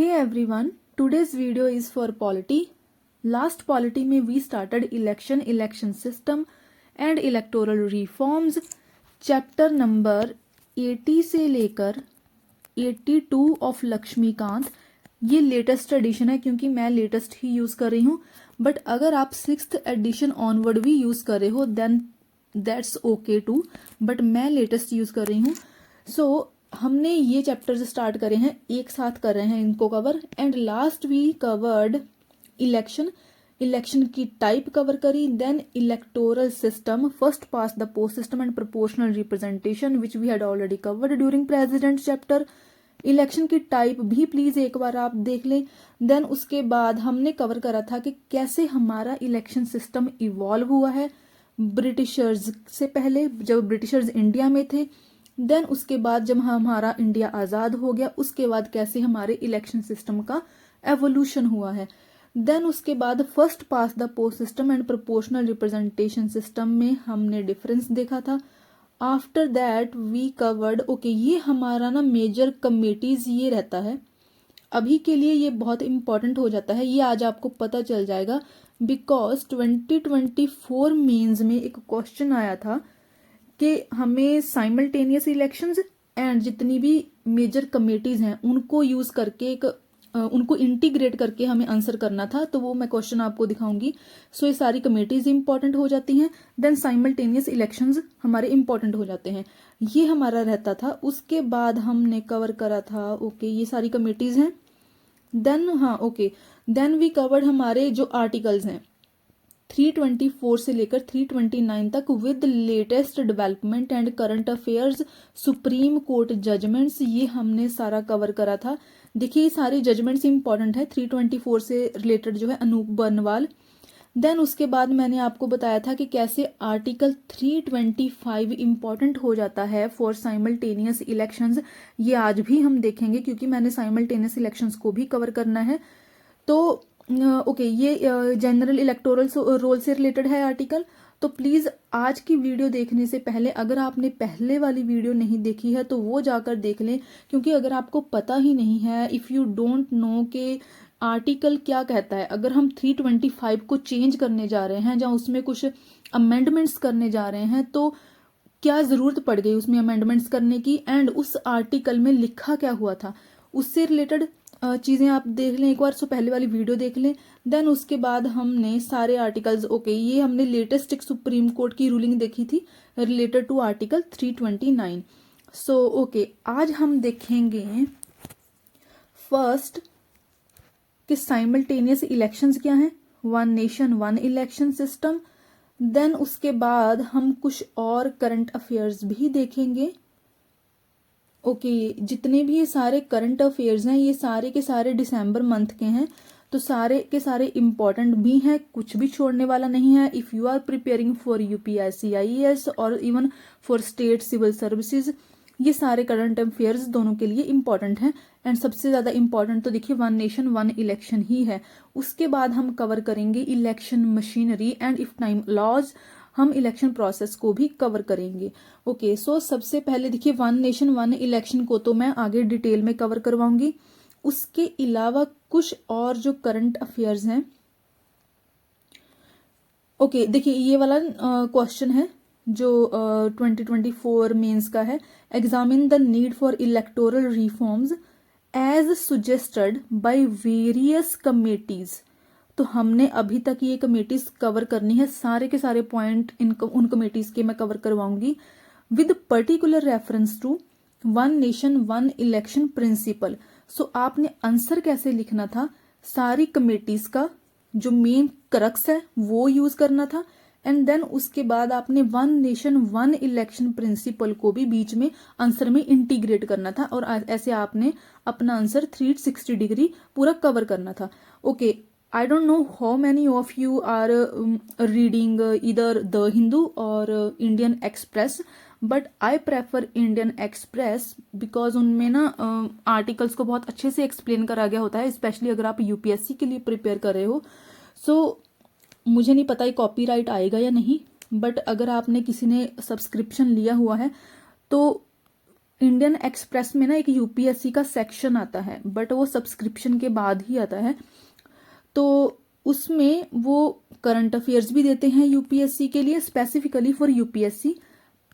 Hey everyone, today's video is for polity. Last polity में we started election system and electoral reforms. Chapter number 80 से लेकर 82 of Laxmikant. ये latest edition है क्योंकि मैं लेटेस्ट ही use कर रही हूँ, बट अगर आप 6th एडिशन ऑनवर्ड भी यूज़ कर रहे हो then that's okay too, but मैं लेटेस्ट यूज़ कर रही हूँ. सो हमने ये चैप्टर्स स्टार्ट करे हैं, एक साथ कर रहे हैं इनको cover. And last we covered election की टाइप कवर करी, then electoral system, first past the post system and proportional representation which we had already covered during president chapter. Election की टाइप भी प्लीज एक बार आप देख लें. देन उसके बाद हमने कवर करा था कि कैसे हमारा इलेक्शन सिस्टम इवॉल्व हुआ है ब्रिटिशर्स से पहले, जब ब्रिटिशर्स इंडिया में थे. देन उसके बाद जब हमारा इंडिया आज़ाद हो गया, उसके बाद कैसे हमारे इलेक्शन सिस्टम का एवोल्यूशन हुआ है. देन उसके बाद first past the post system and proportional representation system में हमने डिफरेंस देखा था. After that we covered okay, ये हमारा ना मेजर कमेटीज ये रहता है. अभी के लिए ये बहुत इंपॉर्टेंट हो जाता है, ये आज आपको पता चल जाएगा बिकॉज 2024 मेंस में एक क्वेश्चन आया था कि हमें साइमल्टेनियस इलेक्शंस एंड जितनी भी मेजर कमेटीज हैं उनको यूज करके उनको इंटीग्रेट करके हमें आंसर करना था. तो वो मैं क्वेश्चन आपको दिखाऊंगी. सो ये सारी कमेटीज इंपॉर्टेंट हो जाती हैं, देन साइमल्टेनियस इलेक्शंस हमारे इंपॉर्टेंट हो जाते हैं. ये हमारा रहता था. उसके बाद हमने कवर करा था ओके ये सारी कमेटीज हैं. देन हाँ ओके, देन वी कवर्ड हमारे जो आर्टिकल्स हैं 324 से लेकर 329 तक with latest development and current affairs, supreme court judgements, ये हमने सारा कवर करा था. देखिए ये सारे जजमेंट्स इंपॉर्टेंट है. 324 से रिलेटेड जो है अनूप बर्नवाल. देन उसके बाद मैंने आपको बताया था कि कैसे आर्टिकल 325 इंपॉर्टेंट हो जाता है फॉर साइमल्टेनियस इलेक्शंस. ये आज भी हम देखेंगे क्योंकि मैंने साइमल्टेनियस इलेक्शंस को भी कवर करना है. तो ओके ये जनरल इलेक्टोरल रोल से रिलेटेड है आर्टिकल. तो प्लीज आज की वीडियो देखने से पहले अगर आपने पहले वाली वीडियो नहीं देखी है तो वो जाकर देख लें, क्योंकि अगर आपको पता ही नहीं है, इफ यू डोंट नो कि आर्टिकल क्या कहता है, अगर हम 325 को चेंज करने जा रहे हैं या उसमें कुछ अमेंडमेंट्स करने जा रहे हैं तो क्या जरूरत पड़ गई उसमें अमेंडमेंट्स करने की, एंड उस आर्टिकल में लिखा क्या हुआ था, उससे रिलेटेड चीज़ें आप देख लें एक बार. सो पहले वाली वीडियो देख लें. देन उसके बाद हमने सारे आर्टिकल्स ओके ये हमने लेटेस्ट एक सुप्रीम कोर्ट की रूलिंग देखी थी related to article 329. So okay आज हम देखेंगे फर्स्ट कि साइमल्टेनियस इलेक्शंस क्या हैं, one nation one election system. Then उसके बाद हम कुछ और करंट अफेयर्स भी देखेंगे. ओके जितने भी ये सारे करंट अफेयर्स हैं ये सारे के सारे दिसंबर मंथ के हैं, तो सारे के सारे इम्पॉर्टेंट भी हैं, कुछ भी छोड़ने वाला नहीं है. If you are preparing for UPSC IAS और even for state civil services, ये सारे करंट अफेयर्स दोनों के लिए इम्पॉर्टेंट हैं. एंड सबसे ज़्यादा इम्पॉर्टेंट तो देखिए वन नेशन वन इलेक्शन ही है. उसके बाद हम कवर करेंगे election machinery and if time allows, हम इलेक्शन प्रोसेस को भी कवर करेंगे. ओके सो सबसे पहले देखिए वन नेशन वन इलेक्शन को तो मैं आगे डिटेल में कवर करवाऊंगी. उसके अलावा कुछ और जो करंट अफेयर्स हैं ओके देखिए ये वाला क्वेश्चन है जो 2024 मेंस का है. Examine the need for electoral reforms as suggested by various committees. तो हमने अभी तक ये कमेटीज कवर करनी है, सारे के सारे पॉइंट उन कमेटीज के मैं कवर करवाऊंगी with particular reference to one nation one election principle. So आपने आंसर कैसे लिखना था, सारी कमेटीज का जो मेन क्रक्स है वो यूज करना था. एंड देन उसके बाद आपने one nation one election principle को भी बीच में आंसर में इंटीग्रेट करना था, और ऐसे आपने अपना आंसर 360 डिग्री पूरा कवर करना था. Okay I don't know how many of you are reading either The Hindu or Indian Express, but I prefer Indian Express because उनमें ना आर्टिकल्स को बहुत अच्छे से एक्सप्लेन करा गया होता है, स्पेशली अगर आप यूपीएससी के लिए प्रिपेयर कर रहे हो. सो मुझे नहीं पता ये कॉपीराइट आएगा या नहीं, बट अगर आपने किसी ने सब्सक्रिप्शन लिया हुआ है तो इंडियन एक्सप्रेस में ना एक यूपीएससी का सेक्शन आता है, बट वो सब्सक्रिप्शन के बाद ही आता है, तो उसमें वो करंट अफेयर्स भी देते हैं यूपीएससी के लिए, specifically for UPSC,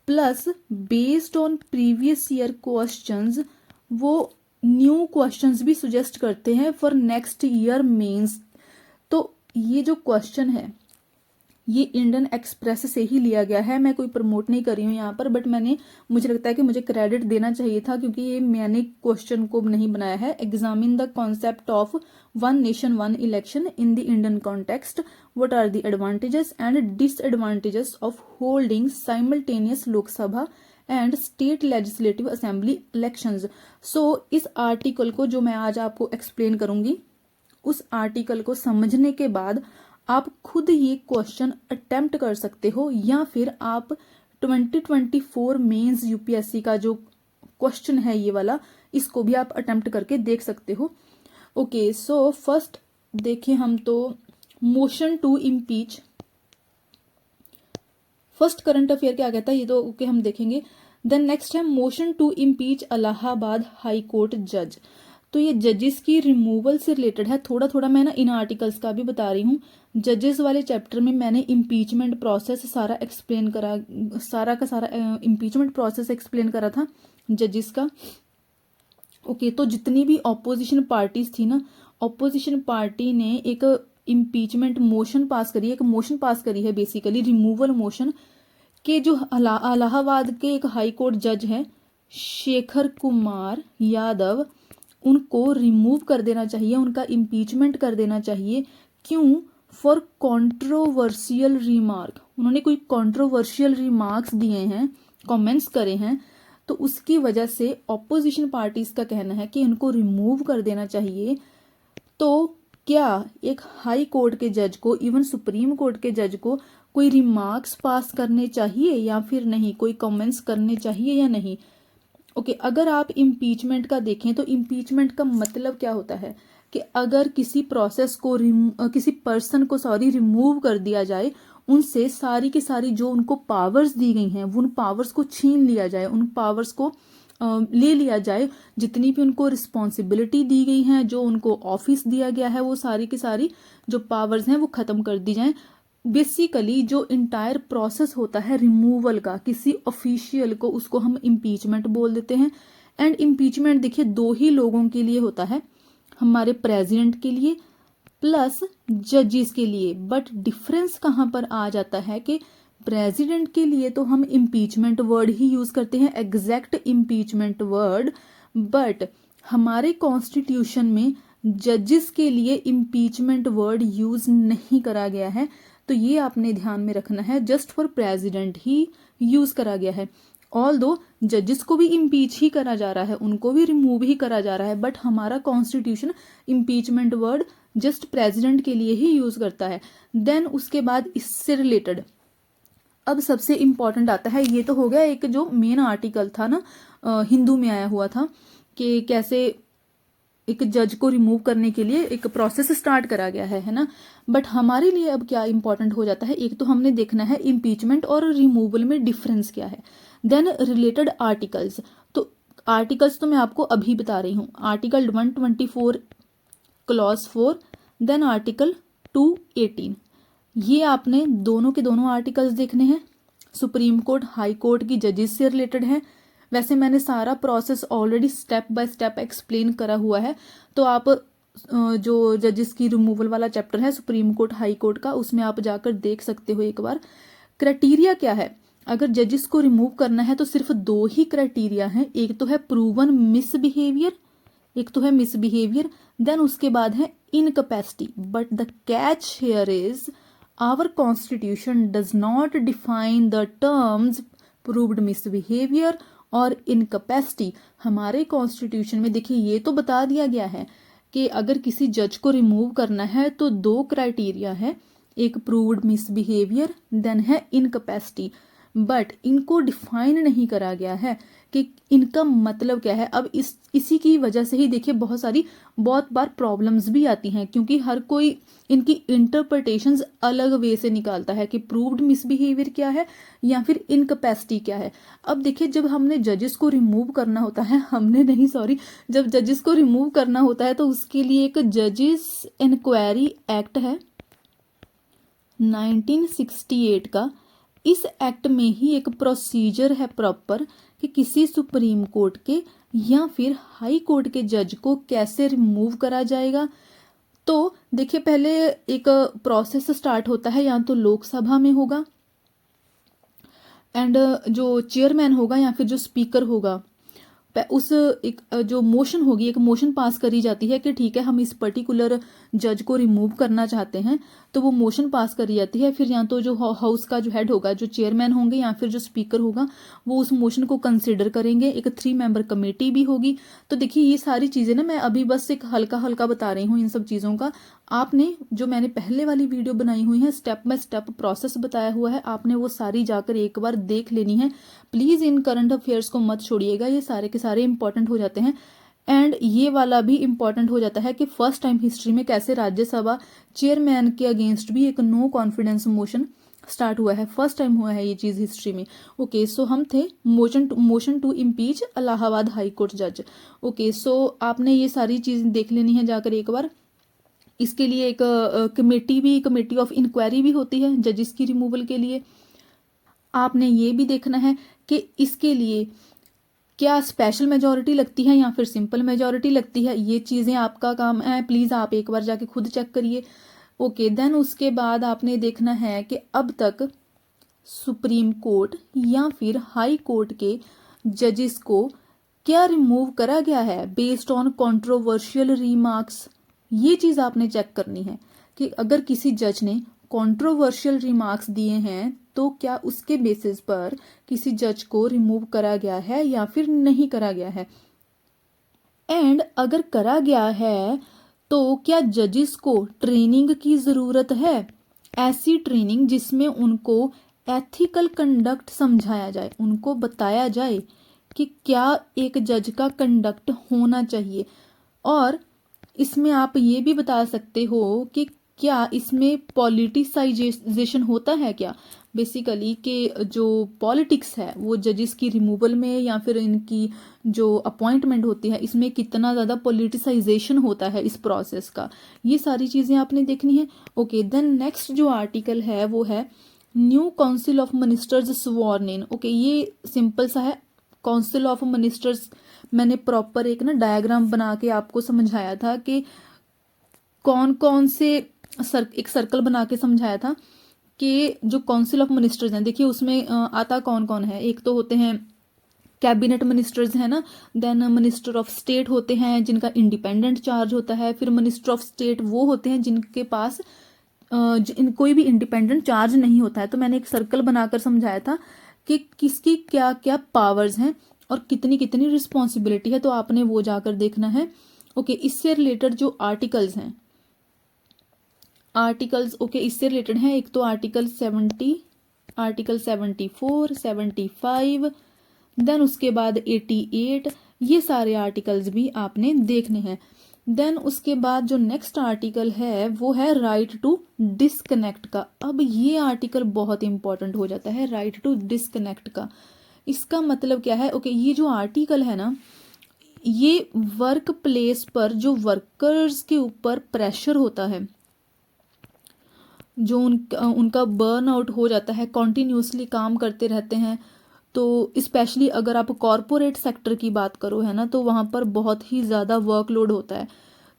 plus based on previous year questions वो न्यू क्वेश्चंस भी सुजेस्ट करते हैं फॉर नेक्स्ट ईयर मेंस। तो ये जो क्वेश्चन है ये इंडियन एक्सप्रेस से ही लिया गया है, मैं कोई प्रमोट नहीं कर रही हूँ यहाँ पर, बट मुझे लगता है कि मुझे क्रेडिट देना चाहिए था, क्योंकि ये मैंने क्वेश्चन को नहीं बनाया है। Examine the concept of one nation one election in the Indian context, what are the advantages and disadvantages of holding simultaneous Lok Sabha and state legislative assembly elections. So इस आर्टिकल को जो मैं आज आपको एक्सप्लेन करूंगी, उस आर्टिकल को समझने के बाद आप खुद ये क्वेश्चन अटेम्प्ट कर सकते हो, या फिर आप 2024 मेंस यूपीएससी का जो क्वेश्चन है ये वाला, इसको भी आप अटेम्प्ट करके देख सकते हो। ओके, सो फर्स्ट देखें हम तो motion to impeach, first current affair क्या कहता है ये तो ओके हम देखेंगे। देन नेक्स्ट है motion to impeach Allahabad high court जज। तो ये जजेस की रिमूवल से रिलेटेड है, थोड़ा थोड़ा मैं ना इन आर्टिकल्स का भी बता रही हूँ। जजेस वाले चैप्टर में मैंने इम्पीचमेंट प्रोसेस सारा एक्सप्लेन करा, सारा का सारा इम्पीचमेंट प्रोसेस एक्सप्लेन करा था जजेस का। ओके, तो जितनी भी ऑपोजिशन पार्टीज थी ना, ऑपोजिशन पार्टी ने एक इम्पीचमेंट मोशन पास करी है, एक मोशन पास करी है बेसिकली रिमूवल मोशन, के जो इलाहाबाद के एक हाई कोर्ट जज हैं शेखर कुमार यादव, उनको रिमूव कर देना चाहिए, उनका इम्पीचमेंट कर देना चाहिए। क्यों? फॉर कंट्रोवर्शियल रिमार्क, उन्होंने कोई कंट्रोवर्शियल रिमार्क्स दिए हैं, कमेंट्स करे हैं, तो उसकी वजह से ऑपोजिशन पार्टीज का कहना है कि इनको रिमूव कर देना चाहिए। तो क्या एक हाई कोर्ट के जज को, इवन सुप्रीम कोर्ट के जज को कोई रिमार्क्स पास करने चाहिए या फिर नहीं, कोई कमेंट्स करने चाहिए या नहीं? ओके, अगर आप इम्पीचमेंट का देखें तो इम्पीचमेंट का मतलब क्या होता है कि अगर किसी प्रोसेस को किसी पर्सन को रिमूव कर दिया जाए, उनसे सारी की सारी जो उनको पावर्स दी गई हैं उन पावर्स को छीन लिया जाए, उन पावर्स को ले लिया जाए, जितनी भी उनको रिस्पॉन्सिबिलिटी दी गई है, जो उनको ऑफिस दिया गया है, वो सारी की सारी जो पावर्स हैं वो खत्म कर दी जाएं। बेसिकली जो इंटायर प्रोसेस होता है रिमूवल का किसी ऑफिशियल को, उसको हम इम्पीचमेंट बोल देते हैं। एंड इम्पीचमेंट देखिए दो ही लोगों के लिए होता है, हमारे प्रेसिडेंट के लिए प्लस जजेस के लिए। बट डिफरेंस कहाँ पर आ जाता है कि प्रेसिडेंट के लिए तो हम इम्पीचमेंट वर्ड ही यूज करते हैं, एग्जैक्ट इम्पीचमेंट वर्ड, बट हमारे कॉन्स्टिट्यूशन में जजेस के लिए इम्पीचमेंट वर्ड यूज नहीं करा गया है। तो ये आपने ध्यान में रखना है, just for president he use करा गया है। ऑल दो जजेस को भी इम्पीच ही करा जा रहा है, उनको भी रिमूव ही करा जा रहा है, बट हमारा constitution impeachment word just president के लिए ही यूज करता है। देन उसके बाद इससे रिलेटेड अब सबसे इंपॉर्टेंट आता है, ये तो हो गया एक जो मेन आर्टिकल था ना, हिंदू में आया हुआ था कि कैसे एक जज को रिमूव करने के लिए एक प्रोसेस स्टार्ट करा गया है ना। बट हमारे लिए अब क्या इंपॉर्टेंट हो जाता है, एक तो हमने देखना है इम्पीचमेंट और रिमूवल में डिफरेंस क्या है। देन रिलेटेड आर्टिकल्स, तो आर्टिकल्स तो मैं आपको अभी बता रही हूँ, आर्टिकल 124 क्लॉज 4, देन आर्टिकल 218, ये आपने दोनों के दोनों आर्टिकल्स देखने हैं। सुप्रीम कोर्ट हाई कोर्ट की जजेस से रिलेटेड है। वैसे मैंने सारा process already step by step explain करा हुआ है, तो आप जो जजेस की रिमूवल वाला चैप्टर है सुप्रीम कोर्ट हाई कोर्ट का, उसमें आप जाकर देख सकते हो एक बार। क्राइटेरिया क्या है, अगर जजेस को रिमूव करना है तो सिर्फ दो ही क्राइटेरिया हैं, एक तो है प्रूवन मिसबिहेवियर, एक तो है मिसबिहेवियर, देन उसके बाद है incapacity. But the catch here is our constitution does not define the terms proved misbehavior और incapacity। हमारे कॉन्स्टिट्यूशन में देखिए ये तो बता दिया गया है कि अगर किसी जज को रिमूव करना है तो दो क्राइटेरिया है, एक प्रूव्ड मिसबिहेवियर देन है इनकैपेसिटी। बट इनको डिफाइन नहीं करा गया है कि इनका मतलब क्या है। अब इसी की वजह से ही देखिए बहुत बार प्रॉब्लम्स भी आती हैं, क्योंकि हर कोई इनकी इंटरप्रिटेशंस अलग वे से निकालता है कि प्रूव्ड मिसबिहेवियर क्या है या फिर इनकैपेसिटी क्या है। अब देखिए जब हमने जजेस को रिमूव करना होता है, जब जजेस को रिमूव करना होता है तो उसके लिए एक जजेस इंक्वायरी एक्ट है 1968 का। इस एक्ट में ही एक प्रोसीजर है प्रॉपर कि किसी सुप्रीम कोर्ट के या फिर हाई कोर्ट के जज को कैसे रिमूव करा जाएगा। तो देखिए पहले एक प्रोसेस स्टार्ट होता है, या तो लोकसभा में होगा एंड जो चेयरमैन होगा या फिर जो स्पीकर होगा उस एक जो मोशन होगी, एक मोशन पास करी जाती है कि ठीक है हम इस पर्टिकुलर जज को रिमूव करना चाहते हैं, तो वो मोशन पास करी जाती है। फिर या तो जो हाउस का जो हेड होगा, जो चेयरमैन होंगे या फिर जो स्पीकर होगा, वो उस मोशन को कंसिडर करेंगे। एक 3 मेंबर कमेटी भी होगी। तो देखिए ये सारी चीज़ें ना मैं अभी बस एक हल्का हल्का बता रही हूँ इन सब चीज़ों का। आपने जो मैंने पहले वाली वीडियो बनाई हुई है, स्टेप बाय स्टेप प्रोसेस बताया हुआ है, आपने वो सारी जाकर एक बार देख लेनी है। प्लीज़ इन करंट अफेयर्स को मत छोड़िएगा, ये सारे के सारे इंपॉर्टेंट हो जाते हैं। एंड ये वाला भी इंपॉर्टेंट हो जाता है कि फर्स्ट टाइम हिस्ट्री में कैसे राज्यसभा चेयरमैन के अगेंस्ट भी एक नो कॉन्फिडेंस मोशन स्टार्ट हुआ है। फर्स्ट टाइम हुआ है ये चीज़ हिस्ट्री में। ओके सो हम थे motion to impeach Allahabad high court जज। ओके सो आपने ये सारी चीज़ देख लेनी है जाकर एक बार। इसके लिए एक कमेटी ऑफ इंक्वायरी भी होती है जजिस की रिमूवल के लिए। आपने ये भी देखना है कि इसके लिए क्या स्पेशल मेजॉरिटी लगती है या फिर सिंपल मेजॉरिटी लगती है। ये चीज़ें आपका काम है, प्लीज़ आप एक बार जाके खुद चेक करिए। ओके देन उसके बाद आपने देखना है कि अब तक सुप्रीम कोर्ट या फिर हाई कोर्ट के जजेस को क्या रिमूव करा गया है बेस्ड ऑन कंट्रोवर्शियल रिमार्क्स। ये चीज़ आपने चेक करनी है कि अगर किसी जज ने कंट्रोवर्शियल रिमार्क्स दिए हैं तो क्या उसके बेसिस पर किसी जज को रिमूव करा गया है या फिर नहीं करा गया है। एंड अगर करा गया है तो क्या जजेस को ट्रेनिंग की ज़रूरत है, ऐसी ट्रेनिंग जिसमें उनको एथिकल कंडक्ट समझाया जाए, उनको बताया जाए कि क्या एक जज का कंडक्ट होना चाहिए। और इसमें आप ये भी बता सकते हो कि क्या इसमें पॉलिटिसाइजेशन होता है क्या, बेसिकली कि जो पॉलिटिक्स है वो जजेस की रिमूवल में या फिर इनकी जो अपॉइंटमेंट होती है इसमें कितना ज़्यादा पॉलिटिसाइजेशन होता है इस प्रोसेस का। ये सारी चीज़ें आपने देखनी है। ओके देन नेक्स्ट जो आर्टिकल है वो है new council of ministers sworn in. Okay ये सिंपल सा है। काउंसिल ऑफ मिनिस्टर्स मैंने प्रॉपर एक ना डायग्राम बना के आपको समझाया था कि कौन कौन से एक सर्कल बना के समझाया था कि जो काउंसिल ऑफ मिनिस्टर्स हैं, देखिए उसमें आता कौन कौन है। एक तो होते हैं कैबिनेट मिनिस्टर्स है ना, देन मिनिस्टर ऑफ स्टेट होते हैं जिनका इंडिपेंडेंट चार्ज होता है, फिर मिनिस्टर ऑफ स्टेट वो होते हैं जिनके पास कोई भी इंडिपेंडेंट चार्ज नहीं होता है। तो मैंने एक सर्कल बनाकर समझाया था कि किसकी क्या क्या पावर्स हैं और कितनी कितनी रिस्पॉन्सिबिलिटी है, तो आपने वो जाकर देखना है। ओके इससे रिलेटेड जो आर्टिकल्स हैं, ओके इससे रिलेटेड हैं, एक तो आर्टिकल 70, आर्टिकल 74, 75, देन उसके बाद 88, ये सारे आर्टिकल्स भी आपने देखने हैं। देन उसके बाद जो नेक्स्ट आर्टिकल है वो है राइट टू डिस्कनेक्ट का। अब ये आर्टिकल बहुत इंपॉर्टेंट हो जाता है, राइट टू डिस्कनेक्ट का। इसका मतलब क्या है? ओके ये जो आर्टिकल है ना, ये वर्क प्लेस पर जो वर्कर्स के ऊपर प्रेशर होता है, जो उनका बर्न आउट हो जाता है, कॉन्टिन्यूसली काम करते रहते हैं, तो स्पेशली अगर आप कॉरपोरेट सेक्टर की बात करो है ना, तो वहाँ पर बहुत ही ज़्यादा वर्कलोड होता है।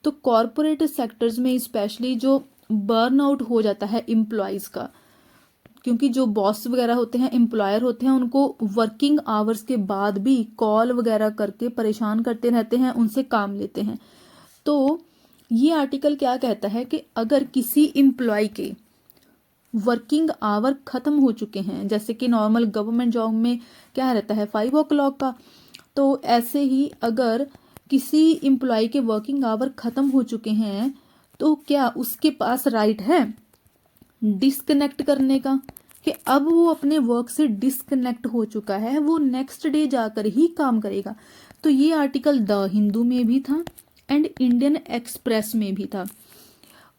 तो कॉरपोरेट सेक्टर्स में स्पेशली जो बर्न आउट हो जाता है एम्प्लॉयज़ का, क्योंकि जो बॉस वगैरह होते हैं, एम्प्लॉयर होते हैं, उनको वर्किंग आवर्स के बाद भी कॉल वगैरह करके परेशान करते रहते हैं, उनसे काम लेते हैं। तो ये आर्टिकल क्या कहता है कि अगर किसी एम्प्लॉय के वर्किंग आवर खत्म हो चुके हैं, जैसे कि नॉर्मल गवर्नमेंट जॉब में क्या रहता है 5 o'clock का, तो ऐसे ही अगर किसी एम्प्लॉय के वर्किंग आवर खत्म हो चुके हैं तो क्या उसके पास राइट है डिस्कनेक्ट करने का, कि अब वो अपने वर्क से डिस्कनेक्ट हो चुका है, वो नेक्स्ट डे जाकर ही काम करेगा। तो ये आर्टिकल द हिंदू में भी था एंड इंडियन एक्सप्रेस में भी था।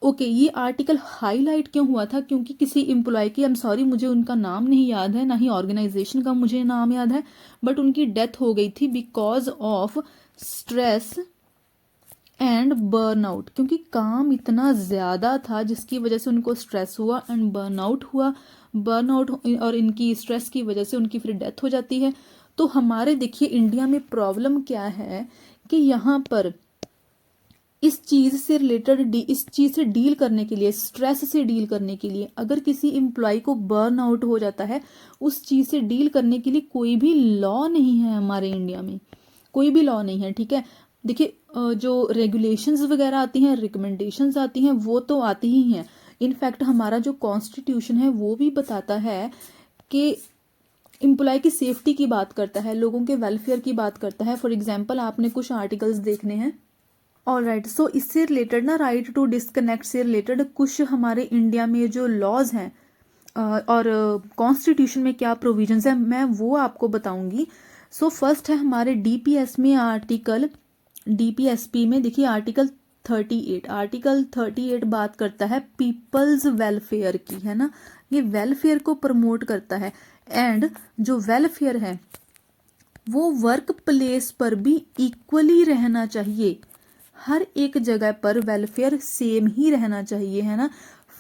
ओके, ये आर्टिकल हाईलाइट क्यों हुआ था? क्योंकि किसी एम्प्लॉय की, आई एम सॉरी मुझे उनका नाम नहीं याद है, ना ही ऑर्गेनाइजेशन का मुझे नाम याद है, बट उनकी डेथ हो गई थी because of stress and burnout. क्योंकि काम इतना ज़्यादा था जिसकी वजह से उनको स्ट्रेस हुआ एंड बर्नआउट हुआ। बर्नआउट और इनकी स्ट्रेस की वजह से उनकी फिर डेथ हो जाती है। तो हमारे देखिए इंडिया में प्रॉब्लम क्या है कि यहाँ पर इस चीज़ से रिलेटेड, इस चीज़ से डील करने के लिए, स्ट्रेस से डील करने के लिए, अगर किसी एम्प्लॉय को बर्न आउट हो जाता है, उस चीज़ से डील करने के लिए कोई भी लॉ नहीं है हमारे इंडिया में, कोई भी लॉ नहीं है। ठीक है, देखिए जो रेगुलेशंस वगैरह आती हैं, रिकमेंडेशंस आती हैं, वो तो आती ही हैं। इनफैक्ट हमारा जो कॉन्स्टिट्यूशन है वो भी बताता है कि एम्प्लॉय की सेफ्टी की बात करता है, लोगों के वेलफेयर की बात करता है। फॉर एग्जाम्पल आपने कुछ आर्टिकल्स देखने हैं। ऑल राइट, सो इससे रिलेटेड ना, राइट टू डिस्कनेक्ट से रिलेटेड कुछ हमारे इंडिया में जो लॉज हैं और कॉन्स्टिट्यूशन में क्या प्रोविजंस है, मैं वो आपको बताऊंगी। सो फर्स्ट है हमारे डीपीएस में आर्टिकल, डीपीएसपी में देखिए आर्टिकल 38। आर्टिकल 38 बात करता है पीपल्स वेलफेयर की, है ना, ये वेलफेयर को प्रमोट करता है। एंड जो वेलफेयर है वो वर्क प्लेस पर भी इक्वली रहना चाहिए, हर एक जगह पर वेलफेयर सेम ही रहना चाहिए, है ना।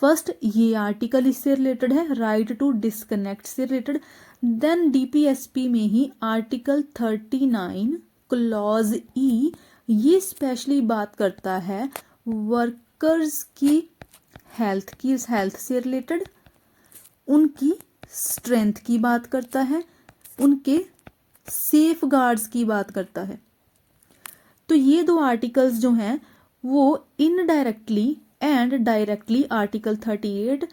फर्स्ट ये आर्टिकल इससे रिलेटेड है, राइट टू डिस्कनेक्ट से रिलेटेड। देन डीपीएसपी में ही आर्टिकल 39 क्लॉज ई, ये स्पेशली बात करता है वर्कर्स की हेल्थ से रिलेटेड, उनकी स्ट्रेंथ की बात करता है, उनके सेफ गार्ड्स की बात करता है। तो ये दो आर्टिकल्स जो हैं वो indirectly and directly article 38,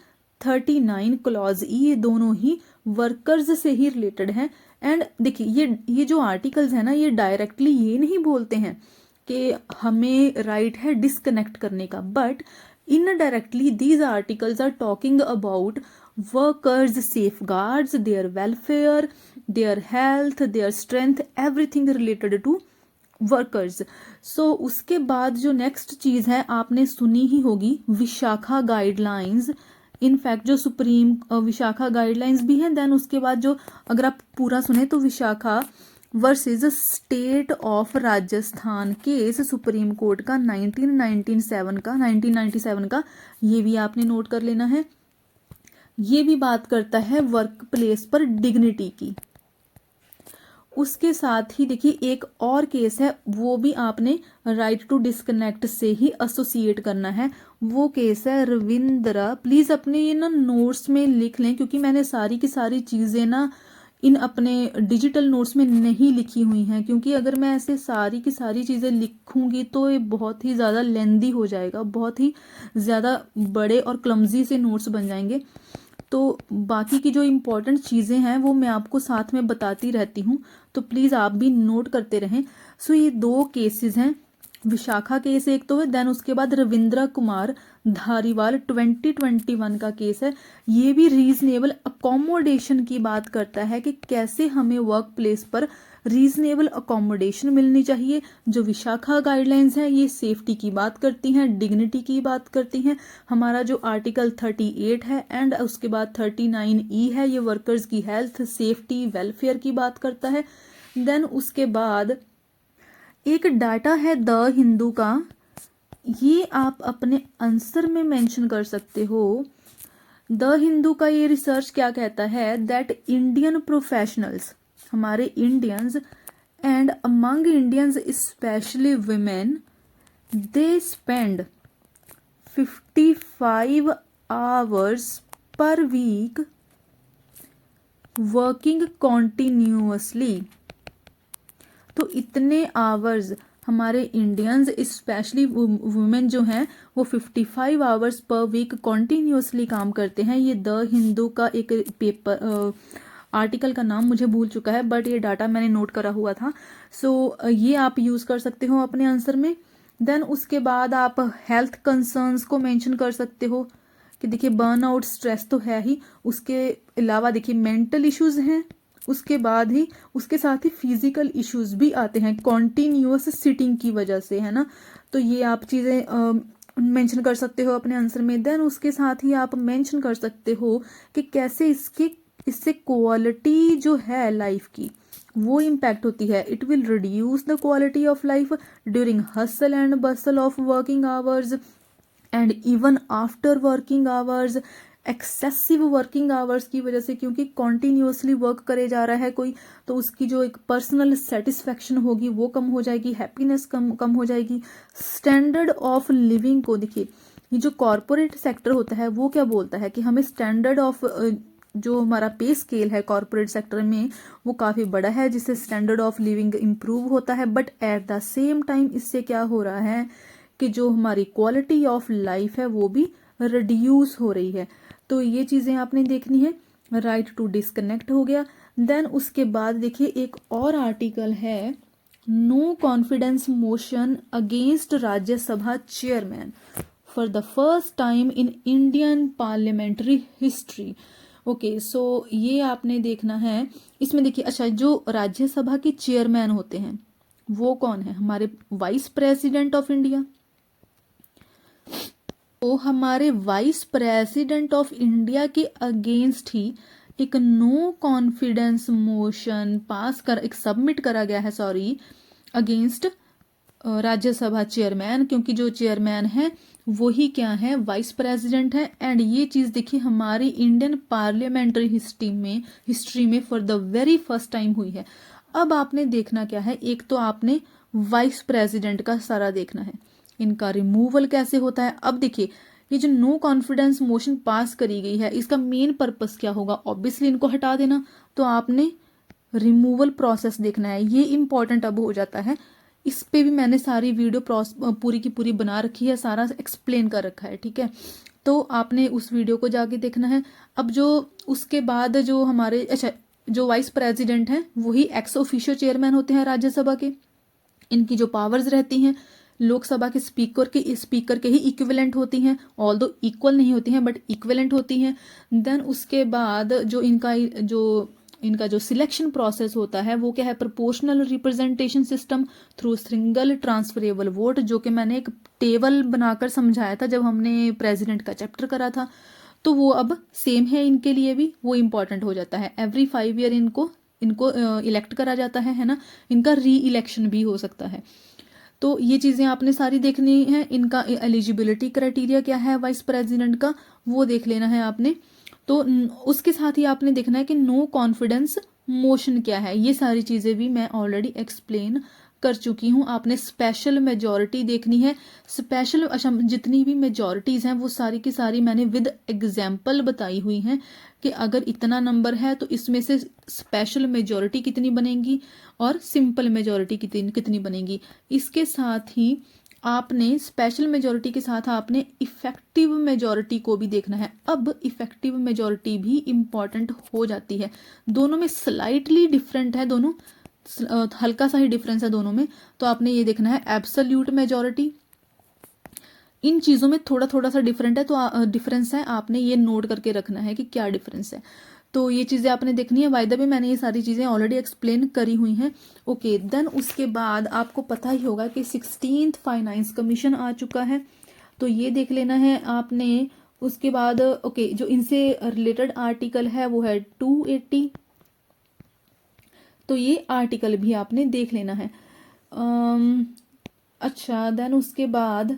39 clause ई, ये दोनों ही वर्कर्स से ही रिलेटेड हैं। एंड देखिए ये जो आर्टिकल्स हैं ना, ये डायरेक्टली ये नहीं बोलते हैं कि हमें राइट है डिस्कनेक्ट करने का, but indirectly these articles are talking about workers safeguards, their welfare, their health, their strength, everything related to workers. So उसके बाद जो नेक्स्ट चीज है आपने सुनी ही होगी, विशाखा गाइडलाइंस। इनफैक्ट जो सुप्रीम विशाखा गाइडलाइंस भी है, देन उसके बाद जो, अगर आप पूरा सुने तो Vishakha versus state of Rajasthan case supreme court का 1997 का, ये भी आपने नोट कर लेना है। ये भी बात करता है वर्क प्लेस पर डिग्निटी की। उसके साथ ही देखिए एक और केस है, वो भी आपने राइट टू डिस्कनेक्ट से ही एसोसिएट करना है। वो केस है रविंद्रा। प्लीज अपने ये ना नोट्स में लिख लें, क्योंकि मैंने सारी की सारी चीजें ना इन अपने डिजिटल नोट्स में नहीं लिखी हुई हैं, क्योंकि अगर मैं ऐसे सारी की सारी चीजें लिखूंगी तो ये बहुत ही ज्यादा लेंदी हो जाएगा, बहुत ही ज्यादा बड़े और क्लमजी से नोट्स बन जाएंगे। तो बाकी की जो इम्पोर्टेंट चीज़ें हैं वो मैं आपको साथ में बताती रहती हूँ, तो प्लीज़ आप भी नोट करते रहें। सो ये दो केसेस हैं, विशाखा केस एक तो है, देन उसके बाद रविंद्रा कुमार धारीवाल 2021 का केस है। ये भी रीजनेबल अकोमोडेशन की बात करता है कि कैसे हमें वर्क प्लेस पर रीजनेबल अकोमोडेशन मिलनी चाहिए। जो विशाखा गाइडलाइंस हैं ये सेफ्टी की बात करती हैं, डिग्निटी की बात करती हैं। हमारा जो आर्टिकल 38 है एंड उसके बाद 39E है, ये वर्कर्स की हेल्थ, सेफ्टी, वेलफेयर की बात करता है। देन उसके बाद एक डाटा है द हिंदू का, ये आप अपने आंसर में मेंशन कर सकते हो। द हिंदू का ये रिसर्च क्या कहता है, दैट इंडियन प्रोफेशनल्स, हमारे Indians and among Indians specially women, they spend 55 hours per week working continuously. तो इतने आवर्स हमारे इंडियंस स्पेशली वुमेन जो हैं वो 55 आवर्स पर वीक कॉन्टिन्यूअसली काम करते हैं। ये द हिंदू का एक पेपर, आर्टिकल का नाम मुझे भूल चुका है, बट ये डाटा मैंने नोट करा हुआ था। सो ये आप यूज़ कर सकते हो अपने आंसर में। देन उसके बाद आप हेल्थ कंसर्न्स को मेंशन कर सकते हो। कि देखिए बर्नआउट स्ट्रेस तो है ही, उसके अलावा देखिए मेंटल इश्यूज हैं, उसके बाद ही उसके साथ ही फिजिकल इश्यूज भी आते हैं कॉन्टिन्यूअस सिटिंग की वजह से, है ना। तो ये आप चीज़ें मेंशन कर सकते हो अपने आंसर में। देन उसके साथ ही आप मेंशन कर सकते हो कि कैसे इससे क्वालिटी जो है लाइफ की वो इम्पैक्ट होती है। It will reduce the quality of life during hustle and Bansal of working hours and even after working hours. Excessive working hours की वजह से, क्योंकि कॉन्टिन्यूसली वर्क करे जा रहा है कोई, तो उसकी जो एक पर्सनल सेटिस्फेक्शन होगी वो कम हो जाएगी, हैप्पीनेस कम हो जाएगी। स्टैंडर्ड ऑफ लिविंग को देखिए, ये जो कॉरपोरेट सेक्टर होता है वो क्या बोलता है कि हमें स्टैंडर्ड ऑफ जो हमारा पे स्केल है कॉरपोरेट सेक्टर में वो काफ़ी बड़ा है, जिससे स्टैंडर्ड ऑफ लिविंग इम्प्रूव होता है। But at the same time इससे क्या हो रहा है कि जो हमारी क्वालिटी ऑफ लाइफ है वो भी रिड्यूस हो रही है। तो ये चीज़ें आपने देखनी है। राइट टू डिस्कनेक्ट हो गया। देन उसके बाद देखिए एक और आर्टिकल है, no confidence motion against Rajya Sabha chairman for the first time in Indian parliamentary history. Okay, so ये आपने देखना है। इसमें देखिए, अच्छा, जो राज्यसभा के चेयरमैन होते हैं वो कौन है? हमारे वाइस प्रेसिडेंट ऑफ इंडिया। तो हमारे वाइस प्रेसिडेंट ऑफ इंडिया के अगेंस्ट ही एक नो कॉन्फिडेंस मोशन एक सबमिट करा गया है, सॉरी, अगेंस्ट राज्यसभा चेयरमैन, क्योंकि जो चेयरमैन है वही क्या है? वाइस प्रेसिडेंट है। एंड ये चीज देखिए हमारी इंडियन पार्लियामेंट्री हिस्ट्री में for the very first time हुई है। अब आपने देखना क्या है, एक तो आपने वाइस प्रेसिडेंट का सारा देखना है, इनका रिमूवल कैसे होता है। अब देखिए ये जो नो कॉन्फिडेंस मोशन पास करी गई है, इसका मेन पर्पस क्या होगा? ऑब्वियसली इनको हटा देना। तो आपने रिमूवल प्रोसेस देखना है, ये इंपॉर्टेंट अब हो जाता है। इस पे भी मैंने सारी वीडियो पूरी की पूरी बना रखी है, सारा एक्सप्लेन कर रखा है, ठीक है। तो आपने उस वीडियो को जाके देखना है। अब जो उसके बाद जो हमारे, अच्छा, जो वाइस प्रेसिडेंट हैं वही एक्स ऑफिशियो चेयरमैन होते हैं राज्यसभा के। इनकी जो पावर्स रहती हैं लोकसभा के स्पीकर के ही इक्विवेलेंट होती हैं, ऑल्दो इक्वल नहीं होती हैं बट इक्विवेलेंट होती हैं। देन उसके बाद जो इनका जो सिलेक्शन प्रोसेस होता है वो क्या है? Proportional representation system through single transferable vote, जो कि मैंने एक टेबल बनाकर समझाया था जब हमने प्रेसिडेंट का चैप्टर करा था। तो वो अब सेम है इनके लिए भी, वो इम्पॉर्टेंट हो जाता है। एवरी 5 ईयर इनको इलेक्ट करा जाता है ना। इनका री इलेक्शन भी हो सकता है। तो ये चीज़ें आपने सारी देखनी है। इनका एलिजिबिलिटी क्राइटेरिया क्या है वाइस प्रेसिडेंट का, वो देख लेना है आपने। तो उसके साथ ही आपने देखना है कि नो कॉन्फिडेंस मोशन क्या है। ये सारी चीज़ें भी मैं ऑलरेडी एक्सप्लेन कर चुकी हूँ। आपने स्पेशल मेजॉरिटी देखनी है। स्पेशल, अच्छा, जितनी भी मेजॉरिटीज हैं वो सारी की सारी मैंने विद एग्जाम्पल बताई हुई हैं कि अगर इतना नंबर है तो इसमें से स्पेशल मेजॉरिटी कितनी बनेगी और सिंपल मेजॉरिटी कितनी बनेगी। इसके साथ ही आपने स्पेशल मेजॉरिटी के साथ आपने इफेक्टिव मेजॉरिटी को भी देखना है। अब इफेक्टिव मेजॉरिटी भी इंपॉर्टेंट हो जाती है। दोनों में स्लाइटली डिफरेंट है, दोनों हल्का सा ही डिफरेंस है दोनों में। तो आपने ये देखना है एब्सोल्यूट मेजॉरिटी, इन चीज़ों में थोड़ा थोड़ा सा डिफरेंट है, तो डिफरेंस है, आपने ये नोट करके रखना है कि क्या डिफरेंस है। तो ये चीज़ें आपने देखनी है। बाय द वे मैंने ये सारी चीज़ें ऑलरेडी एक्सप्लेन करी हुई हैं। ओके, देन उसके बाद आपको पता ही होगा कि 16th फाइनेंस कमीशन आ चुका है, तो ये देख लेना है आपने। उसके बाद ओके, जो इनसे रिलेटेड आर्टिकल है वो है 280, तो ये आर्टिकल भी आपने देख लेना है। अच्छा, देन उसके बाद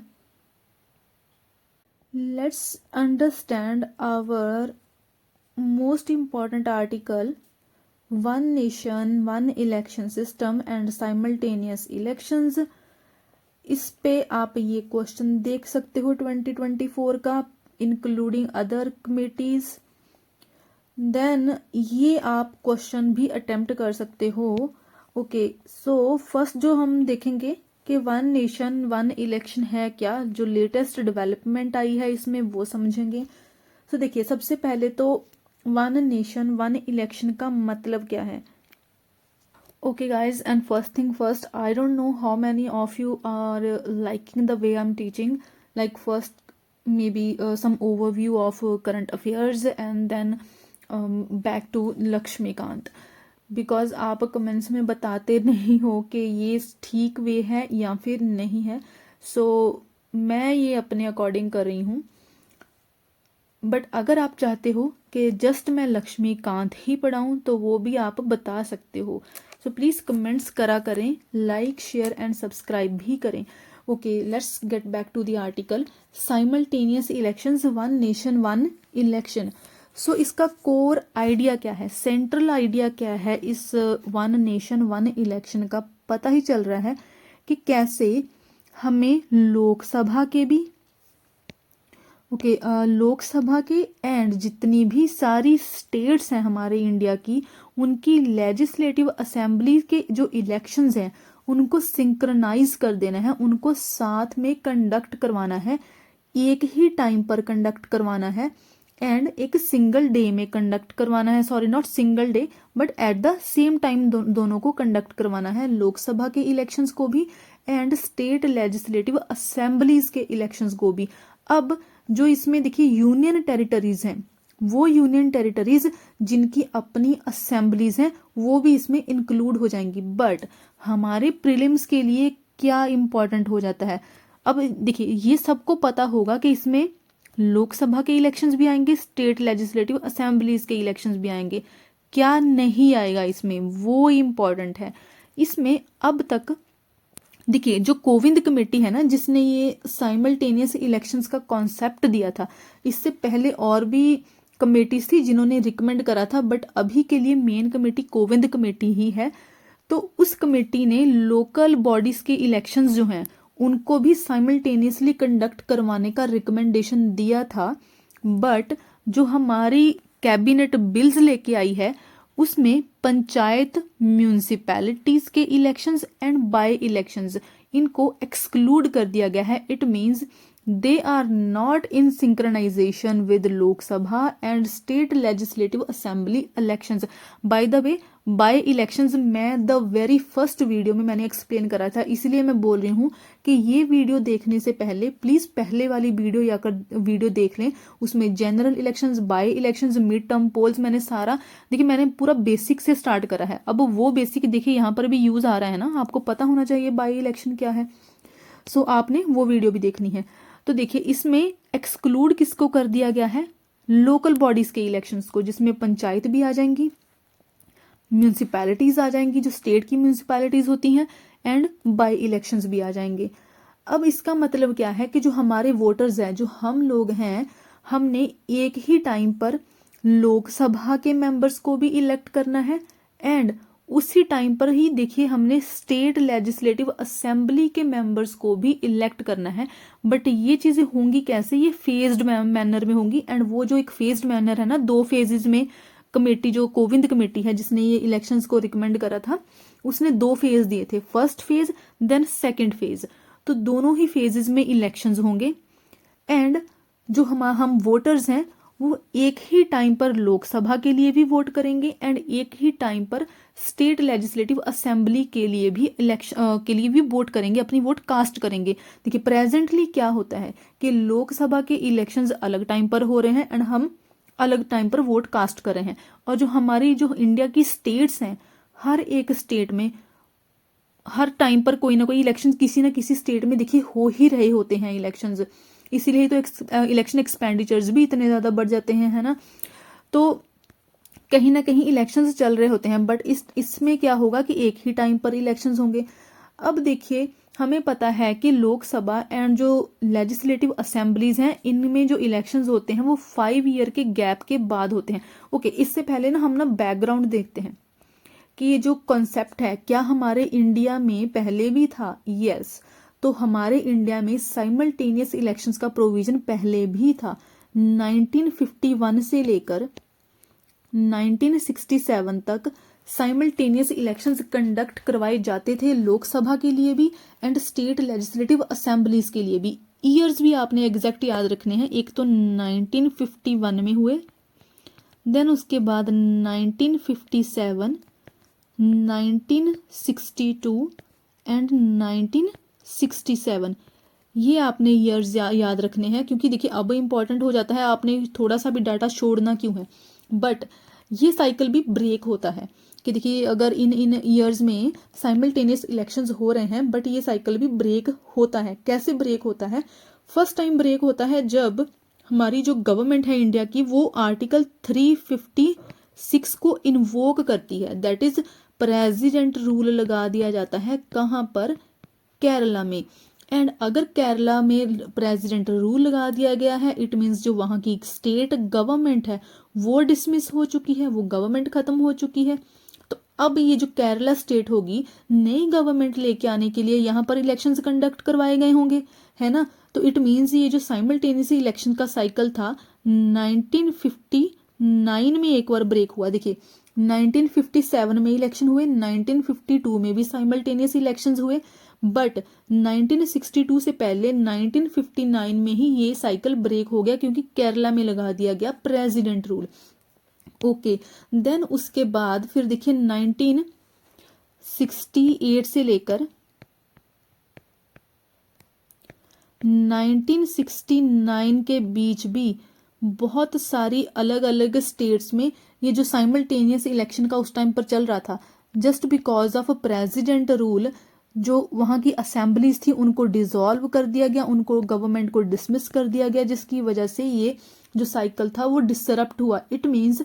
let's understand our most important article, one nation one election system and simultaneous elections. इस पे आप ये क्वेश्चन देख सकते हो 2024 का, इंक्लूडिंग अदर कमिटीज। देन ये आप क्वेश्चन भी अटेम्प्ट कर सकते हो। ओके, सो फर्स्ट जो हम देखेंगे कि वन नेशन वन इलेक्शन है क्या, जो लेटेस्ट डेवलपमेंट आई है इसमें वो समझेंगे। तो देखिए, सबसे पहले तो वन नेशन वन इलेक्शन का मतलब क्या है। Okay guys, and first thing first, I don't know how many of you are liking the way I am teaching. Like first maybe some overview of current affairs and then back to Laxmikanth, because आप comments में बताते नहीं हो कि ये ठीक वे है या फिर नहीं है, सो मैं ये अपने अकॉर्डिंग कर रही हूँ। बट अगर आप चाहते हो कि जस्ट मैं लक्ष्मीकांत ही पढ़ाऊँ तो वो भी आप बता सकते हो। सो प्लीज़ कमेंट्स करा करें, लाइक शेयर एंड सब्सक्राइब भी करें। Okay, let's get back to the article. Simultaneous elections, one nation one election. So इसका कोर आइडिया क्या है, सेंट्रल आइडिया क्या है इस वन नेशन वन इलेक्शन का? पता ही चल रहा है कि कैसे हमें लोकसभा के भी लोकसभा के एंड जितनी भी सारी स्टेट्स हैं हमारे इंडिया की, उनकी लेजिस्लेटिव असेंबली के जो इलेक्शंस हैं उनको सिंक्रनाइज कर देना है, उनको साथ में कंडक्ट करवाना है, एक ही टाइम पर कंडक्ट करवाना है एंड एक सिंगल डे में कंडक्ट करवाना है। Sorry, not single day but at the same time दोनों को कंडक्ट करवाना है, लोकसभा के इलेक्शंस को भी एंड स्टेट लेजिस्लेटिव असेंबलीज के इलेक्शंस को भी। अब जो इसमें देखिए यूनियन टेरिटरीज हैं, वो यूनियन टेरिटरीज जिनकी अपनी असेंबलीज हैं वो भी इसमें इंक्लूड हो जाएंगी। बट हमारे प्रीलिम्स के लिए क्या इंपॉर्टेंट हो जाता है, अब देखिए ये सबको पता होगा कि इसमें लोकसभा के इलेक्शंस भी आएंगे, स्टेट लेजिस्लेटिव असेंबलीज के इलेक्शंस भी आएंगे। क्या नहीं आएगा इसमें, वो इम्पॉर्टेंट है। इसमें अब तक देखिए जो कोविंद कमेटी है ना, जिसने ये साइमल्टेनियस इलेक्शंस का कॉन्सेप्ट दिया था, इससे पहले और भी कमेटीज थी जिन्होंने रिकमेंड करा था, बट अभी के लिए मेन कमेटी कोविंद कमेटी ही है। तो उस कमेटी ने लोकल बॉडीज के इलेक्शंस जो हैं उनको भी साइमल्टेनियसली कंडक्ट करवाने का रिकमेंडेशन दिया था। बट जो हमारी कैबिनेट बिल्स लेके आई है उसमें पंचायत, म्यूनिसिपैलिटीज के इलेक्शंस एंड बाय इलेक्शंस इनको एक्सक्लूड कर दिया गया है। It means they are not in synchronisation with Lok Sabha and state legislative assembly elections. By the way, by elections मैं द वेरी फर्स्ट वीडियो में मैंने एक्सप्लेन करा था, इसलिए मैं बोल रही हूँ कि ये वीडियो देखने से पहले प्लीज पहले वाली वीडियो या कर वीडियो देख लें। उसमें general elections, by elections, mid term polls मैंने सारा देखिए, मैंने पूरा बेसिक से स्टार्ट करा है। अब वो बेसिक देखिए यहाँ पर भी यूज आ रहा है ना, आपको पता होना चाहिए बाय इलेक्शन क्या है। सो आपने वो वीडियो भी देखनी है। तो देखिए इसमें एक्सक्लूड किसको कर दिया गया है, लोकल बॉडीज के इलेक्शंस को, जिसमें पंचायत भी आ जाएंगी, म्यूनिसिपैलिटीज आ जाएंगी जो स्टेट की म्यूनिसिपैलिटीज होती हैं, एंड बाय इलेक्शंस भी आ जाएंगे। अब इसका मतलब क्या है कि जो हमारे वोटर्स हैं, जो हम लोग हैं, हमने एक ही टाइम पर लोकसभा के मेंबर्स को भी इलेक्ट करना है एंड उसी टाइम पर ही देखिए हमने स्टेट लेजिस्लेटिव असेंबली के मेंबर्स को भी इलेक्ट करना है। बट ये चीजें होंगी कैसे, ये फेज्ड मैनर में होंगी। एंड वो जो एक फेज्ड मैनर है ना, 2 फेजेस में कमेटी, जो कोविंद कमेटी है जिसने ये इलेक्शंस को रिकमेंड करा था, उसने 2 फेज दिए थे, first phase then second phase. तो दोनों ही फेजेस में इलेक्शंस होंगे एंड जो हम वोटर्स हैं वो एक ही टाइम पर लोकसभा के लिए भी वोट करेंगे एंड एक ही टाइम पर स्टेट लेजिस्लेटिव असेंबली के लिए भी के लिए भी वोट करेंगे, अपनी वोट कास्ट करेंगे। देखिए प्रेजेंटली क्या होता है कि लोकसभा के इलेक्शंस अलग टाइम पर हो रहे हैं एंड हम अलग टाइम पर वोट कास्ट कर रहे हैं। और जो हमारी जो इंडिया की स्टेट्स हैं, हर एक स्टेट में हर टाइम पर कोई ना कोई इलेक्शन किसी ना किसी स्टेट में देखिए हो ही रहे होते हैं इलेक्शंस। इसीलिए तो इलेक्शन एक्सपेंडिचर्स भी इतने ज़्यादा बढ़ जाते हैं, है ना। तो कहीं ना कहीं इलेक्शंस चल रहे होते हैं, बट इसमें क्या होगा कि एक ही टाइम पर इलेक्शंस होंगे। अब देखिए हमें पता है कि लोकसभा एंड जो लेजिस्लेटिव असेंबलीज हैं, इनमें जो इलेक्शंस होते हैं वो 5 ईयर के गैप के बाद होते हैं। ओके, इससे पहले ना हम ना बैकग्राउंड देखते हैं कि ये जो कॉन्सेप्ट है क्या हमारे इंडिया में पहले भी था। यस, तो हमारे इंडिया में साइमल्टेनियस इलेक्शंस का प्रोविजन पहले भी था। 1951 से लेकर 1967 तक साइमल्टेनियस इलेक्शंस कंडक्ट करवाए जाते थे, लोकसभा के लिए भी एंड स्टेट लेजिस्लेटिव असेंबलीज के लिए भी। ईयर्स भी आपने एग्जैक्ट याद रखने हैं, एक तो 1951 में हुए, देन उसके बाद 1957, 1962 एंड 1967। ये आपने ईयर्स याद रखने हैं, क्योंकि देखिए अब इम्पॉर्टेंट हो जाता है, आपने थोड़ा सा भी डाटा छोड़ना क्यों है। बट ये साइकिल भी ब्रेक होता है कि देखिए अगर इन ईयर्स में साइमल्टेनियस इलेक्शंस हो रहे हैं, बट ये साइकिल भी ब्रेक होता है। कैसे ब्रेक होता है? फर्स्ट टाइम ब्रेक होता है जब हमारी जो गवर्नमेंट है इंडिया की, वो आर्टिकल 356 को इन्वोक करती है। दैट इज प्रेसिडेंट रूल लगा दिया जाता है। कहाँ पर? केरला में। एंड अगर केरला में प्रेसिडेंट रूल लगा दिया गया है, इट मीन्स जो वहाँ की स्टेट गवर्नमेंट है वो डिसमिस हो चुकी है, वो गवर्नमेंट खत्म हो चुकी है। तो अब ये जो केरला स्टेट होगी, नई गवर्नमेंट लेके आने के लिए यहाँ पर इलेक्शंस कंडक्ट करवाए गए होंगे, है ना। तो इट मीन्स ये जो साइमल्टेनियस इलेक्शन का साइकिल था 1959 में एक बार ब्रेक हुआ। देखिए 1957 में इलेक्शन हुए, 1952 में भी साइमल्टेनियस इलेक्शंस हुए, बट 1962 से पहले 1959 में ही ये साइकिल ब्रेक हो गया, क्योंकि केरला में लगा दिया गया प्रेसिडेंट रूल। ओके, देन उसके बाद फिर देखिए 1968 से लेकर 1969 के बीच भी बहुत सारी अलग अलग स्टेट्स में ये जो साइमल्टेनियस इलेक्शन का उस टाइम पर चल रहा था, just because of president rule, जो वहाँ की असेंबलीज थी उनको डिसॉल्व कर दिया गया, उनको गवर्नमेंट को डिसमिस कर दिया गया, जिसकी वजह से ये जो साइकिल था वो डिसरप्ट हुआ। इट मीन्स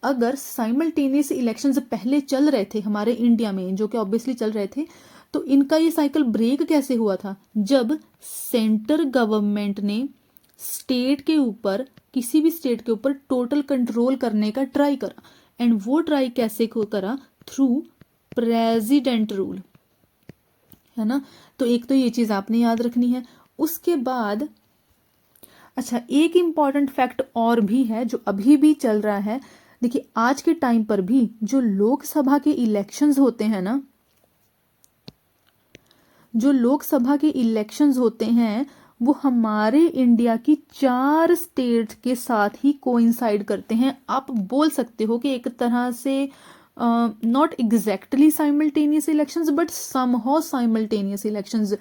अगर साइमल्टेनियस इलेक्शंस पहले चल रहे थे हमारे इंडिया में, जो कि ऑब्वियसली चल रहे थे, तो इनका ये साइकिल ब्रेक कैसे हुआ था? जब सेंटर गवर्नमेंट ने स्टेट के ऊपर, किसी भी स्टेट के ऊपर टोटल कंट्रोल करने का ट्राई करा। एंड वो ट्राई कैसे करा? थ्रू प्रेसिडेंट रूल, है ना। तो एक तो ये चीज आपने याद रखनी है। उसके बाद अच्छा, एक इंपॉर्टेंट फैक्ट और भी है जो अभी भी चल रहा है। देखिए आज के टाइम पर भी जो लोकसभा के इलेक्शंस होते हैं ना, जो लोकसभा के इलेक्शंस होते हैं वो हमारे इंडिया की 4 स्टेट के साथ ही कोइंसाइड करते हैं। आप बोल सकते हो कि एक तरह से not exactly simultaneous elections, but somehow simultaneous elections.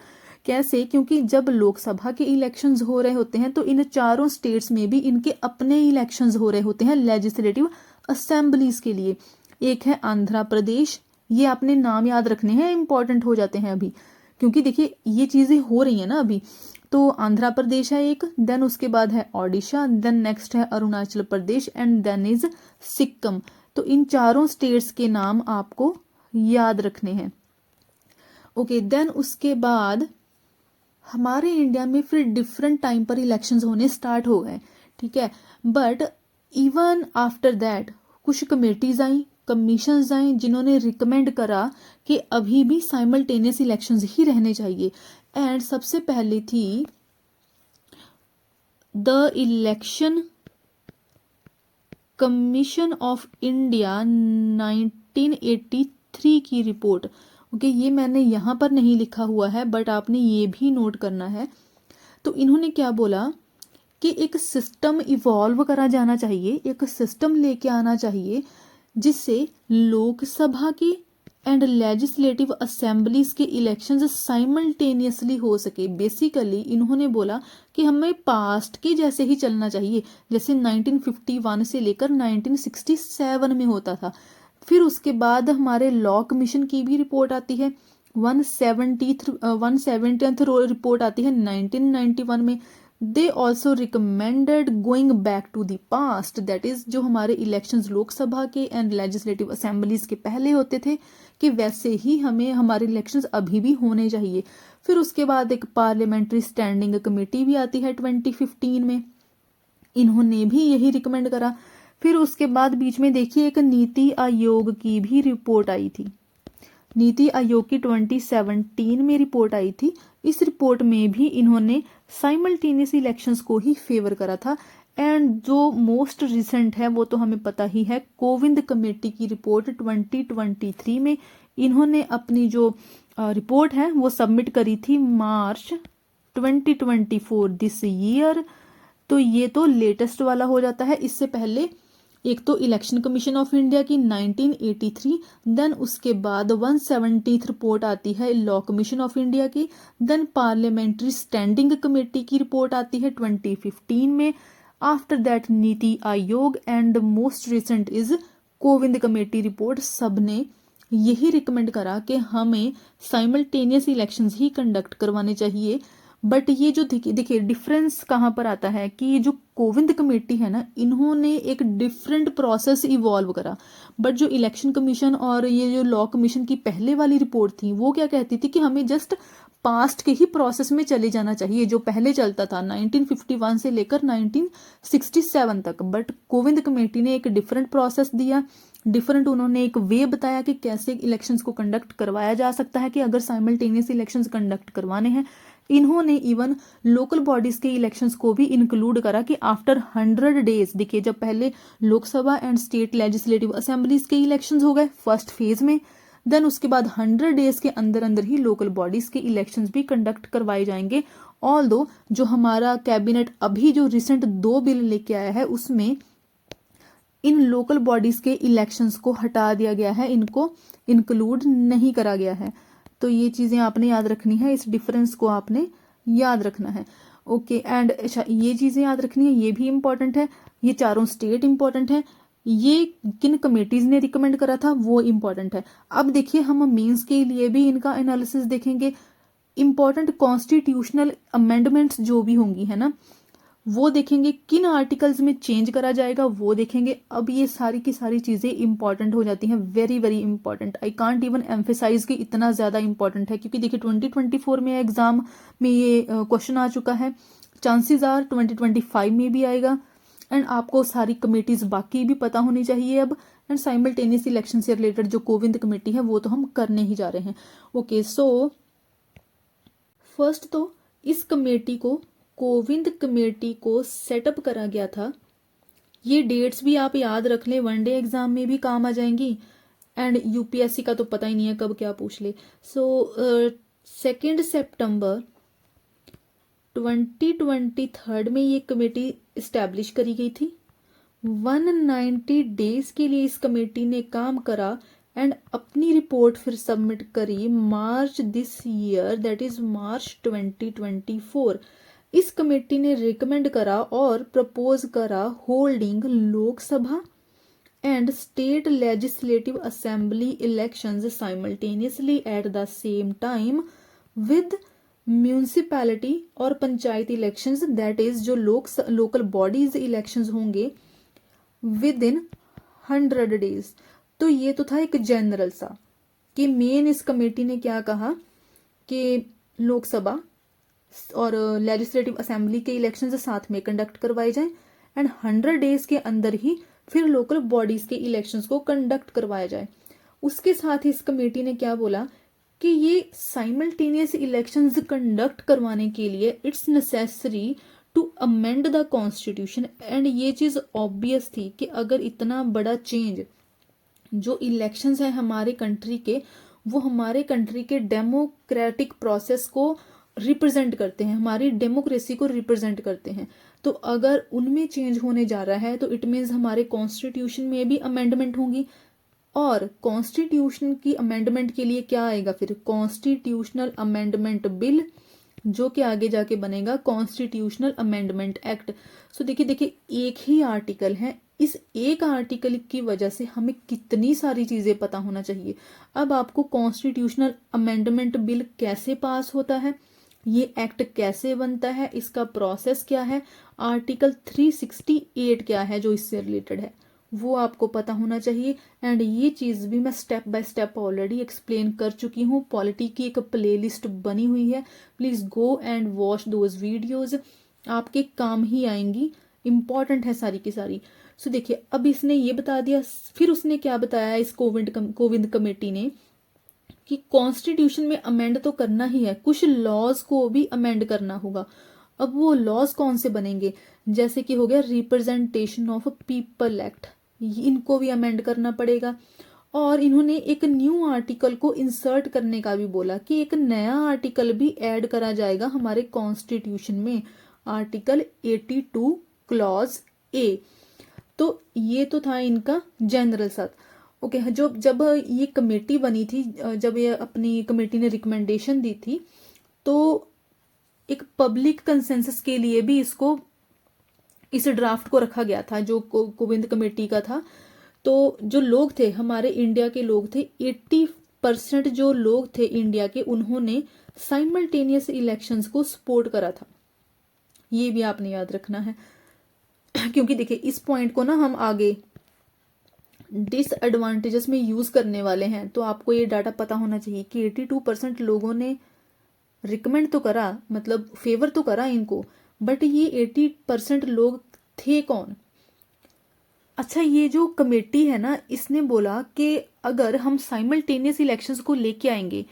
कैसे? क्योंकि जब लोकसभा के इलेक्शंस हो रहे होते हैं तो इन चारों स्टेट्स में भी इनके अपने इलेक्शंस हो रहे होते हैं लेजिस्लेटिव असेंबलीज के लिए। एक है आंध्र प्रदेश, ये आपने नाम याद रखने हैं, इंपॉर्टेंट हो जाते हैं अभी, क्योंकि देखिए ये चीजें हो रही हैं ना अभी। तो आंध्र प्रदेश है एक, देन उसके बाद है ओडिशा, देन नेक्स्ट है Arunachal Pradesh, and then is Sikkim. तो इन चारों स्टेट्स के नाम आपको याद रखने हैं। ओके, देन उसके बाद हमारे इंडिया में फिर डिफरेंट टाइम पर इलेक्शंस होने स्टार्ट हो गए, ठीक है। बट इवन आफ्टर दैट कुछ कमेटीज आई, कमीशंस आई, जिन्होंने रिकमेंड करा कि अभी भी साइमल्टेनियस इलेक्शंस ही रहने चाहिए। एंड सबसे पहले थी the election commission of India 1983 की रिपोर्ट। ओके, ये मैंने यहाँ पर नहीं लिखा हुआ है, बट आपने ये भी नोट करना है। तो इन्होंने क्या बोला कि एक सिस्टम इवॉल्व करा जाना चाहिए, एक सिस्टम लेके आना चाहिए जिससे लोकसभा की एंड लेजिस्लेटिव असेंबलीज के इलेक्शंस साइमल्टेनियसली हो सके। बेसिकली इन्होंने बोला कि हमें पास्ट के जैसे ही चलना चाहिए, जैसे 1951 से लेकर 1967 में होता था। फिर उसके बाद हमारे लॉ कमीशन की भी रिपोर्ट आती है, 170th रिपोर्ट आती है 1991 में। They also recommended going back to the past, that is जो हमारे इलेक्शंस लोकसभा के एंड लेजिस्लेटिव असेंबलीज के पहले होते थे, कि वैसे ही हमें हमारे इलेक्शंस अभी भी होने चाहिए। फिर उसके बाद एक पार्लियामेंट्री स्टैंडिंग कमेटी भी आती है 2015 में, इन्होंने भी यही रिकमेंड करा। फिर उसके बाद बीच में देखिए एक नीति आयोग की भी रिपोर्ट आई थी, नीति आयोग की 2017 में रिपोर्ट आई थी। इस रिपोर्ट में भी इन्होंने साइमल्टेनियस इलेक्शंस को ही फेवर करा था। एंड जो मोस्ट रिसेंट है वो तो हमें पता ही है, कोविंद कमेटी की रिपोर्ट 2023 में इन्होंने अपनी जो रिपोर्ट है वो सबमिट करी थी मार्च 2024 दिस ईयर। तो ये तो लेटेस्ट वाला हो जाता है। इससे पहले एक तो इलेक्शन कमीशन ऑफ इंडिया की 1983, देन उसके बाद 170th रिपोर्ट आती है लॉ कमीशन ऑफ इंडिया की, देन पार्लियामेंट्री स्टैंडिंग कमेटी की रिपोर्ट आती है 2015 में, after that NITI Aayog, and most recent is Kovind committee report. सबने यही रिकमेंड करा कि हमें साइमल्टेनियस इलेक्शंस ही कंडक्ट करवाने चाहिए। बट ये जो देखिए डिफरेंस कहाँ पर आता है कि ये जो कोविंद कमेटी है ना, इन्होंने एक डिफरेंट प्रोसेस इवॉल्व करा। बट जो इलेक्शन कमीशन और ये जो लॉ कमीशन की पहले वाली रिपोर्ट थी वो क्या कहती थी कि हमें जस्ट पास्ट के ही प्रोसेस में चले जाना चाहिए जो पहले चलता था 1951 से लेकर 1967 तक। बट कोविंद कमेटी ने एक डिफरेंट प्रोसेस दिया, डिफरेंट उन्होंने एक वे बताया कि कैसे इलेक्शंस को कंडक्ट करवाया जा सकता है कि अगर साइमल्टेनियस इलेक्शंस कंडक्ट करवाने हैं। इन्होंने इवन लोकल बॉडीज के इलेक्शंस को भी इंक्लूड करा कि आफ्टर 100 डेज, देखिए जब पहले Lok Sabha and state legislative assemblies के इलेक्शंस हो गए फर्स्ट फेज में, देन उसके बाद 100 डेज के अंदर अंदर ही लोकल बॉडीज के इलेक्शंस भी कंडक्ट करवाए जाएंगे। ऑल्दो जो हमारा कैबिनेट अभी जो रिसेंट 2 बिल लेके आया है उसमें इन लोकल बॉडीज के इलेक्शंस को हटा दिया गया है, इनको इंक्लूड नहीं करा गया है। तो ये चीजें आपने याद रखनी है, इस डिफरेंस को आपने याद रखना है। ओके, एंड ये चीजें याद रखनी है, ये भी इंपॉर्टेंट है। ये चारों स्टेट इंपॉर्टेंट है, ये किन कमेटीज ने रिकमेंड करा था वो इंपॉर्टेंट है। अब देखिए हम मीन्स के लिए भी इनका एनालिसिस देखेंगे। इंपॉर्टेंट कॉन्स्टिट्यूशनल अमेंडमेंट्स जो भी होंगी है ना, वो देखेंगे, किन आर्टिकल्स में चेंज करा जाएगा वो देखेंगे। अब ये सारी की सारी चीजें इंपॉर्टेंट हो जाती हैं, very very important. I can't even emphasise कि इतना ज्यादा इंपॉर्टेंट है, क्योंकि देखिए 2024 में एग्जाम में ये क्वेश्चन आ चुका है, चांसेस आर 2025 में भी आएगा। एंड आपको सारी कमेटीज बाकी भी पता होनी चाहिए अब। एंड साइमल्टेनियस इलेक्शन से रिलेटेड जो कोविंद कमेटी है वो तो हम करने ही जा रहे हैं। ओके, सो फर्स्ट तो इस कमेटी को, कोविंद कमेटी को सेटअप करा गया था। ये डेट्स भी आप याद रख लें, वनडे एग्जाम में भी काम आ जाएंगी। एंड यूपीएससी का तो पता ही नहीं है कब क्या पूछ ले। सो 2 सितंबर 2023 में ये कमेटी इस्टेब्लिश करी गई थी। 190 डेज के लिए इस कमेटी ने काम करा एंड अपनी रिपोर्ट फिर सबमिट करी मार्च दिस ईयर, दैट इज मार्च 2024। इस कमेटी ने रिकमेंड करा और प्रपोज करा holding Lok Sabha and state legislative assembly elections simultaneously eight the same time with municipality और पंचायत इलेक्शंस, दैट इज जो लोकल बॉडीज इलेक्शंस होंगे विद इन 100 डेज। तो ये तो था एक जनरल सा कि मेन इस कमेटी ने क्या कहा कि लोकसभा और लेजिस्लेटिव असेंबली के इलेक्शंस साथ में कंडक्ट करवाए जाएं एंड 100 डेज के अंदर ही फिर लोकल बॉडीज के इलेक्शंस को कंडक्ट करवाया जाए। उसके साथ ही इस कमेटी ने क्या बोला कि ये साइमल्टेनियस इलेक्शंस कंडक्ट करवाने के लिए it's necessary to amend the constitution. And ये चीज ऑब्वियस थी कि अगर इतना बड़ा चेंज, जो इलेक्शंस है हमारे कंट्री के, वो हमारे कंट्री के डेमोक्रेटिक प्रोसेस को रिप्रेजेंट करते हैं, हमारी डेमोक्रेसी को रिप्रेजेंट करते हैं। तो अगर उनमें चेंज होने जा रहा है तो इट मीन्स हमारे कॉन्स्टिट्यूशन में भी अमेंडमेंट होंगी। और कॉन्स्टिट्यूशन की अमेंडमेंट के लिए क्या आएगा फिर, कॉन्स्टिट्यूशनल अमेंडमेंट बिल, जो कि आगे जाके बनेगा कॉन्स्टिट्यूशनल अमेंडमेंट एक्ट। सो देखिए एक ही आर्टिकल है, इस एक आर्टिकल की वजह से हमें कितनी सारी चीजें पता होना चाहिए। अब आपको कॉन्स्टिट्यूशनल अमेंडमेंट बिल कैसे पास होता है, ये एक्ट कैसे बनता है, इसका प्रोसेस क्या है, आर्टिकल 368 क्या है जो इससे रिलेटेड है, वो आपको पता होना चाहिए। एंड ये चीज भी मैं step by step already explain कर चुकी हूँ, पॉलिटी की एक प्लेलिस्ट बनी हुई है, please go and watch those videos, आपके काम ही आएंगी, इंपॉर्टेंट है सारी की सारी। सो देखिए अब इसने ये बता दिया, फिर उसने क्या बताया इस कोविंद कमेटी ने कि कॉन्स्टिट्यूशन में अमेंड तो करना ही है, कुछ लॉज को भी अमेंड करना होगा। अब वो लॉज कौन से बनेंगे, जैसे कि हो गया रिप्रेजेंटेशन ऑफ पीपल एक्ट, इनको भी अमेंड करना पड़ेगा। और इन्होंने एक न्यू आर्टिकल को इंसर्ट करने का भी बोला कि एक नया आर्टिकल भी ऐड करा जाएगा हमारे कॉन्स्टिट्यूशन में, आर्टिकल 82 क्लॉज ए। तो ये तो था इनका जनरल सा। ओके, जो जब ये कमेटी बनी थी, जब ये अपनी कमेटी ने रिकमेंडेशन दी थी, तो एक पब्लिक कंसेंसस के लिए भी इसको, इस ड्राफ्ट को रखा गया था जो कोविंद कमेटी का था। तो जो लोग थे, हमारे इंडिया के लोग थे, 80% जो लोग थे इंडिया के, उन्होंने साइमल्टेनियस इलेक्शंस को सपोर्ट करा था। ये भी आपने याद रखना है, क्योंकि देखिए इस पॉइंट को ना हम आगे डिसएडवांटेजेस में यूज करने वाले हैं। तो आपको ये डाटा पता होना चाहिए कि 82% लोगों ने रिकमेंड तो करा, मतलब फेवर तो करा इनको, बट ये 80% लोग थे कौन? अच्छा, ये जो कमेटी है ना, इसने बोला कि अगर हम साइमल्टेनियस इलेक्शंस को लेके आएंगे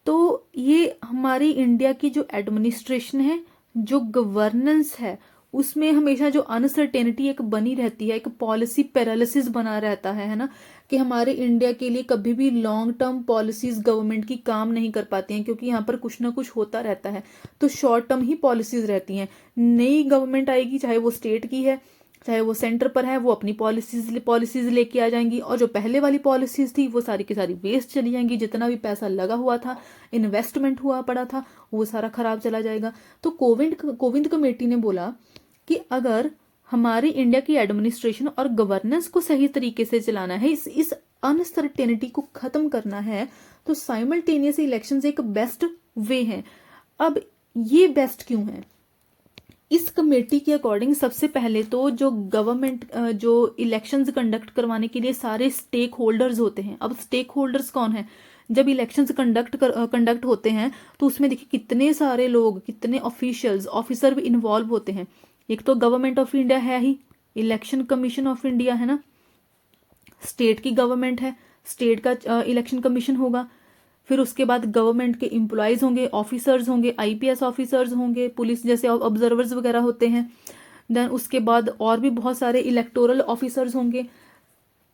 तो ये हमारी इंडिया की जो एडमिनिस्ट्रेशन है, जो गवर्नेंस है, उसमें हमेशा जो अनसर्टेनिटी एक बनी रहती है, एक पॉलिसी पैरालिसिस बना रहता है ना, कि हमारे इंडिया के लिए कभी भी लॉन्ग टर्म पॉलिसीज गवर्नमेंट की काम नहीं कर पाती हैं, क्योंकि यहाँ पर कुछ ना कुछ होता रहता है। तो शॉर्ट टर्म ही पॉलिसीज रहती हैं। नई गवर्नमेंट आएगी, चाहे वो स्टेट की है चाहे वो सेंटर पर है, वो अपनी पॉलिसीज लेके आ जाएंगी, और जो पहले वाली पॉलिसीज थी वो सारी की सारी वेस्ट चली जाएंगी। जितना भी पैसा लगा हुआ था, इन्वेस्टमेंट हुआ पड़ा था, वो सारा खराब चला जाएगा। तो कोविंद कमेटी ने बोला कि अगर हमारी इंडिया की एडमिनिस्ट्रेशन और गवर्नेंस को सही तरीके से चलाना है, इस अनसर्टेनिटी को खत्म करना है, तो साइमल्टेनियस इलेक्शंस एक बेस्ट वे है। अब ये बेस्ट क्यों है? इस कमेटी के अकॉर्डिंग सबसे पहले तो जो गवर्नमेंट जो इलेक्शंस कंडक्ट करवाने के लिए सारे स्टेक होल्डर्स होते हैं। अब स्टेक होल्डर्स कौन है? जब इलेक्शंस कंडक्ट होते हैं तो उसमें देखिए कितने सारे लोग, कितने ऑफिसर भी इन्वॉल्व होते हैं। एक तो गवर्नमेंट ऑफ इंडिया है ही, इलेक्शन कमीशन ऑफ इंडिया है ना, स्टेट की गवर्नमेंट है, स्टेट का इलेक्शन कमीशन होगा, फिर उसके बाद गवर्नमेंट के एम्प्लॉयज होंगे, ऑफिसर्स होंगे, आईपीएस ऑफिसर्स होंगे, पुलिस जैसे ऑब्जर्वर्स वगैरह होते हैं। देन उसके बाद और भी बहुत सारे इलेक्टोरल ऑफिसर्स होंगे,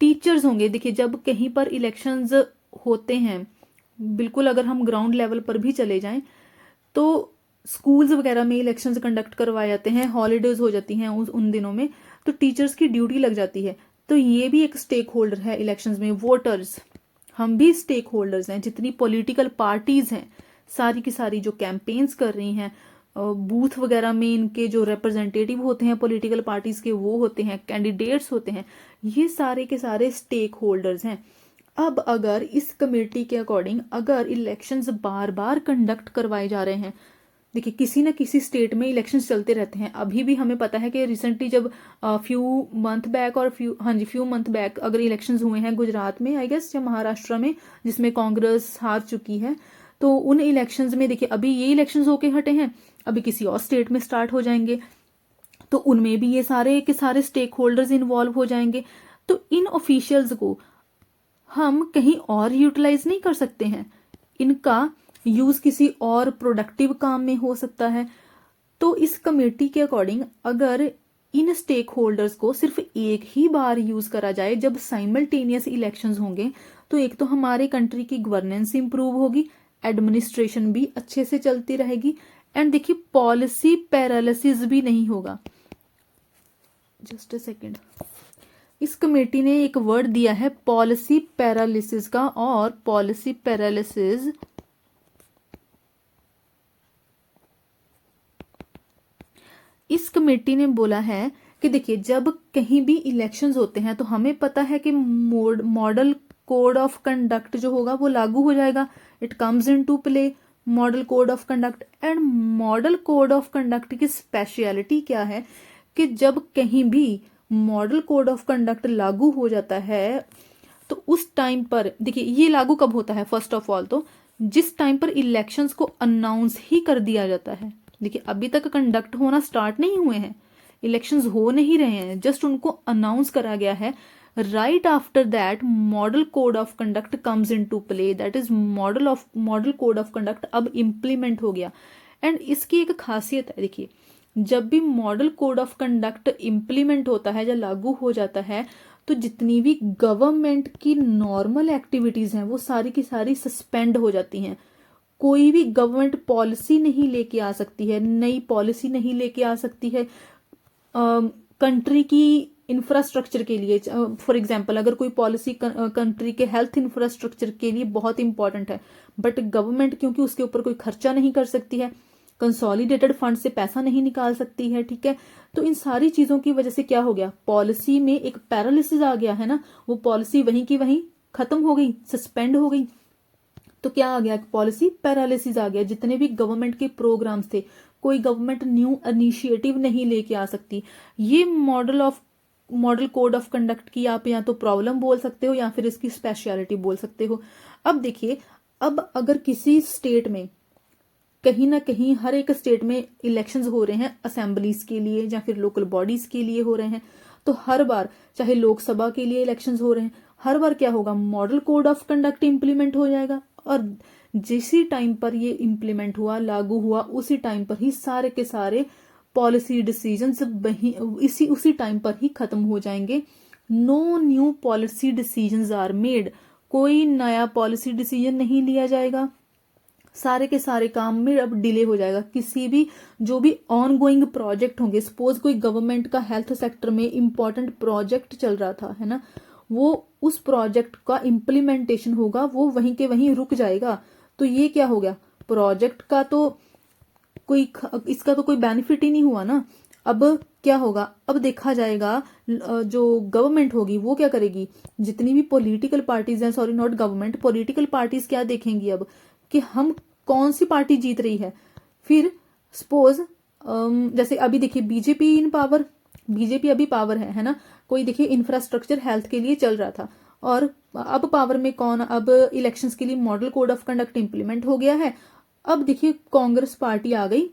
टीचर्स होंगे। देखिए जब कहीं पर इलेक्शंस होते हैं, बिल्कुल अगर हम ग्राउंड लेवल पर भी चले जाएं, तो स्कूल्स वगैरह में इलेक्शंस कंडक्ट करवाए जाते हैं, हॉलीडेज हो जाती हैं उन दिनों में, तो टीचर्स की ड्यूटी लग जाती है। तो ये भी एक स्टेक होल्डर है इलेक्शंस में। वोटर्स, हम भी स्टेक होल्डर्स हैं। जितनी पॉलिटिकल पार्टीज हैं, सारी की सारी जो कैंपेन्स कर रही हैं, बूथ वगैरह में इनके जो रिप्रेजेंटेटिव होते हैं पॉलिटिकल पार्टीज के, वो होते हैं, कैंडिडेट्स होते हैं, ये सारे के सारे स्टेक होल्डर्स हैं। अब अगर इस कमेटी के अकॉर्डिंग अगर इलेक्शंस बार बार कंडक्ट करवाए जा रहे हैं, देखिए किसी ना किसी स्टेट में इलेक्शंस चलते रहते हैं। अभी भी हमें पता है कि रिसेंटली जब फ्यू मंथ बैक अगर इलेक्शंस हुए हैं गुजरात में, आई गेस, या महाराष्ट्र में, जिसमें कांग्रेस हार चुकी है, तो उन इलेक्शंस में देखिए अभी ये इलेक्शंस होके हटे हैं, अभी किसी और स्टेट में स्टार्ट हो जाएंगे, तो उनमें भी ये सारे के सारे स्टेक होल्डर्स इन्वॉल्व हो जाएंगे। तो इन ऑफिशियल्स को हम कहीं और यूटिलाइज नहीं कर सकते हैं, इनका यूज किसी और प्रोडक्टिव काम में हो सकता है। तो इस कमेटी के अकॉर्डिंग अगर इन स्टेक होल्डर्स को सिर्फ एक ही बार यूज करा जाए जब साइमल्टेनियस इलेक्शंस होंगे, तो एक तो हमारे कंट्री की गवर्नेंस इंप्रूव होगी, एडमिनिस्ट्रेशन भी अच्छे से चलती रहेगी, एंड देखिए पॉलिसी पैरालिसिस भी नहीं होगा। जस्ट अ सेकेंड, इस कमेटी ने एक वर्ड दिया है पॉलिसी पैरालिसिस का, और पॉलिसी पैरालिसिस इस कमेटी ने बोला है कि देखिए जब कहीं भी इलेक्शंस होते हैं तो हमें पता है कि मॉडल कोड ऑफ कंडक्ट जो होगा वो लागू हो जाएगा। It comes into play, model code of conduct. And model code of conduct की स्पेशलिटी क्या है कि जब कहीं भी मॉडल कोड ऑफ कंडक्ट लागू हो जाता है तो उस टाइम पर, देखिए ये लागू कब होता है, फर्स्ट ऑफ ऑल तो जिस टाइम पर इलेक्शंस को अनाउंस ही कर दिया जाता है। देखिए अभी तक कंडक्ट होना स्टार्ट नहीं हुए हैं, इलेक्शंस हो नहीं रहे हैं, जस्ट उनको अनाउंस करा गया है। Right after that model code of conduct comes into play, that is model code of conduct अब इम्प्लीमेंट हो गया। एंड इसकी एक खासियत है, देखिए जब भी model code of conduct implement होता है या लागू हो जाता है, तो जितनी भी गवर्नमेंट की नॉर्मल एक्टिविटीज हैं वो सारी की सारी सस्पेंड हो जाती हैं। कोई भी गवर्नमेंट पॉलिसी नहीं लेके आ सकती है, नई पॉलिसी नहीं लेके आ सकती है, कंट्री की इंफ्रास्ट्रक्चर के लिए, फॉर एग्जांपल अगर कोई पॉलिसी कंट्री के हेल्थ इंफ्रास्ट्रक्चर के लिए बहुत इंपॉर्टेंट है, बट गवर्नमेंट क्योंकि उसके ऊपर कोई खर्चा नहीं कर सकती है, कंसोलिडेटेड फंड से पैसा नहीं निकाल सकती है, ठीक है, तो इन सारी चीजों की वजह से क्या हो गया, पॉलिसी में एक पैरालिसिस आ गया है ना, वो पॉलिसी वहीं की वहीं खत्म हो गई, सस्पेंड हो गई। तो क्या आ गया, पॉलिसी पैरालिसिस आ गया। जितने भी गवर्नमेंट के प्रोग्राम्स थे, कोई गवर्नमेंट न्यू इनिशिएटिव नहीं लेके आ सकती। ये मॉडल कोड ऑफ कंडक्ट की आप या तो प्रॉब्लम बोल सकते हो या फिर इसकी स्पेशलिटी बोल सकते हो। अब देखिए, अब अगर किसी स्टेट में कहीं ना कहीं, हर एक स्टेट में इलेक्शंस हो रहे हैं असेंबलीज के लिए या फिर लोकल बॉडीज के लिए हो रहे हैं, तो हर बार चाहे लोकसभा के लिए इलेक्शंस हो रहे हैं, हर बार क्या होगा, model code of conduct implement हो जाएगा। और जिसी टाइम पर ये इंप्लीमेंट हुआ, लागू हुआ, उसी टाइम पर ही सारे के सारे पॉलिसी डिसीजंस उसी टाइम पर ही खत्म हो जाएंगे। No new policy decisions are made, कोई नया पॉलिसी डिसीजन नहीं लिया जाएगा, सारे के सारे काम में अब डिले हो जाएगा। किसी भी जो भी ऑन गोइंग प्रोजेक्ट होंगे, सपोज कोई गवर्नमेंट का हेल्थ सेक्टर में इंपॉर्टेंट प्रोजेक्ट चल रहा था, है ना, वो उस प्रोजेक्ट का इम्प्लीमेंटेशन होगा, वो वहीं के वहीं रुक जाएगा। तो ये क्या हो गया, प्रोजेक्ट का तो इसका तो कोई बेनिफिट ही नहीं हुआ ना। अब क्या होगा, अब देखा जाएगा जो गवर्नमेंट होगी वो क्या करेगी, जितनी भी पॉलिटिकल पार्टीज हैं, sorry not government, political parties क्या देखेंगी अब कि हम कौन सी पार्टी जीत रही है। फिर सपोज जैसे अभी देखिए बीजेपी इन पावर, बीजेपी अभी पावर है ना, कोई देखिए इंफ्रास्ट्रक्चर हेल्थ के लिए चल रहा था, और अब पावर में कौन, अब इलेक्शंस के लिए model code of conduct implement हो गया है। अब देखिए कांग्रेस पार्टी आ गई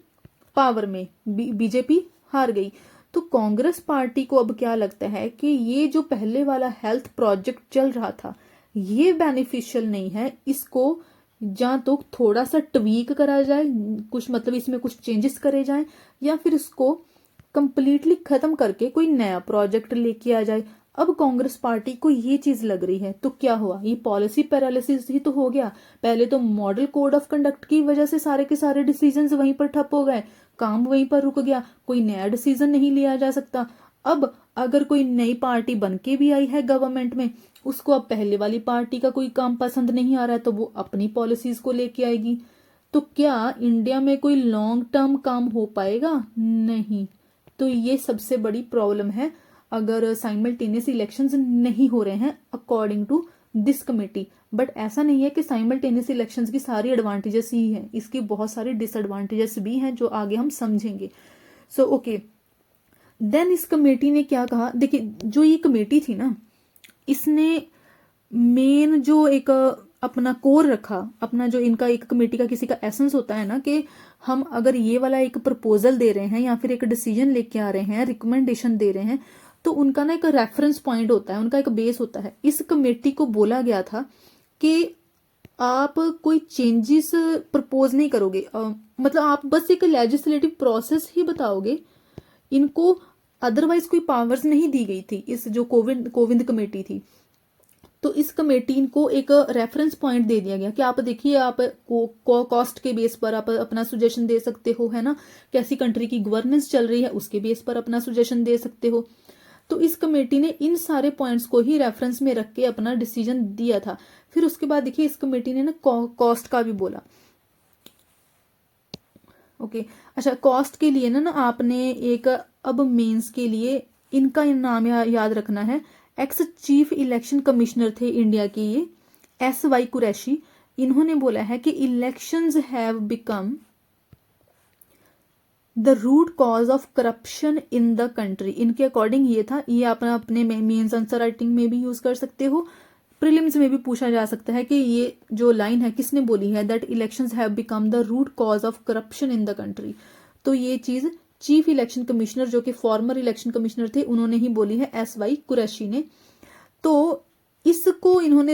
पावर में, बीजेपी हार गई। तो कांग्रेस पार्टी को अब क्या लगता है कि ये जो पहले वाला हेल्थ प्रोजेक्ट चल रहा था ये बेनिफिशियल नहीं है, इसको या तो थोड़ा सा ट्वीक करा जाए, कुछ मतलब इसमें कुछ चेंजेस करे जाए, या फिर इसको कंप्लीटली खत्म करके कोई नया प्रोजेक्ट लेके आ जाए। अब कांग्रेस पार्टी को ये चीज लग रही है, तो क्या हुआ, ये पॉलिसी पैरालिसिस ही तो हो गया। पहले तो मॉडल कोड ऑफ कंडक्ट की वजह से सारे के सारे डिसीजंस वहीं पर ठप हो गए, काम वहीं पर रुक गया, कोई नया डिसीजन नहीं लिया जा सकता। अब अगर कोई नई पार्टी बन के भी आई है गवर्नमेंट में, उसको अब पहले वाली पार्टी का कोई काम पसंद नहीं आ रहा है, तो वो अपनी पॉलिसीज को लेके आएगी। तो क्या इंडिया में कोई लॉन्ग टर्म काम हो पाएगा, नहीं। तो ये सबसे बड़ी प्रॉब्लम है अगर साइमल्टेनियस इलेक्शंस नहीं हो रहे हैं according to this committee. But ऐसा नहीं है कि साइमल्टेनियस इलेक्शंस की सारी एडवांटेजेस ही हैं, इसकी बहुत सारी डिसएडवांटेजेस भी हैं जो आगे हम समझेंगे। सो ओके, देन इस कमेटी ने क्या कहा, देखिए जो ये कमेटी थी ना, इसने मेन जो एक अपना कोर रखा, अपना जो इनका एक कमेटी का किसी का एसेंस होता है ना, कि हम अगर ये वाला एक प्रपोजल दे रहे हैं या फिर एक डिसीजन लेके आ रहे हैं, रिकमेंडेशन दे रहे हैं, तो उनका ना एक रेफरेंस पॉइंट होता है, उनका एक बेस होता है। इस कमेटी को बोला गया था कि आप कोई चेंजेस प्रपोज नहीं करोगे, मतलब आप बस एक लेजिस्लेटिव प्रोसेस ही बताओगे, इनको अदरवाइज कोई पावर्स नहीं दी गई थी। इस जो कोविंद कमेटी थी, तो इस कमेटी को एक रेफरेंस पॉइंट दे दिया गया कि आप देखिए, आप कॉस्ट के बेस पर आप अपना सुजेशन दे सकते हो, है ना, कैसी कंट्री की गवर्नेंस चल रही है उसके बेस पर अपना सुजेशन दे सकते हो। तो इस कमेटी ने इन सारे पॉइंट्स को ही रेफरेंस में रख के अपना डिसीजन दिया था। फिर उसके बाद देखिए इस कमेटी ने ना कॉस्ट का भी बोला। ओके, अच्छा, कॉस्ट के लिए ना आपने एक, अब मेंस के लिए इनका नाम याद रखना है। एक्स चीफ इलेक्शन कमिश्नर थे इंडिया के ये, SY कुरैशी। इन्होंने बोला है कि elections have become the root cause of corruption in the country. इनके अकॉर्डिंग ये था, ये आप अपने मेंस आंसर राइटिंग में भी यूज कर सकते हो, प्रीलिम्स में भी पूछा जा सकता है कि ये जो लाइन है किसने बोली है, that elections have become the root cause of corruption in the country. तो ये चीज चीफ इलेक्शन कमिश्नर जो कि फॉर्मर इलेक्शन कमिश्नर थे उन्होंने ही बोली है, SY कुरैशी ने। तो इसको इन्होंने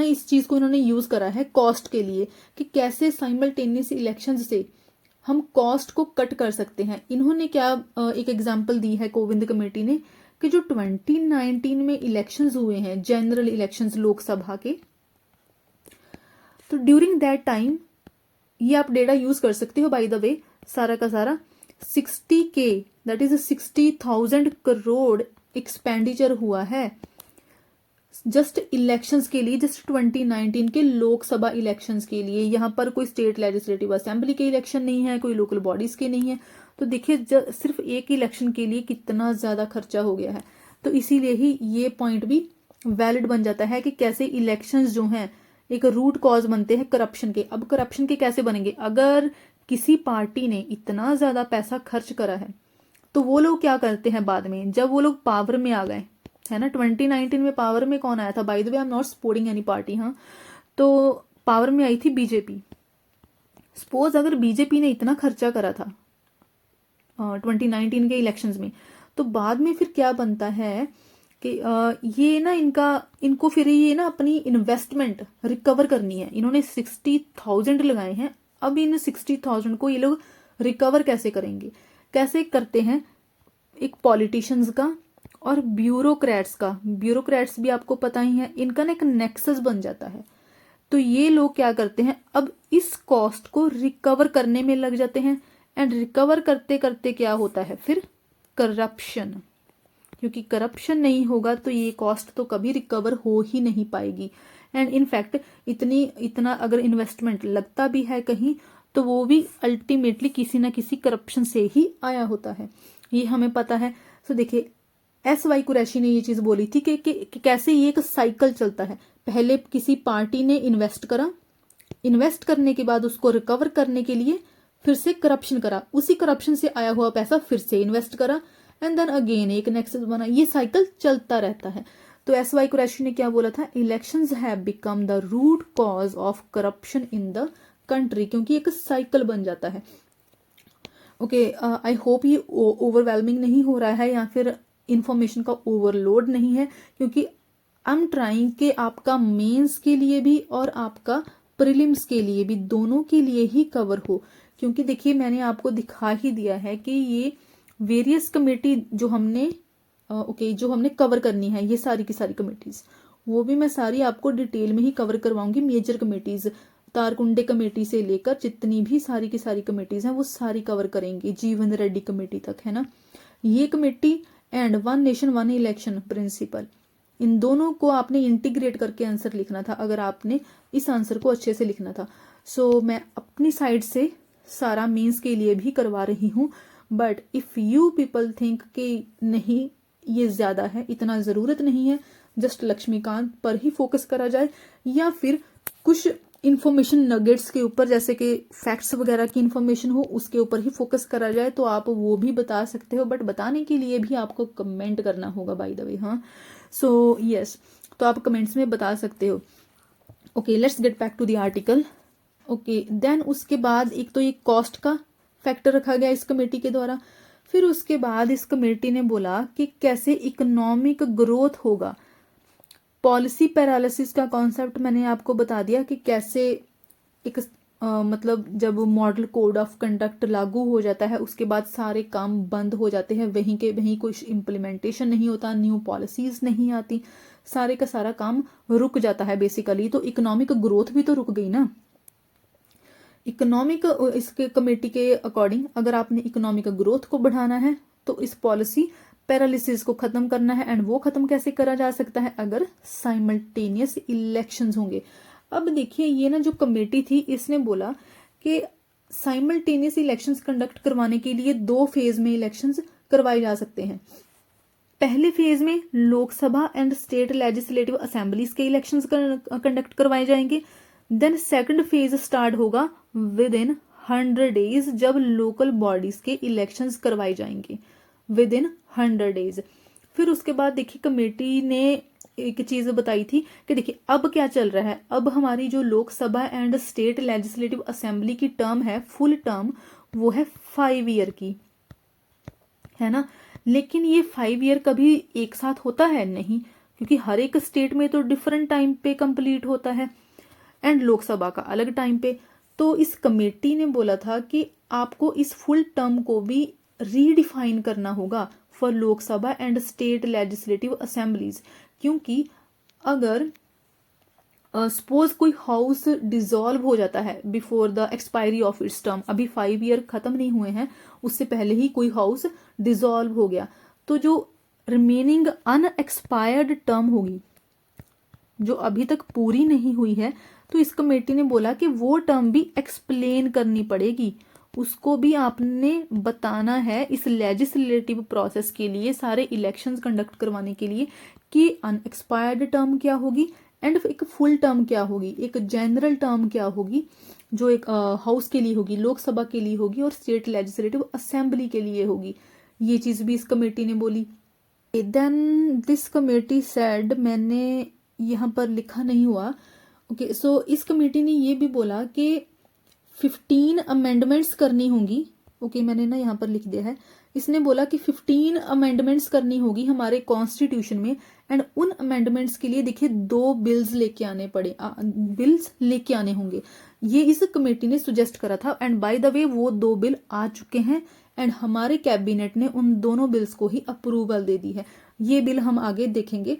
इस चीज को इन्होंने यूज करा है कॉस्ट के लिए, कि कैसे साइमल्टेनियस इलेक्शंस से हम कॉस्ट को कट कर सकते हैं। इन्होंने क्या एक एग्जांपल दी है कोविंद कमेटी ने, कि जो 2019 में इलेक्शंस हुए हैं, जनरल इलेक्शंस लोकसभा के, तो ड्यूरिंग दैट टाइम, ये आप डेटा यूज कर सकते हो बाय द वे, सारा का सारा, 60K that is 60,000 crore expenditure हुआ है जस्ट इलेक्शंस के लिए, जस्ट 2019 के लोकसभा इलेक्शंस के लिए। यहाँ पर कोई स्टेट लेजिस्लेटिव असेंबली के इलेक्शन नहीं है, कोई लोकल बॉडीज के नहीं है। तो देखिए सिर्फ एक इलेक्शन के लिए कितना ज्यादा खर्चा हो गया है। तो इसीलिए ही ये पॉइंट भी वैलिड बन जाता है कि कैसे इलेक्शंस जो हैं एक रूट कॉज बनते हैं करप्शन के। अब करप्शन के कैसे बनेंगे? अगर किसी पार्टी ने इतना ज्यादा पैसा खर्च करा है तो वो लोग क्या करते हैं बाद में, जब वो लोग पावर में आ गए, है ना। 2019 में पावर में कौन आया था? Bye the way I am not supporting any party, हाँ, तो पावर में आई थी बीजेपी। सपोज अगर बीजेपी ने इतना खर्चा करा था 2019 के इलेक्शंस में, तो बाद में फिर क्या बनता है कि ये ना इनको फिर ये ना अपनी इन्वेस्टमेंट रिकवर करनी है। इन्होंने 60,000 लगाए हैं, अब इन 60,000 को ये लोग रिकवर कैसे करेंगे? कैसे करते हैं? एक पॉलिटिशियंस का और ब्यूरोक्रेट्स का, ब्यूरोक्रेट्स भी आपको पता ही है, इनका ना एक नेक्सस बन जाता है। तो ये लोग क्या करते हैं, अब इस कॉस्ट को रिकवर करने में लग जाते हैं। एंड रिकवर करते करते क्या होता है फिर? करप्शन। क्योंकि करप्शन नहीं होगा तो ये कॉस्ट तो कभी रिकवर हो ही नहीं पाएगी। एंड इनफैक्ट इतना अगर इन्वेस्टमेंट लगता भी है कहीं, तो वो भी अल्टीमेटली किसी ना किसी करप्शन से ही आया होता है, ये हमें पता है। तो देखिए SY कुरैशी ने ये चीज बोली थी कि कैसे ये एक साइकिल चलता है। पहले किसी पार्टी ने इन्वेस्ट करा, इन्वेस्ट करने के बाद उसको रिकवर करने के लिए फिर से करप्शन करा, उसी करप्शन से आया हुआ पैसा फिर से इन्वेस्ट करा, एंड देन अगेन एक नेक्सस बना। ये साइकिल चलता रहता है। तो SY कुरैशी ने क्या बोला था? Elections have become the root cause of corruption in the country, क्योंकि एक साइकिल बन जाता है। ओके, आई होप ये ओवरवेलमिंग नहीं हो रहा है या फिर इंफॉर्मेशन का ओवरलोड नहीं है, क्योंकि आई एम ट्राइंग कि आपका मेंस के लिए भी और आपका प्रीलिम्स के लिए भी, दोनों के लिए ही कवर हो। क्योंकि देखिए मैंने आपको दिखा ही दिया है कि ये वेरियस कमेटी जो हमने जो हमने कवर करनी है, ये सारी की सारी कमेटीज, वो भी मैं सारी आपको डिटेल में ही कवर करवाऊंगी। मेजर कमेटीज, तारकुंडे कमेटी से लेकर जितनी भी सारी की सारी कमेटीज हैं वो सारी कवर करेंगे, जीवन रेड्डी कमेटी तक, है ना। ये committee and one nation one election principle, इन दोनों को आपने इंटीग्रेट करके आंसर लिखना था, अगर आपने इस आंसर को अच्छे से लिखना था। सो मैं अपनी साइड से सारा मीन्स के लिए भी करवा रही हूँ। But if you people think कि नहीं ये ज्यादा है, इतना जरूरत नहीं है, जस्ट लक्ष्मीकांत पर ही फोकस करा जाए, या फिर कुछ इंफॉर्मेशन नगेट्स के ऊपर, जैसे कि फैक्ट्स वगैरह की इंफॉर्मेशन हो, उसके ऊपर ही फोकस करा जाए, तो आप वो भी बता सकते हो। बट बताने के लिए भी आपको कमेंट करना होगा बाय द वे, हाँ। सो यस, तो आप कमेंट्स में बता सकते हो। Okay, let's get back to the article. Okay, then उसके बाद एक तो ये कॉस्ट का फैक्टर रखा गया इस कमेटी के द्वारा। फिर उसके बाद इस कमेटी ने बोला कि कैसे इकोनॉमिक ग्रोथ होगा। पॉलिसी पैरालिसिस का कॉन्सेप्ट मैंने आपको बता दिया कि कैसे एक मतलब जब मॉडल कोड ऑफ कंडक्ट लागू हो जाता है उसके बाद सारे काम बंद हो जाते हैं, वहीं के वहीं कुछ इम्प्लीमेंटेशन नहीं होता, न्यू पॉलिसीज नहीं आती, सारे का सारा काम रुक जाता है बेसिकली। तो इकोनॉमिक ग्रोथ भी तो रुक गई ना। इकोनॉमिक, इसके कमेटी के अकॉर्डिंग अगर आपने इकोनॉमिक ग्रोथ को बढ़ाना है तो इस पॉलिसी पैरालिसिस को खत्म करना है। एंड वो खत्म कैसे करा जा सकता है? अगर साइमल्टेनियस इलेक्शंस होंगे। अब देखिए ये ना जो कमेटी थी इसने बोला कि साइमल्टेनियस इलेक्शंस कंडक्ट करवाने के लिए 2 फेज में इलेक्शंस करवाए जा सकते हैं। पहले फेज में Lok Sabha and state legislative assemblies के इलेक्शंस कंडक्ट करवाए जाएंगे। देन सेकंड फेज स्टार्ट होगा विद इन 100 डेज, जब लोकल बॉडीज के इलेक्शंस करवाए जाएंगे विद इन 100 डेज। फिर उसके बाद देखिए कमेटी ने एक चीज बताई थी कि देखिए अब क्या चल रहा है, अब हमारी जो Lok Sabha and state legislative assembly की टर्म है, फुल टर्म, वो है 5 ईयर की, है ना। लेकिन ये 5 ईयर कभी एक साथ होता है नहीं, क्योंकि हर एक स्टेट में तो डिफरेंट टाइम पे कंप्लीट होता है एंड लोकसभा का अलग टाइम पे। तो इस कमेटी ने बोला था कि आपको इस फुल टर्म को भी रीडिफाइन करना होगा for Lok Sabha and state legislative assemblies, क्योंकि अगर सपोज कोई हाउस डिसॉल्व हो जाता है before the expiry of its term, अभी 5 ईयर खत्म नहीं हुए हैं, उससे पहले ही कोई हाउस डिसॉल्व हो गया, तो जो रिमेनिंग अनएक्सपायर्ड टर्म होगी जो अभी तक पूरी नहीं हुई है, तो इस कमेटी ने बोला कि वो टर्म भी एक्सप्लेन करनी पड़ेगी, उसको भी आपने बताना है इस लेजिस्लेटिव प्रोसेस के लिए, सारे इलेक्शंस कंडक्ट करवाने के लिए, कि अनएक्सपायर्ड टर्म क्या होगी एंड एक फुल टर्म क्या होगी, एक जनरल टर्म क्या होगी जो एक हाउस के लिए होगी, लोकसभा के लिए होगी और स्टेट लेजिस्लेटिव असेंबली के लिए होगी। ये चीज भी इस कमेटी ने बोली। देन दिस कमेटी सेड, मैंने यहाँ पर लिखा नहीं हुआ, ओके सो इस कमेटी ने ये भी बोला कि 15 अमेंडमेंट्स करनी होंगी, ओके मैंने ना यहाँ पर लिख दिया है, इसने बोला कि 15 अमेंडमेंट्स करनी होगी हमारे कॉन्स्टिट्यूशन में, एंड उन अमेंडमेंट्स के लिए देखिए 2 बिल्स लेके आने पड़े, बिल्स लेके आने होंगे, ये इस कमेटी ने सुजेस्ट करा था। एंड बाय द वे वो 2 बिल आ चुके हैं एंड हमारे कैबिनेट ने उन दोनों बिल्स को ही अप्रूवल दे दी है, ये बिल हम आगे देखेंगे।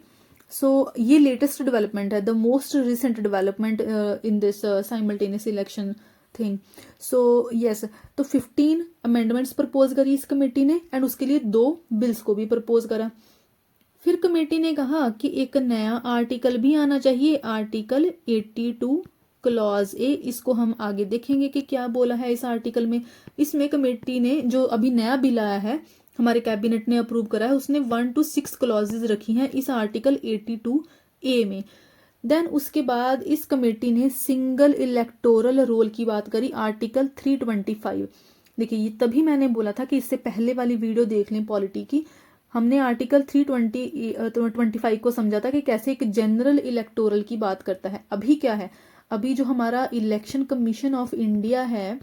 सो ये लेटेस्ट डेवलपमेंट है, the most recent development in this simultaneous election thing. So yes, तो 15 अमेंडमेंट्स प्रपोज करी इस कमेटी ने एंड उसके लिए 2 बिल्स को भी प्रपोज करा। फिर कमेटी ने कहा कि एक नया आर्टिकल भी आना चाहिए, आर्टिकल 82 क्लॉज ए, इसको हम आगे देखेंगे कि क्या बोला है इस आर्टिकल में। इसमें कमेटी ने जो अभी नया बिल आया है हमारे कैबिनेट ने अप्रूव करा है, उसने 1 to 6 क्लॉजेज रखी हैं इस आर्टिकल 82 ए में। देन उसके बाद इस कमेटी ने सिंगल इलेक्टोरल रोल की बात करी, आर्टिकल 325। देखिए ये तभी मैंने बोला था कि इससे पहले वाली वीडियो देख लें पॉलिटी की, हमने आर्टिकल 325 को समझा था कि कैसे एक जनरल इलेक्टोरल की बात करता है। अभी क्या है, अभी जो हमारा इलेक्शन कमीशन ऑफ इंडिया है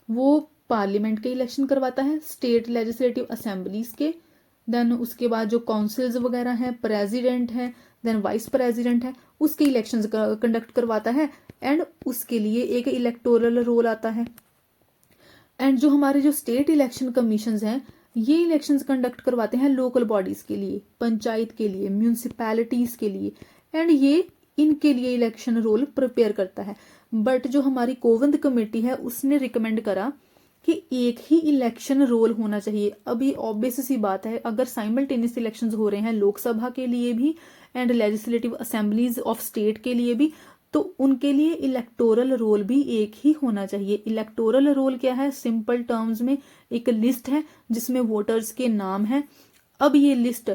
वो पार्लियामेंट के इलेक्शन करवाता है, स्टेट लेजिस्लेटिव असेंबलीज के, देन उसके बाद जो काउंसिल्स वगैरह हैं, प्रेसिडेंट है, देन वाइस प्रेसिडेंट है, उसके इलेक्शंस कंडक्ट करवाता है एंड उसके लिए एक इलेक्टोरल रोल आता है। एंड जो हमारे जो स्टेट इलेक्शन कमीशंस हैं ये इलेक्शंस कंडक्ट करवाते हैं लोकल बॉडीज के लिए, पंचायत के लिए, म्यूनिसिपैलिटीज के लिए, एंड ये इनके लिए इलेक्शन रोल प्रिपेयर करता है। बट जो हमारी कोविंद कमेटी है उसने रिकमेंड करा कि एक ही इलेक्शन रोल होना चाहिए। अभी ऑब्वियस सी बात है, अगर साइमल्टेनियस इलेक्शंस हो रहे हैं लोकसभा के लिए भी and legislative assemblies of state के लिए भी, तो उनके लिए इलेक्टोरल रोल भी एक ही होना चाहिए। इलेक्टोरल रोल क्या है, सिंपल टर्म्स में एक लिस्ट है जिसमें वोटर्स के नाम है। अब ये लिस्ट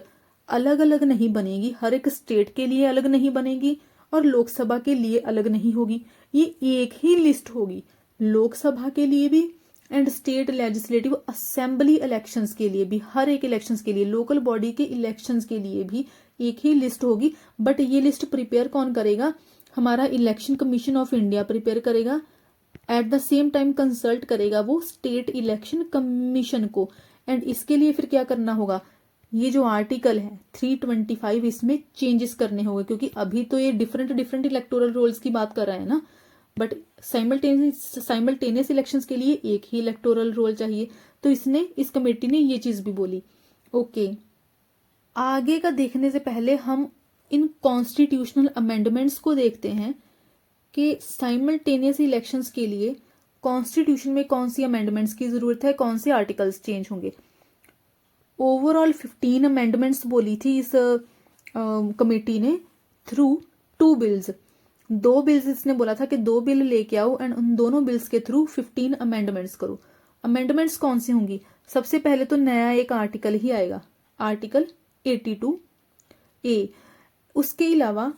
अलग अलग नहीं बनेगी, हर एक स्टेट के लिए अलग नहीं बनेगी और लोकसभा के लिए अलग नहीं होगी, ये एक ही लिस्ट होगी लोकसभा के लिए भी and state legislative assembly elections के लिए भी, हर एक इलेक्शंस के लिए, लोकल बॉडी के इलेक्शंस के लिए भी एक ही लिस्ट होगी। बट ये लिस्ट प्रिपेयर कौन करेगा, हमारा election commission of India prepare करेगा, at the same time consult करेगा वो स्टेट इलेक्शन कमीशन को। एंड इसके लिए फिर क्या करना होगा, ये जो आर्टिकल है 325 इसमें चेंजेस करने होंगे, क्योंकि अभी तो ये डिफरेंट इलेक्टोरल रोल्स की बात कर रहा है ना, बट साइमल्टेनियस इलेक्शंस के लिए एक ही इलेक्टोरल रोल चाहिए। तो इसने, इस कमेटी ने ये चीज भी बोली। ओके, आगे का देखने से पहले हम इन कॉन्स्टिट्यूशनल अमेंडमेंट्स को देखते हैं कि साइमल्टेनियस इलेक्शंस के लिए कॉन्स्टिट्यूशन में कौन सी अमेंडमेंट्स की जरूरत है, कौन से आर्टिकल्स चेंज होंगे। ओवरऑल 15 अमेंडमेंट्स बोली थी इस कमेटी ने थ्रू 2 बिल्स। 2 बिल्स इसने बोला था कि 2 बिल लेके आओ एंड उन दोनों बिल्स के थ्रू 15 अमेंडमेंट्स करो। अमेंडमेंट्स कौन सी होंगी, सबसे पहले तो नया एक आर्टिकल ही आएगा, आर्टिकल 82 ए। उसके अलावा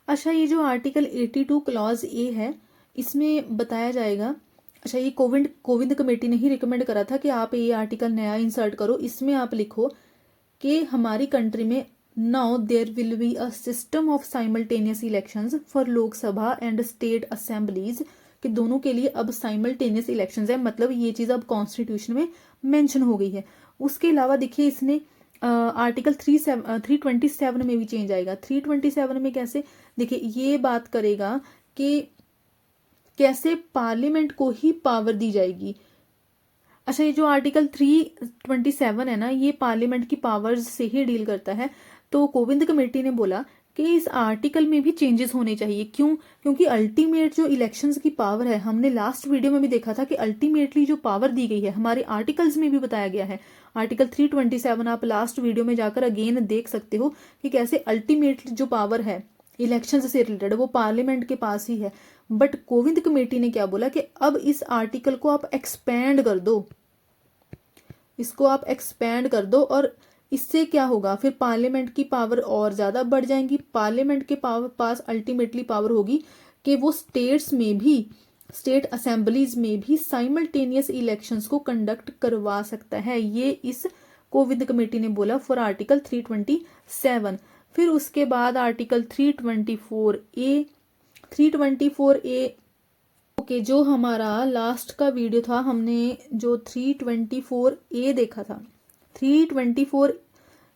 अच्छा, ये जो आर्टिकल 82 क्लॉज ए है इसमें बताया जाएगा, अच्छा ये कोविंद कमेटी ने ही रिकमेंड करा था कि आप ये आर्टिकल नया इंसर्ट करो। इसमें आप लिखो कि हमारी कंट्री में now there will be a system of simultaneous elections for Lok Sabha and state assemblies, कि दोनों के लिए अब साइमल्टेनियस इलेक्शंस है, मतलब ये चीज अब कॉन्स्टिट्यूशन में मेंशन हो गई है। उसके अलावा देखिए इसने आर्टिकल 327 में भी चेंज आएगा। 327 में कैसे, देखिए ये बात करेगा कि कैसे पार्लियामेंट को ही पावर दी जाएगी। अच्छा, ये जो आर्टिकल 327 है ना, ये पार्लियामेंट की पावर्स से ही डील करता है। तो कोविंद कमेटी ने बोला कि इस आर्टिकल में भी चेंजेस होने चाहिए। क्यों? क्योंकि अल्टीमेट जो इलेक्शंस की पावर है, हमने लास्ट वीडियो में भी देखा था कि अल्टीमेटली जो पावर दी गई है हमारे आर्टिकल्स में भी बताया गया है। आर्टिकल 327 आप लास्ट वीडियो में जाकर अगेन देख सकते हो कि कैसे अल्टीमेटली जो पावर है इलेक्शंस से रिलेटेड वो पार्लियामेंट के पास ही है। बट कोविंद कमेटी ने क्या बोला कि अब इस आर्टिकल को आप एक्सपैंड कर दो, इसको आप एक्सपैंड कर दो, और इससे क्या होगा, फिर पार्लियामेंट की पावर और ज्यादा बढ़ जाएंगी। पार्लियामेंट के पास अल्टीमेटली पावर होगी कि वो स्टेट्स में भी, स्टेट असेंबलीज में भी साइमल्टेनियस इलेक्शंस को कंडक्ट करवा सकता है। ये इस कोविंद कमेटी ने बोला फॉर आर्टिकल 327। फिर उसके बाद आर्टिकल 324A ओके, जो हमारा लास्ट का वीडियो था हमने जो 324A देखा था, 324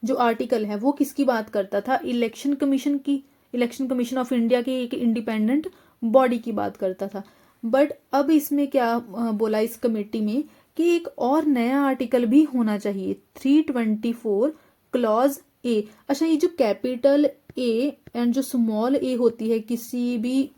जो आर्टिकल है वो किसकी बात करता था, इलेक्शन कमीशन की, इलेक्शन कमीशन ऑफ इंडिया के एक इंडिपेंडेंट बॉडी की बात करता था। बट अब इसमें क्या बोला इस कमेटी में कि एक और नया आर्टिकल भी होना चाहिए, 324 क्लॉज ए। अच्छा, ये जो कैपिटल ए एंड जो स्मॉल ए होती है किसी भी,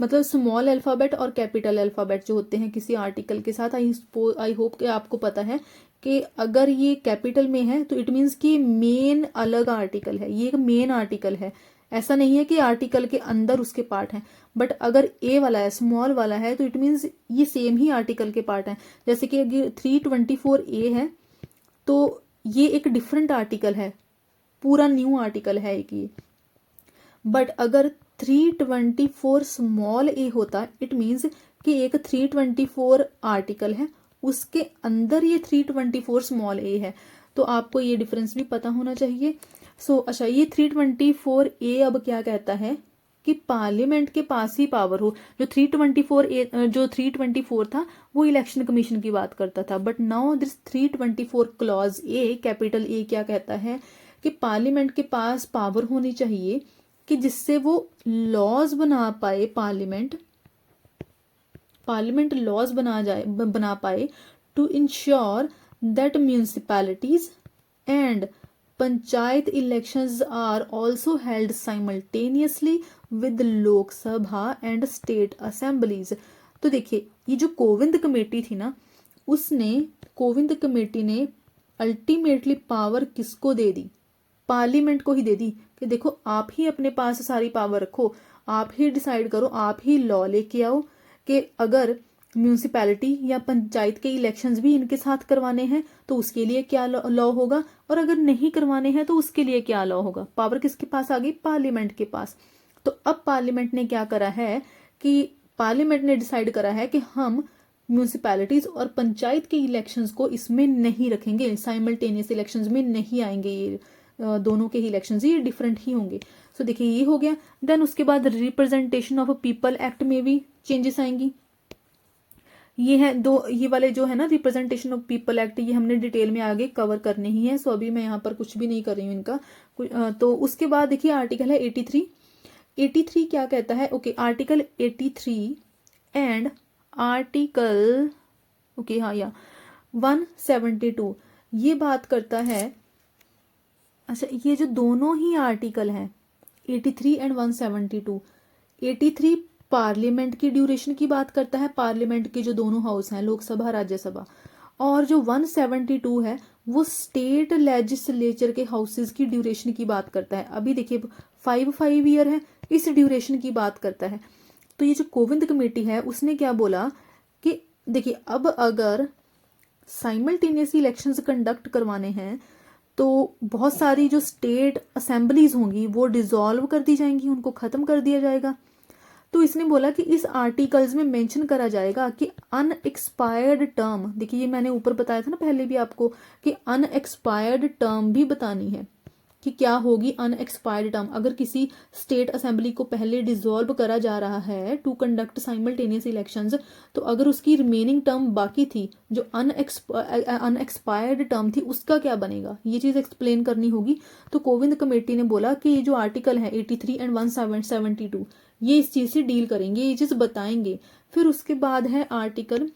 मतलब स्मॉल अल्फाबेट और कैपिटल अल्फाबेट जो होते हैं किसी आर्टिकल के साथ, आई होप कि आपको पता है कि अगर ये कैपिटल में है तो इट मीन्स कि मेन अलग आर्टिकल है, ये एक मेन आर्टिकल है। ऐसा नहीं है कि आर्टिकल के अंदर उसके पार्ट हैं, बट अगर ए वाला है, स्मॉल वाला है, तो इट मीन्स ये सेम ही आर्टिकल के पार्ट हैं। जैसे कि अगर 324A है तो ये एक डिफरेंट आर्टिकल है, पूरा न्यू आर्टिकल है एक ये। बट अगर 324 स्मॉल ए होता, इट मीन्स कि एक 324 आर्टिकल है, उसके अंदर ये 324 स्मॉल ए है। तो आपको ये डिफरेंस भी पता होना चाहिए। अच्छा, ये 324A अब क्या कहता है कि पार्लियामेंट के पास ही पावर हो। जो 324 था वो इलेक्शन कमीशन की बात करता था, but now this 324 clause A, capital A, क्या कहता है कि पार्लियामेंट के पास पावर होनी चाहिए कि जिससे वो लॉज बना पाए, पार्लियामेंट लॉज बना पाए to ensure that municipalities and panchayat elections are also held simultaneously with Lok Sabha and state assemblies. तो देखिए, ये जो कोविंद कमेटी थी ना, कोविंद कमेटी ने अल्टीमेटली पावर किसको दे दी, पार्लियामेंट को ही दे दी कि देखो आप ही अपने पास सारी पावर रखो, आप ही डिसाइड करो, आप ही लॉ लेके आओ कि अगर म्यूनिसिपैलिटी या पंचायत के इलेक्शंस भी इनके साथ करवाने हैं तो उसके लिए क्या लॉ होगा, और अगर नहीं करवाने हैं तो उसके लिए क्या लॉ होगा। पावर किसके पास आ गई, पार्लियामेंट के पास। तो अब पार्लियामेंट ने क्या करा है कि पार्लियामेंट ने डिसाइड करा है कि हम म्यूनिसिपैलिटीज और पंचायत के इलेक्शंस को इसमें नहीं रखेंगे, साइमल्टेनियस इलेक्शंस में नहीं आएंगे, ये दोनों के ही इलेक्शंस ये डिफरेंट ही होंगे। सो देखिए ये हो गया। देन उसके बाद रिप्रेजेंटेशन ऑफ पीपल एक्ट में भी चेंजेस आएंगी। ये है ये वाले जो है ना रिप्रेजेंटेशन ऑफ पीपल एक्ट, ये हमने डिटेल में आगे कवर करने ही है। सो अभी मैं यहाँ पर कुछ भी नहीं कर रही हूँ इनका। तो उसके बाद देखिए आर्टिकल है 83 क्या कहता है, ओके, आर्टिकल 83 एंड आर्टिकल 172 ये बात करता है। अच्छा, ये जो दोनों ही आर्टिकल हैं 83 एंड 172, 83 पार्लियामेंट की ड्यूरेशन की बात करता है, पार्लियामेंट के जो दोनों हाउस हैं, लोकसभा राज्यसभा, और जो 172 है वो स्टेट लेजिस्लेचर के हाउसेस की ड्यूरेशन की बात करता है। अभी देखिए 5 ईयर है, इस ड्यूरेशन की बात करता है। तो ये जो कोविंद कमेटी है उसने क्या बोला कि देखिए अब अगर साइमल्टेनियस इलेक्शंस कंडक्ट करवाने हैं तो बहुत सारी जो स्टेट असेंबलीज होंगी वो डिसॉल्व कर दी जाएंगी, उनको खत्म कर दिया जाएगा। तो इसने बोला कि इस आर्टिकल्स में मेंशन करा जाएगा कि अनएक्सपायर्ड टर्म, देखिए ये मैंने ऊपर बताया था ना पहले भी आपको कि अनएक्सपायर्ड टर्म भी बतानी है कि क्या होगी अनएक्सपायर्ड टर्म। अगर किसी स्टेट असेंबली को पहले डिसॉल्व करा जा रहा है टू कंडक्ट साइमल्टेनियस इलेक्शंस, तो अगर उसकी रिमेनिंग टर्म बाकी थी जो अनएक्सपायर्ड टर्म थी उसका क्या बनेगा, ये चीज एक्सप्लेन करनी होगी। तो कोविंद कमेटी ने बोला कि ये जो आर्टिकल है 83 एंड 172 ये इस चीज से डील करेंगे, ये चीज बताएंगे। फिर उसके बाद है आर्टिकल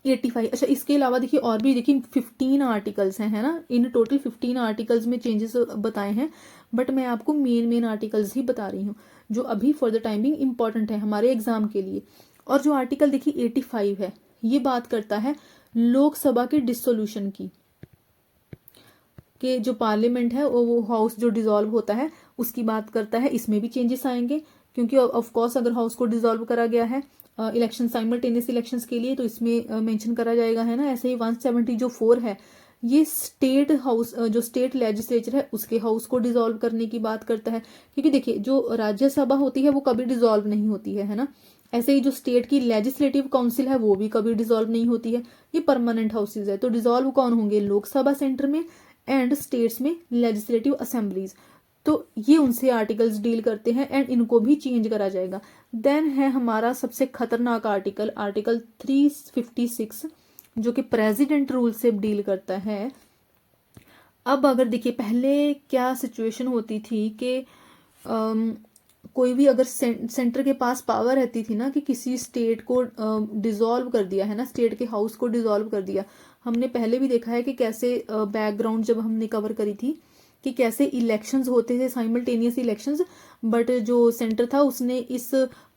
85। अच्छा, इसके अलावा देखिए और भी देखिए 15 आर्टिकल्स हैं, है ना, इन टोटल 15 आर्टिकल्स में चेंजेस बताए हैं, बट मैं आपको मेन आर्टिकल्स ही बता रही हूँ जो अभी फॉर द टाइमिंग इंपॉर्टेंट है हमारे एग्जाम के लिए। और जो आर्टिकल देखिए 85 है, ये बात करता है लोकसभा के डिसोल्यूशन की, कि जो पार्लियामेंट है वो हाउस जो डिसॉल्व होता है उसकी बात करता है। इसमें भी चेंजेस आएंगे क्योंकि ऑफ कोर्स अगर हाउस को डिसॉल्व करा गया है इलेक्शन साइमल्टेनियस इलेक्शंस के लिए तो इसमें मेंशन करा जाएगा, है ना। ऐसे ही 170 जो 4 है ये स्टेट हाउस जो स्टेट लेजिस्लेचर है उसके हाउस को डिसॉल्व करने की बात करता है, क्योंकि देखिए जो राज्यसभा होती है वो कभी डिसॉल्व नहीं होती है ना। ऐसे ही जो स्टेट की लेजिस्लेटिव काउंसिल है वो भी कभी डिसॉल्व नहीं होती है, ये परमानेंट हाउसेज है। तो डिसॉल्व कौन होंगे, लोकसभा सेंटर में एंड स्टेट्स में लेजिस्लेटिव असेंबलीज। तो ये उनसे आर्टिकल्स डील करते हैं एंड इनको भी चेंज करा जाएगा। देन है हमारा सबसे खतरनाक आर्टिकल, आर्टिकल 356 जो कि प्रेसिडेंट रूल से डील करता है। अब अगर देखिए पहले क्या सिचुएशन होती थी कि कोई भी अगर सेंटर के पास पावर रहती थी ना कि किसी स्टेट को डिसॉल्व कर दिया, है ना, स्टेट के हाउस को डिसॉल्व कर दिया। हमने पहले भी देखा है कि कैसे बैकग्राउंड जब हमने कवर करी थी कि कैसे इलेक्शंस होते थे, साइमल्टेनियस इलेक्शंस, बट जो सेंटर था उसने इस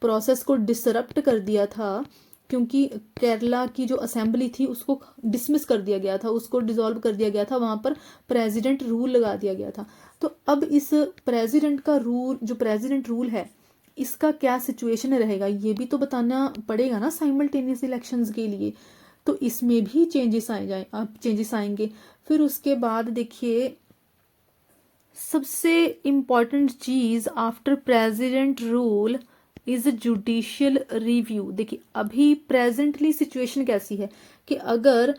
प्रोसेस को डिसरप्ट कर दिया था क्योंकि केरला की जो असेंबली थी उसको डिसमिस कर दिया गया था, उसको डिसॉल्व कर दिया गया था, वहां पर प्रेसिडेंट रूल लगा दिया गया था। तो अब इस प्रेसिडेंट का रूल, जो प्रेसिडेंट रूल है, इसका क्या सिचुएशन रहेगा ये भी तो बताना पड़ेगा ना साइमल्टेनियस इलेक्शंस के लिए। तो इसमें भी चेंजेस आएंगे। फिर उसके बाद देखिए सबसे इम्पॉर्टेंट चीज after president rule is judicial review. देखिए अभी प्रेजेंटली सिचुएशन कैसी है कि अगर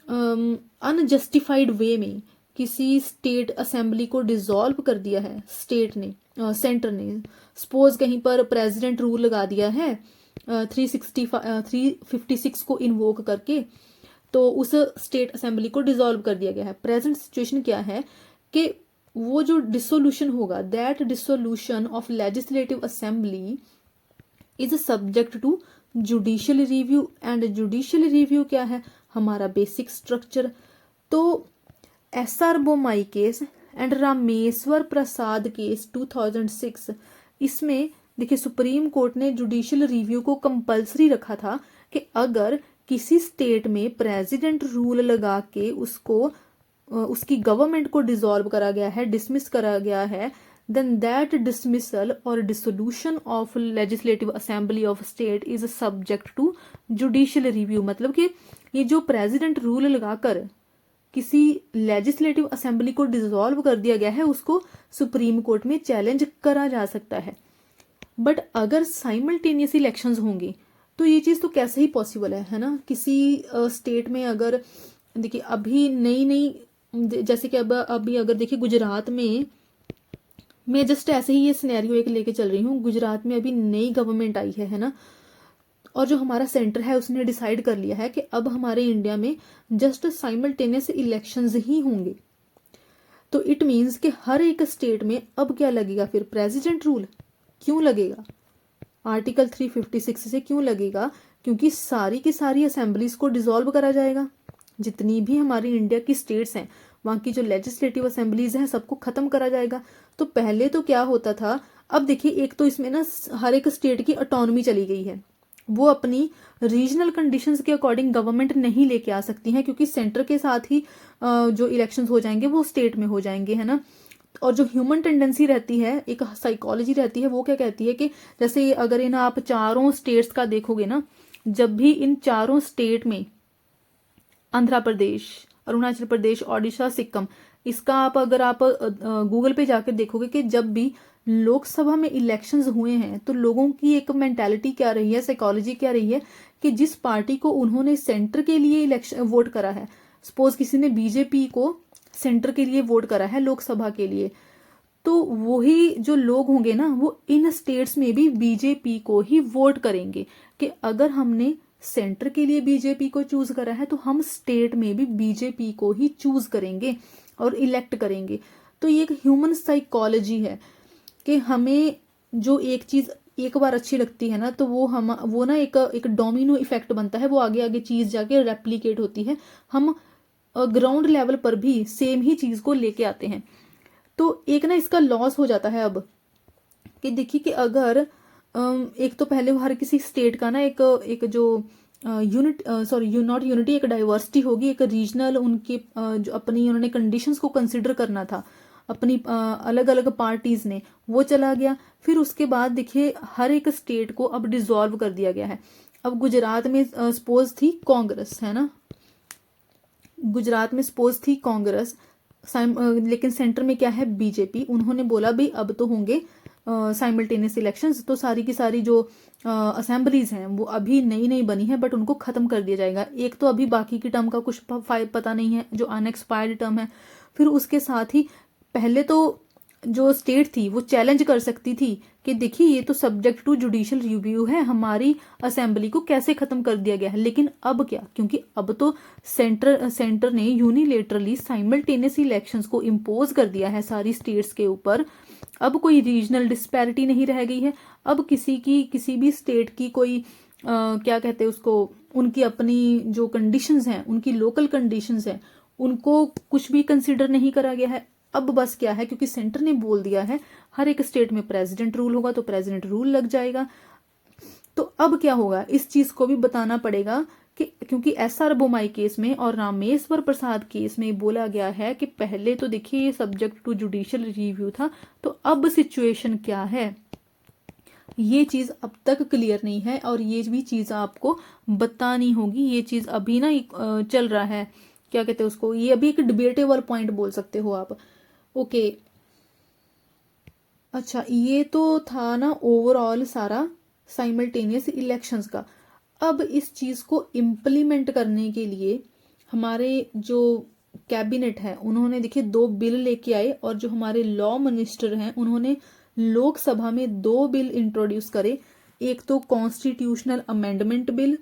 अनजस्टिफाइड वे में किसी स्टेट असेंबली को डिसॉल्व कर दिया है स्टेट ने, सेंटर ने, सपोज कहीं पर प्रेसिडेंट रूल लगा दिया है 356 को इन्वोक करके, तो उस स्टेट असेंबली को डिसॉल्व कर दिया गया है। प्रेजेंट सिचुएशन क्या है कि वो जो डिसोल्यूशन होगा, that dissolution of legislative assembly is subject to judicial review. And judicial review क्या है, हमारा बेसिक स्ट्रक्चर। तो SR Bommai case and Rameshwar Prasad case 2006, इसमें देखिए सुप्रीम कोर्ट ने जुडिशियल रिव्यू को कंपलसरी रखा था कि अगर किसी स्टेट में प्रेसिडेंट रूल लगा के उसकी गवर्नमेंट को डिसॉल्व करा गया है, डिसमिस करा गया है, then that dismissal or dissolution of legislative assembly of state is subject to judicial review। मतलब कि ये जो प्रेसिडेंट रूल लगाकर किसी लेजिस्लेटिव असेंबली को डिसॉल्व कर दिया गया है उसको सुप्रीम कोर्ट में चैलेंज करा जा सकता है। बट अगर साइमल्टेनियस इलेक्शंस होंगे तो ये चीज तो कैसे ही पॉसिबल है ना। किसी स्टेट में अगर देखिए अभी नई जैसे कि अभी अगर देखिए गुजरात में, मैं जस्ट ऐसे ही ये सिनेरियो एक लेके चल रही हूँ, गुजरात में अभी नई गवर्नमेंट आई है ना, और जो हमारा सेंटर है उसने डिसाइड कर लिया है कि अब हमारे इंडिया में जस्ट साइमल्टेनियस इलेक्शंस ही होंगे। तो इट मीन्स कि हर एक स्टेट में अब क्या लगेगा फिर, प्रेसिडेंट रूल। क्यों लगेगा, आर्टिकल 356 से क्यों लगेगा, क्योंकि सारी की सारी असेंबलीज को डिसॉल्व करा जाएगा। जितनी भी हमारी इंडिया की स्टेट्स हैं वहां की जो लेजिस्लेटिव असेंबलीज हैं सबको खत्म करा जाएगा। तो पहले तो क्या होता था, अब देखिए एक तो इसमें ना हर एक स्टेट की ऑटोनॉमी चली गई है, वो अपनी रीजनल कंडीशंस के अकॉर्डिंग गवर्नमेंट नहीं लेके आ सकती हैं, क्योंकि सेंटर के साथ ही जो इलेक्शंस हो जाएंगे वो स्टेट में हो जाएंगे, है ना। और जो ह्यूमन टेंडेंसी रहती है, एक साइकोलॉजी रहती है, वो क्या कहती है कि जैसे अगर इन आप चारों स्टेट्स का देखोगे ना, जब भी इन चारों स्टेट में आंध्र प्रदेश, अरुणाचल प्रदेश, ओडिशा, सिक्किम, इसका अगर आप गूगल पे जाकर देखोगे कि जब भी लोकसभा में इलेक्शंस हुए हैं तो लोगों की एक मेंटालिटी क्या रही है, साइकोलॉजी क्या रही है कि जिस पार्टी को उन्होंने सेंटर के लिए इलेक्शन वोट करा है, सपोज किसी ने बीजेपी को सेंटर के लिए वोट करा है लोकसभा के लिए, तो वही जो लोग होंगे ना वो इन स्टेट्स में भी बीजेपी को ही वोट करेंगे कि अगर हमने सेंटर के लिए बीजेपी को चूज करा है तो हम स्टेट में भी बीजेपी को ही चूज करेंगे और इलेक्ट करेंगे। तो ये एक ह्यूमन साइकोलॉजी है कि हमें जो एक चीज एक बार अच्छी लगती है ना तो वो ना एक डोमिनो इफेक्ट बनता है, वो आगे आगे चीज जाके रेप्लिकेट होती है, हम ग्राउंड लेवल पर भी सेम ही चीज को लेके आते हैं। तो एक ना इसका लॉस हो जाता है अब, कि देखिए कि अगर एक तो पहले हर किसी स्टेट का ना एक एक जो यूनिट सॉरी नॉट यूनिटी, एक डाइवर्सिटी होगी, एक रीजनल उनके जो अपनी उन्होंने कंडीशंस को कंसिडर करना था अपनी अलग अलग पार्टीज ने, वो चला गया। फिर उसके बाद देखिए हर एक स्टेट को अब डिसॉल्व कर दिया गया है। अब गुजरात में सपोज थी कांग्रेस, है ना, गुजरात में सपोज थी कांग्रेस, लेकिन सेंटर में क्या है, बीजेपी। उन्होंने बोला भाई अब तो होंगे साइमल्टेनियस इलेक्शंस, तो सारी की सारी जो असेंबलीज हैं वो अभी नई नई बनी है बट उनको खत्म कर दिया जाएगा। एक तो अभी बाकी की टर्म का कुछ पता नहीं है, जो अनएक्सपायर्ड टर्म है। फिर उसके साथ ही पहले तो जो स्टेट थी वो चैलेंज कर सकती थी कि देखिए ये तो सब्जेक्ट टू जुडिशियल रिव्यू है, हमारी असेंबली को कैसे खत्म कर दिया गया है। लेकिन अब क्या, क्योंकि अब तो सेंटर ने यूनिलेटरली साइमल्टेनियस इलेक्शंस को इम्पोज कर दिया है सारी स्टेट्स के ऊपर, अब कोई रीजनल डिस्पैरिटी नहीं रह गई है। अब किसी भी स्टेट की कोई क्या कहते हैं उसको, उनकी अपनी जो कंडीशंस हैं, उनकी लोकल कंडीशंस हैं, उनको कुछ भी कंसिडर नहीं करा गया है। अब बस क्या है, क्योंकि सेंटर ने बोल दिया है हर एक स्टेट में प्रेसिडेंट रूल होगा, तो प्रेसिडेंट रूल लग जाएगा। तो अब क्या होगा, इस चीज को भी बताना पड़ेगा कि क्योंकि SR बोमाई केस में और रामेश्वर प्रसाद केस में बोला गया है कि पहले तो देखिए ये सब्जेक्ट टू जुडिशियल रिव्यू था, तो अब सिचुएशन क्या है, ये चीज अब तक क्लियर नहीं है और ये भी चीज आपको बतानी होगी। ये चीज अभी ना चल रहा है, क्या कहते हैं उसको, ये अभी एक डिबेटेबल पॉइंट बोल सकते हो आप। ओके, अच्छा ये तो था ना ओवरऑल सारा साइमल्टेनियस इलेक्शंस का। अब इस चीज को इम्प्लीमेंट करने के लिए हमारे जो कैबिनेट है उन्होंने देखिए 2 बिल लेके आए, और जो हमारे लॉ मिनिस्टर हैं उन्होंने लोकसभा में 2 बिल इंट्रोड्यूस करे। एक तो कॉन्स्टिट्यूशनल अमेंडमेंट बिल,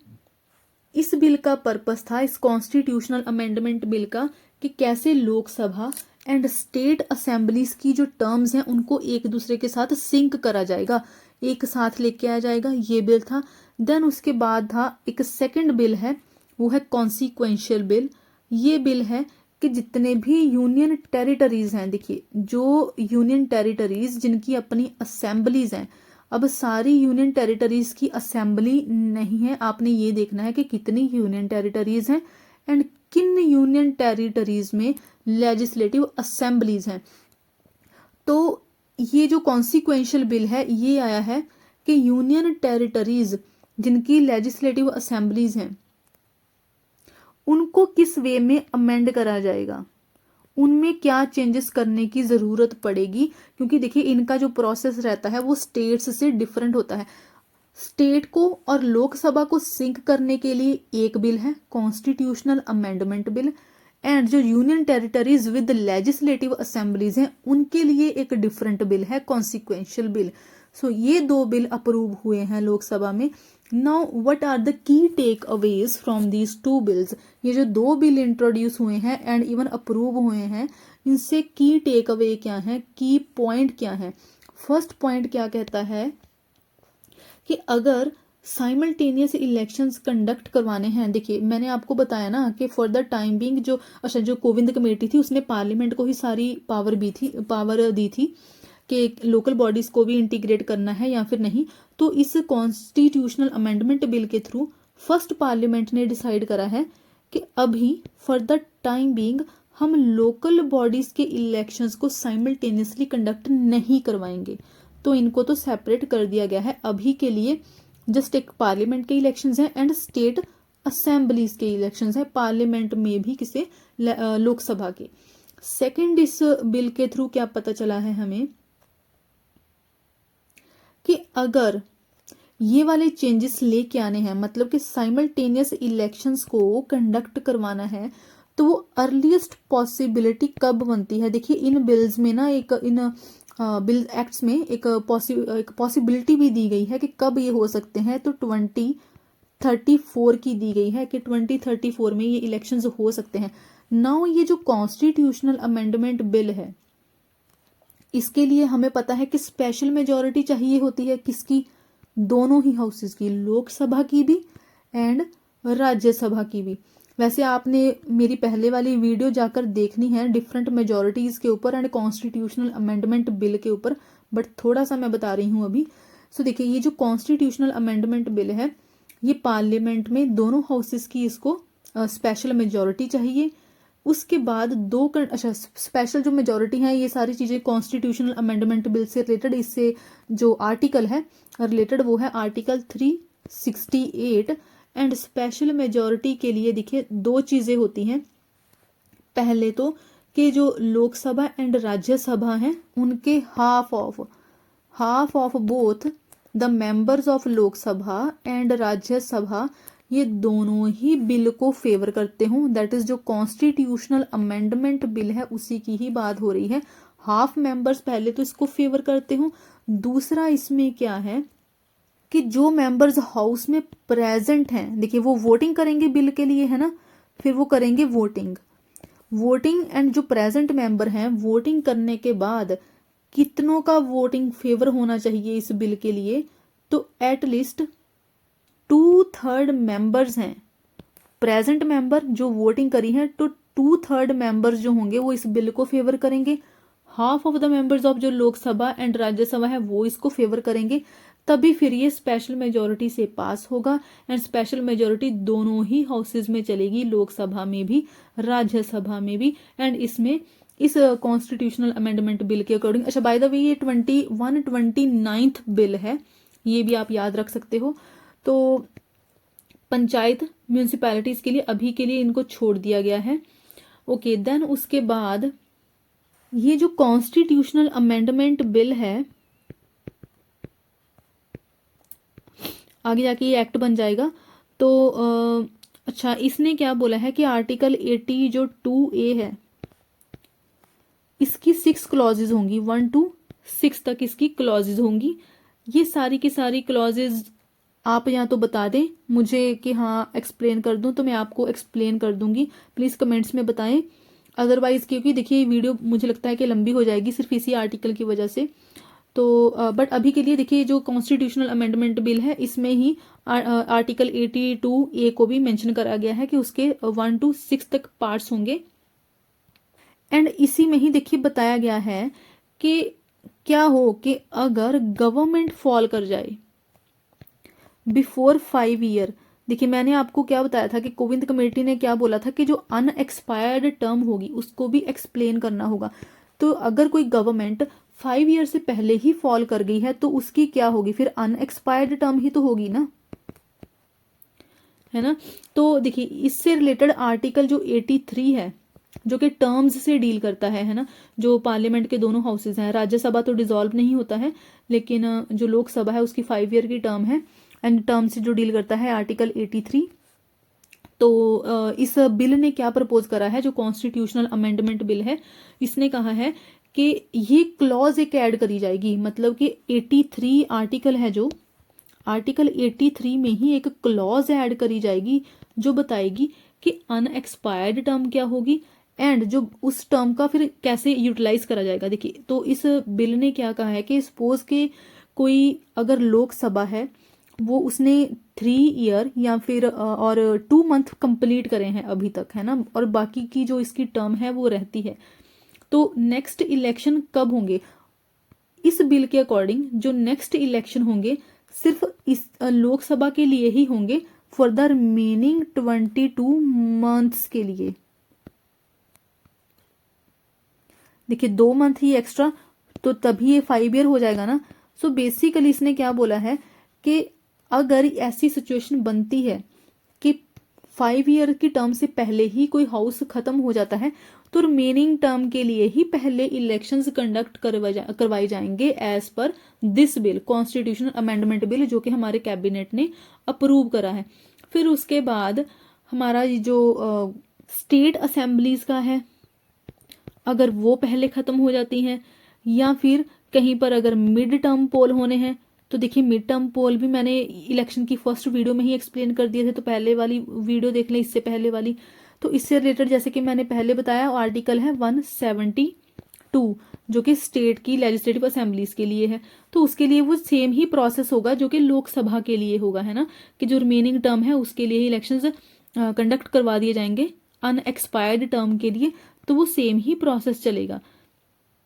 इस बिल का पर्पस था, इस कॉन्स्टिट्यूशनल अमेंडमेंट बिल का, कि कैसे लोकसभा एंड स्टेट असेंबलीज की जो टर्म्स हैं उनको एक दूसरे के साथ सिंक करा जाएगा, एक साथ लेके आया जाएगा, ये बिल था। देन उसके बाद था एक सेकंड बिल है, वो है कॉन्सिक्वेंशियल बिल। ये बिल है कि जितने भी यूनियन टेरिटरीज हैं, देखिए जो यूनियन टेरिटरीज जिनकी अपनी असेंबलीज हैं, अब सारी यूनियन टेरिटरीज की असेंबली नहीं है, आपने ये देखना है कि कितनी यूनियन टेरिटरीज हैं एंड किन यूनियन टेरिटरीज में लेजिस्लेटिव असेंबलीज हैं। तो ये जो कॉन्सिक्वेंशियल बिल है ये आया है कि यूनियन टेरिटरीज जिनकी लेजिस्लेटिव असेंबलीज हैं उनको किस वे में अमेंड करा जाएगा, उनमें क्या चेंजेस करने की जरूरत पड़ेगी। क्योंकि देखिए इनका जो प्रोसेस रहता है वो स्टेट्स से डिफरेंट होता है। स्टेट को और लोकसभा को सिंक करने के लिए एक बिल है कॉन्स्टिट्यूशनल अमेंडमेंट बिल, एंड जो union territories with legislative assemblies हैं उनके लिए एक डिफरेंट बिल है कॉन्सिक्वेंशियल बिल। सो ये 2 बिल अप्रूव हुए हैं लोकसभा में। Now what are the key takeaways from these 2 bills, ये जो 2 बिल इंट्रोड्यूस हुए हैं एंड इवन अप्रूव हुए हैं, इनसे की टेक अवे क्या है, की पॉइंट क्या है। फर्स्ट पॉइंट क्या कहता है कि अगर साइमल्टेनियस इलेक्शंस कंडक्ट करवाने हैं, देखिए मैंने आपको बताया ना कि फॉर द टाइम बिंग जो कोविंद कमेटी थी उसने पार्लियामेंट को ही सारी पावर दी थी कि लोकल बॉडीज को भी इंटीग्रेट करना है या फिर नहीं। तो इस कॉन्स्टिट्यूशनल अमेंडमेंट बिल के थ्रू फर्स्ट पार्लियामेंट ने डिसाइड करा है कि अभी फॉर द टाइम बिंग हम लोकल बॉडीज के इलेक्शंस को साइमल्टेनियसली कंडक्ट नहीं करवाएंगे, तो इनको तो सेपरेट कर दिया गया है। अभी के लिए जस्ट एक पार्लियामेंट के इलेक्शंस हैं एंड स्टेट असेंबलीज के इलेक्शंस हैं, पार्लियामेंट में भी किसे लोकसभा के। सेकंड, इस बिल के थ्रू क्या पता चला है हमें कि अगर ये वाले चेंजेस लेके आने हैं, मतलब कि साइमल्टेनियस इलेक्शंस को कंडक्ट करवाना है, तो वो अर्लीस्ट पॉसिबिलिटी कब बनती है। देखिए इन बिल्स में ना इन बिल एक्ट्स में एक पॉसिबिलिटी भी दी गई है कि कब ये हो सकते हैं, तो 2034 की दी गई है कि 2034 में ये इलेक्शंस हो सकते हैं। नाउ ये जो कॉन्स्टिट्यूशनल अमेंडमेंट बिल है इसके लिए हमें पता है कि स्पेशल मेजॉरिटी चाहिए होती है, किसकी, दोनों ही हाउसेस की, लोकसभा की भी एंड राज्यसभा की भी। वैसे आपने मेरी पहले वाली वीडियो जाकर देखनी है डिफरेंट मेजॉरिटीज़ के ऊपर एंड कॉन्स्टिट्यूशनल अमेंडमेंट बिल के ऊपर, बट थोड़ा सा मैं बता रही हूँ अभी। सो देखिए, ये जो कॉन्स्टिट्यूशनल अमेंडमेंट बिल है, ये पार्लियामेंट में दोनों हाउसेस की इसको स्पेशल मेजॉरिटी चाहिए। उसके बाद अच्छा, स्पेशल जो मेजॉरिटी है, ये सारी चीज़ें कॉन्स्टिट्यूशनल अमेंडमेंट बिल से रिलेटेड, इससे जो आर्टिकल है रिलेटेड वो है आर्टिकल 368। एंड स्पेशल मेजॉरिटी के लिए देखिए दो चीज़ें होती हैं। पहले तो कि जो लोकसभा एंड राज्यसभा हैं उनके half of both the members of Lok Sabha and Rajya Sabha, ये दोनों ही बिल को फेवर करते हों। दैट इज जो कॉन्स्टिट्यूशनल अमेंडमेंट बिल है उसी की ही बात हो रही है। हाफ मेंबर्स पहले तो इसको फेवर करते हों। दूसरा इसमें क्या है कि जो मेंबर्स हाउस में प्रेजेंट हैं, देखिए वो वोटिंग करेंगे बिल के लिए, है ना, फिर वो करेंगे वोटिंग एंड जो प्रेजेंट मेंबर हैं वोटिंग करने के बाद कितनों का वोटिंग फेवर होना चाहिए इस बिल के लिए, तो एटलीस्ट 2/3 मेंबर्स हैं प्रेजेंट मेंबर जो वोटिंग करी है, तो 2/3 मेंबर्स जो होंगे वो इस बिल को फेवर करेंगे। Half of the members of जो लोकसभा एंड राज्यसभा है वो इसको फेवर करेंगे, तभी फिर ये स्पेशल मेजॉरिटी से पास होगा। एंड स्पेशल मेजॉरिटी दोनों ही हाउसेज में चलेगी, लोकसभा में भी राज्यसभा में भी। एंड इसमें इस कॉन्स्टिट्यूशनल अमेंडमेंट बिल के अकॉर्डिंग, अच्छा बाय द वे ये 129th बिल है, ये भी आप याद रख सकते हो। तो पंचायत म्यूनिसिपैलिटीज के लिए अभी के लिए इनको छोड़ दिया गया है। ओके, देन उसके बाद ये जो कॉन्स्टिट्यूशनल अमेंडमेंट बिल है आगे जाके ये एक्ट बन जाएगा। तो अच्छा, इसने क्या बोला है कि आर्टिकल 80 जो 2A है इसकी 6 क्लॉजेज होंगी, 1 to 6 तक इसकी क्लॉजेज होंगी। ये सारी की सारी क्लॉजेज आप यहाँ तो बता दें मुझे कि हाँ एक्सप्लेन कर दूं, तो मैं आपको एक्सप्लेन कर दूंगी, प्लीज़ कमेंट्स में बताएं। अदरवाइज क्योंकि देखिए ये वीडियो मुझे लगता है कि लंबी हो जाएगी सिर्फ इसी आर्टिकल की वजह से। तो बट अभी के लिए देखिए जो कॉन्स्टिट्यूशनल अमेंडमेंट बिल है इसमें ही आर्टिकल 82A को भी मेंशन करा गया है कि उसके 1 to 6 तक पार्ट्स होंगे। एंड इसी में ही देखिए बताया गया है कि क्या हो कि अगर गवर्नमेंट फॉल कर जाए बिफोर 5 ईयर, देखिए मैंने आपको क्या बताया था कि कोविंद कमेटी ने क्या बोला था कि जो अनएक्सपायर्ड टर्म होगी उसको भी एक्सप्लेन करना होगा। तो अगर कोई गवर्नमेंट 5 ईयर से पहले ही फॉल कर गई है तो उसकी क्या होगी, फिर अनएक्सपायर्ड टर्म ही तो होगी ना, है ना। तो देखिए इससे रिलेटेड आर्टिकल जो 83 है जो कि टर्म्स से डील करता है ना, जो पार्लियामेंट के दोनों हाउसेज हैं, राज्यसभा तो डिसॉल्व नहीं होता है लेकिन जो लोकसभा है उसकी 5 ईयर की टर्म है एंड टर्म से जो डील करता है आर्टिकल 83। तो इस बिल ने क्या प्रपोज करा है, जो कॉन्स्टिट्यूशनल अमेंडमेंट बिल है, इसने कहा है कि ये क्लॉज एक ऐड करी जाएगी, मतलब कि 83 आर्टिकल है जो आर्टिकल 83 में ही एक क्लॉज ऐड करी जाएगी जो बताएगी कि अनएक्सपायर्ड टर्म क्या होगी एंड जो उस टर्म का फिर कैसे यूटिलाइज करा जाएगा। देखिए तो इस बिल ने क्या कहा है कि सपोज के कोई अगर लोकसभा है वो उसने 3 ईयर या फिर और 2 मंथ कंप्लीट करे हैं अभी तक, है ना, और बाकी की जो इसकी टर्म है वो रहती है, तो नेक्स्ट इलेक्शन कब होंगे, इस बिल के अकॉर्डिंग जो नेक्स्ट इलेक्शन होंगे सिर्फ इस लोकसभा के लिए ही होंगे फॉर द रिमेनिंग 22 मंथ्स के लिए। देखिए 2 मंथ ही एक्स्ट्रा, तो तभी ये 5 ईयर हो जाएगा ना। सो बेसिकली इसने क्या बोला है कि अगर ऐसी सिचुएशन बनती है कि 5 ईयर की टर्म से पहले ही कोई हाउस खत्म हो जाता है तो रिमेनिंग टर्म के लिए ही पहले इलेक्शंस कंडक्ट करवाए जाएंगे as per this bill, constitutional amendment bill, जो कि हमारे कैबिनेट ने अप्रूव करा है। फिर उसके बाद हमारा जो स्टेट असेंबलीज का है, अगर वो पहले खत्म हो जाती हैं या फिर कहीं पर अगर मिड टर्म पोल होने हैं, तो देखिए मिड टर्म पोल भी मैंने इलेक्शन की फर्स्ट वीडियो में ही एक्सप्लेन कर दिए थे, तो पहले वाली वीडियो देख लें, इससे पहले वाली। तो इससे रिलेटेड जैसे कि मैंने पहले बताया आर्टिकल है 170 2 जो कि स्टेट की लेजिस्लेटिव असेंबलीज के लिए है, तो उसके लिए वो सेम ही प्रोसेस होगा जो कि लोकसभा के लिए होगा, है ना, कि जो रिमेनिंग टर्म है उसके लिए ही इलेक्शंस कंडक्ट करवा दिए जाएंगे अनएक्सपायर्ड टर्म के लिए, तो वो सेम ही प्रोसेस चलेगा।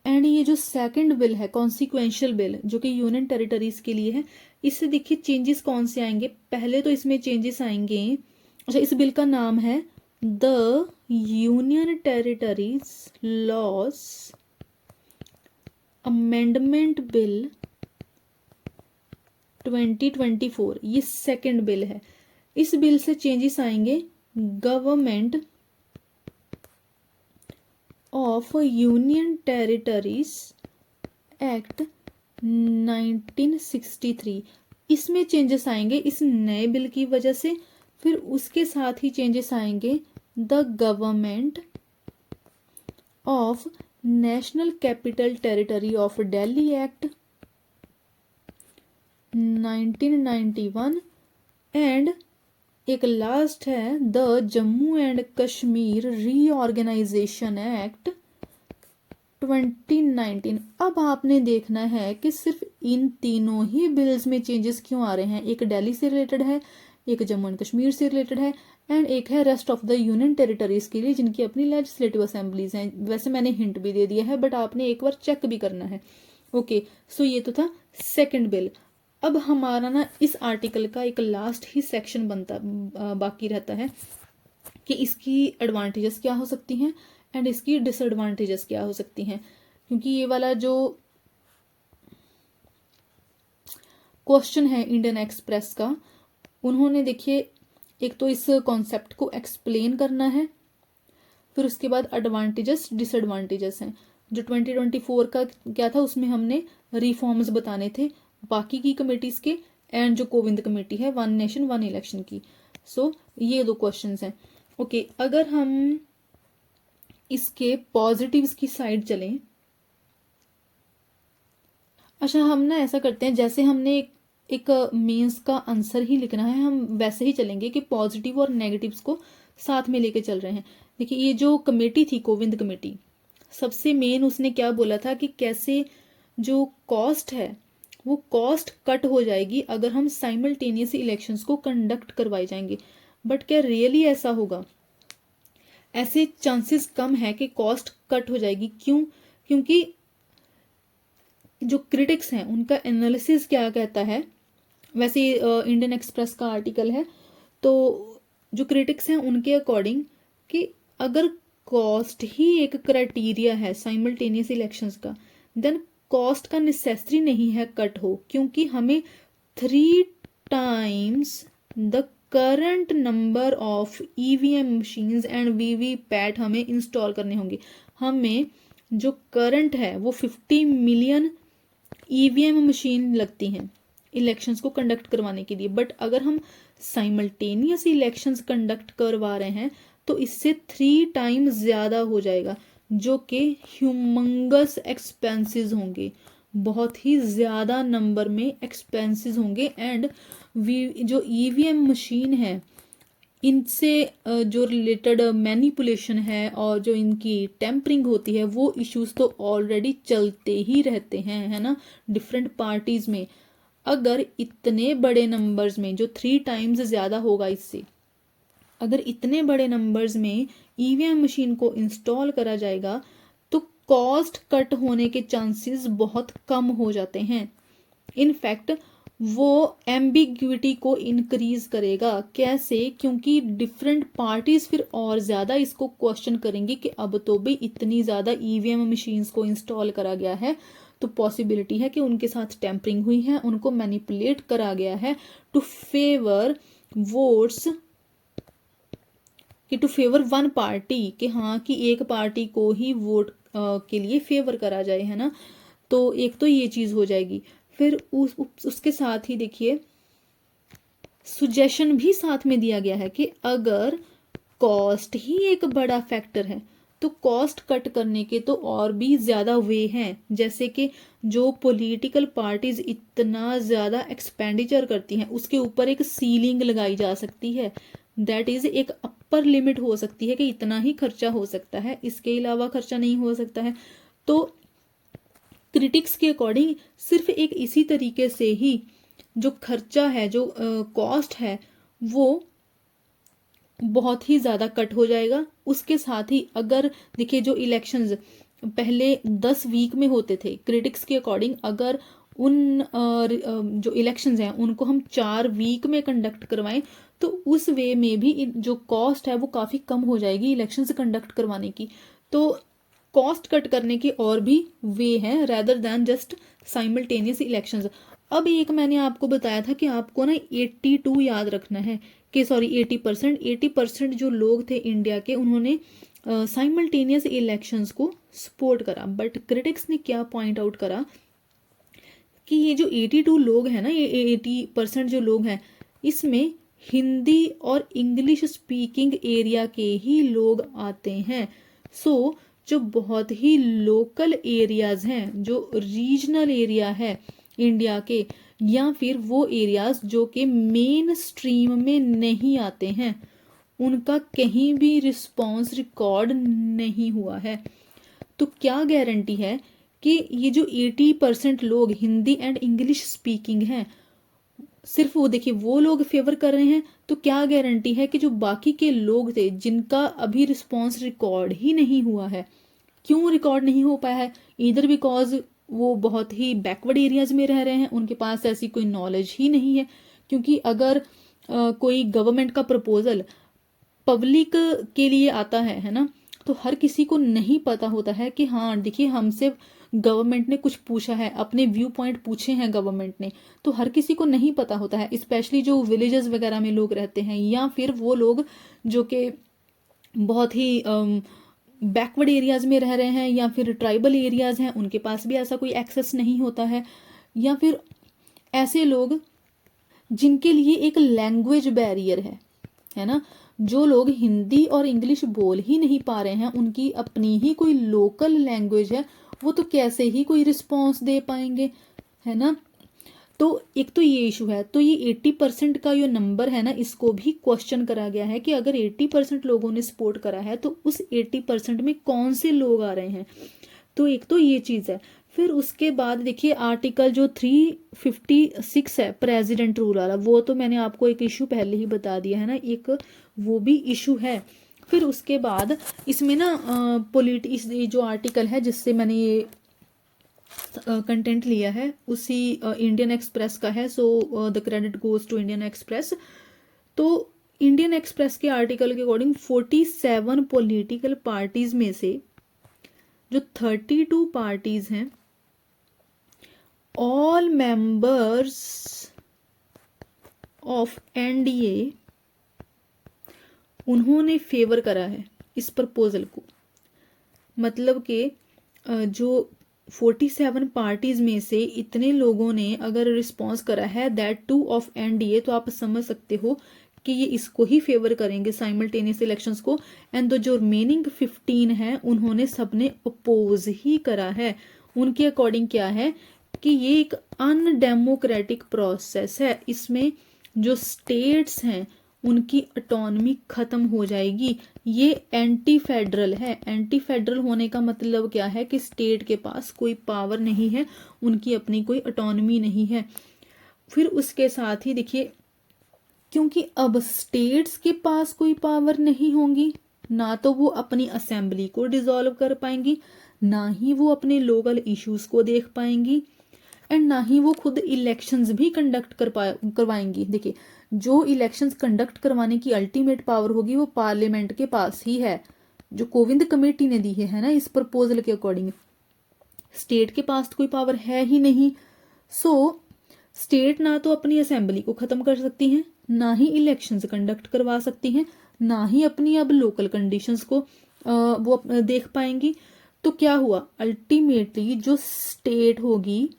एंड ये जो सेकंड बिल है कॉन्सिक्वेंशियल बिल जो कि यूनियन टेरिटरीज के लिए है, इससे देखिए चेंजेस कौन से आएंगे। पहले तो इसमें चेंजेस आएंगे, अच्छा इस बिल का नाम है the union territories loss amendment bill 2024, ये सेकंड बिल है। इस बिल से चेंजेस आएंगे government of union territories act 1963, इसमें चेंजेस आएंगे इस नए बिल की वजह से। फिर उसके साथ ही चेंजेस आएंगे the government of national capital territory of Delhi act 1991 and एक लास्ट है the Jammu and Kashmir reorganisation act 2019। अब आपने देखना है कि सिर्फ इन तीनों ही बिल्स में चेंजेस क्यों आ रहे हैं। एक दिल्ली से रिलेटेड है, एक जम्मू एंड कश्मीर से रिलेटेड है, एंड एक है rest of the union territories के लिए जिनकी अपनी लेजिस्लेटिव असेंबलीज हैं। वैसे मैंने हिंट भी दे दिया है बट आपने एक बार चेक भी करना है। ओके, सो ये तो था सेकंड बिल। अब हमारा ना इस आर्टिकल का एक लास्ट ही सेक्शन बाकी रहता है कि इसकी एडवांटेजेस क्या हो सकती हैं एंड इसकी डिसएडवांटेजेस क्या हो सकती हैं, क्योंकि ये वाला जो क्वेश्चन है इंडियन एक्सप्रेस का, उन्होंने देखिए एक तो इस कॉन्सेप्ट को एक्सप्लेन करना है, फिर उसके बाद एडवांटेजेस डिसएडवांटेजेस हैं। जो 2024 का क्या था उसमें हमने रिफॉर्म्स बताने थे बाकी की कमेटीज के, एंड जो कोविंद कमेटी है वन नेशन वन इलेक्शन की। सो ये दो क्वेश्चंस हैं। ओके, अगर हम इसके पॉजिटिव्स की साइड चलें, अच्छा हम ना ऐसा करते हैं जैसे हमने एक मेंस का आंसर ही लिखना है, हम वैसे ही चलेंगे कि पॉजिटिव और नेगेटिव्स को साथ में लेके चल रहे हैं। देखिए ये जो कमेटी थी कोविंद कमेटी, सबसे मेन उसने क्या बोला था कि कैसे जो कॉस्ट है वो कॉस्ट कट हो जाएगी अगर हम साइमल्टेनियस इलेक्शंस को कंडक्ट करवाए जाएंगे। बट क्या रियली ऐसा होगा? ऐसे चांसेस कम है कि कॉस्ट कट हो जाएगी। क्यों? क्योंकि जो क्रिटिक्स हैं उनका एनालिसिस क्या कहता है, वैसे इंडियन एक्सप्रेस का आर्टिकल है, तो जो क्रिटिक्स हैं उनके अकॉर्डिंग कि अगर कॉस्ट ही एक क्राइटेरिया है साइमल्टेनियस इलेक्शंस का, देन कॉस्ट का नेसेसरी नहीं है कट हो, क्योंकि हमें 3 times the current number of EVM machines and VVPAT हमें इंस्टॉल करने होंगे। हमें जो करंट है वो 50 मिलियन ईवीएम मशीन लगती हैं इलेक्शंस को कंडक्ट करवाने के लिए। बट अगर हम साइमल्टेनियस इलेक्शंस कंडक्ट करवा रहे हैं तो इससे 3 times ज्यादा हो जाएगा, जो कि ह्यूमंगस एक्सपेंसेस होंगे, बहुत ही ज्यादा नंबर में एक्सपेंसेस होंगे। एंड जो ईवीएम मशीन है इनसे जो रिलेटेड मैनिपुलेशन है और जो इनकी टेम्परिंग होती है वो इश्यूज तो ऑलरेडी चलते ही रहते हैं, है ना, डिफरेंट पार्टीज में। अगर इतने बड़े नंबर्स में जो 3 times ज्यादा होगा इससे, अगर इतने बड़े नंबर्स में ईवीएम मशीन को इंस्टॉल करा जाएगा तो कॉस्ट कट होने के चांसेस बहुत कम हो जाते हैं। इनफैक्ट वो एम्बिग्विटी को इंक्रीज करेगा। कैसे? क्योंकि डिफरेंट पार्टीज फिर और ज्यादा इसको क्वेश्चन करेंगे कि अब तो भी इतनी ज्यादा ईवीएम मशीन्स को इंस्टॉल करा गया है तो पॉसिबिलिटी है कि उनके साथ टेम्परिंग हुई है, उनको मैनिपुलेट करा गया है टू फेवर वोट्स, कि टू फेवर वन पार्टी, कि हाँ कि एक पार्टी को ही वोट के लिए फेवर करा जाए, है ना। तो एक तो ये चीज हो जाएगी। फिर उसके साथ ही देखिए सुजेशन भी साथ में दिया गया है कि अगर कॉस्ट ही एक बड़ा फैक्टर है तो कॉस्ट कट करने के तो और भी ज्यादा वे हैं, जैसे कि जो पॉलिटिकल पार्टीज इतना ज्यादा एक्सपेंडिचर करती हैं उसके ऊपर एक सीलिंग लगाई जा सकती है। दैट इज एक अपर लिमिट हो सकती है कि इतना ही खर्चा हो सकता है, इसके अलावा खर्चा नहीं हो सकता है। तो क्रिटिक्स के अकॉर्डिंग सिर्फ एक इसी तरीके से ही जो खर्चा है, जो कॉस्ट है, वो बहुत ही ज़्यादा कट हो जाएगा। उसके साथ ही अगर देखिए जो इलेक्शंस पहले 10 वीक में होते थे, क्रिटिक्स के अकॉर्डिंग अगर उन जो इलेक्शंस हैं उनको हम 4 वीक में कंडक्ट करवाएं तो उस वे में भी जो कॉस्ट है वो काफ़ी कम हो जाएगी इलेक्शंस कंडक्ट करवाने की। तो कॉस्ट कट करने के और भी वे हैं rather than just simultaneous elections. अब एक मैंने आपको बताया था कि आपको ना 82 याद रखना है कि सॉरी 80% जो लोग थे इंडिया के उन्होंने साइमल्टेनियस इलेक्शंस को सपोर्ट करा। बट क्रिटिक्स ने क्या पॉइंट आउट करा कि ये जो 82 लोग हैं ना, ये 80% जो लोग हैं, इसमें हिंदी और इंग्लिश स्पीकिंग एरिया के ही लोग आते हैं। सो जो बहुत ही लोकल एरियाज हैं, जो रीजनल एरिया है इंडिया के, या फिर वो एरियाज जो कि मेन स्ट्रीम में नहीं आते हैं, उनका कहीं भी रिस्पॉन्स रिकॉर्ड नहीं हुआ है। तो क्या गारंटी है कि ये जो 80% लोग हिंदी एंड इंग्लिश स्पीकिंग हैं, सिर्फ वो देखिए वो लोग फेवर कर रहे हैं, तो क्या गारंटी है कि जो बाकी के लोग थे जिनका अभी रिस्पॉन्स रिकॉर्ड ही नहीं हुआ है, क्यों रिकॉर्ड नहीं हो पाया है? इधर बिकॉज वो बहुत ही बैकवर्ड एरियाज में रह रहे हैं, उनके पास ऐसी कोई नॉलेज ही नहीं है। क्योंकि अगर कोई गवर्नमेंट का प्रपोजल पब्लिक के लिए आता है ना, तो हर किसी को नहीं पता होता है कि हाँ देखिए हमसे गवर्नमेंट ने कुछ पूछा है, अपने व्यू पॉइंट पूछे हैं गवर्नमेंट ने, तो हर किसी को नहीं पता होता है। स्पेशली जो विलेजेस वगैरह में लोग रहते हैं, या फिर वो लोग जो कि बहुत ही बैकवर्ड एरियाज में रह रहे हैं, या फिर ट्राइबल एरियाज हैं, उनके पास भी ऐसा कोई एक्सेस नहीं होता है। या फिर ऐसे लोग जिनके लिए एक लैंग्वेज बैरियर है ना, जो लोग हिंदी और इंग्लिश बोल ही नहीं पा रहे हैं, उनकी अपनी ही कोई लोकल लैंग्वेज है, वो तो कैसे ही कोई रिस्पॉन्स दे पाएंगे, है ना। तो एक तो ये इशू है। तो ये 80% का जो नंबर है ना, इसको भी क्वेश्चन करा गया है कि अगर 80% लोगों ने सपोर्ट करा है तो उस 80% में कौन से लोग आ रहे हैं। तो एक तो ये चीज़ है। फिर उसके बाद देखिए आर्टिकल जो 356 है प्रेसिडेंट रूल वाला, वो तो मैंने आपको एक इशू पहले ही बता दिया है ना, एक वो भी इशू है। फिर उसके बाद इसमें ना इस जो आर्टिकल है जिससे मैंने ये कंटेंट लिया है उसी इंडियन एक्सप्रेस का है। So the credit goes to Indian Express. तो इंडियन एक्सप्रेस के आर्टिकल के अकॉर्डिंग 47 पॉलिटिकल पार्टीज में से जो 32 पार्टीज हैं, ऑल मेंबर्स ऑफ एनडीए, उन्होंने फेवर करा है इस प्रपोजल को। मतलब कि जो 47 पार्टीज में से इतने लोगों ने अगर रिस्पॉन्स करा है, दैट टू ऑफ एनडीए, तो आप समझ सकते हो कि ये इसको ही फेवर करेंगे साइमल्टेनियस इलेक्शंस को। एंड जो रिमेनिंग 15 है उन्होंने सबने अपोज ही करा है। उनके अकॉर्डिंग क्या है कि ये एक अनडेमोक्रेटिक प्रोसेस है, इसमें जो स्टेट्स हैं उनकी ऑटोनॉमी खत्म हो जाएगी। ये एंटी फेडरल है। एंटी फेडरल होने का मतलब क्या है कि स्टेट के पास कोई पावर नहीं है, उनकी अपनी कोई ऑटोनॉमी नहीं है। फिर उसके साथ ही देखिए, क्योंकि अब स्टेट्स के पास कोई पावर नहीं होंगी, ना तो वो अपनी असेंबली को डिसॉल्व कर पाएंगी, ना ही वो अपने लोकल इश्यूज को देख पाएंगी, एंड ना ही वो खुद इलेक्शंस भी कंडक्ट करवाएंगी। देखिए जो इलेक्शंस कंडक्ट करवाने की अल्टीमेट पावर होगी वो पार्लियामेंट के पास ही है, जो कोविंद कमेटी ने दी है ना इस प्रपोजल के अकॉर्डिंग। स्टेट के पास तो कोई पावर है ही नहीं। सो स्टेट ना तो अपनी असेंबली को खत्म कर सकती हैं, ना ही इलेक्शंस कंडक्ट करवा सकती हैं, ना ही अपनी अब लोकल कंडीशंस को वो देख पाएंगी। तो क्या हुआ, अल्टीमेटली जो स्टेट होगी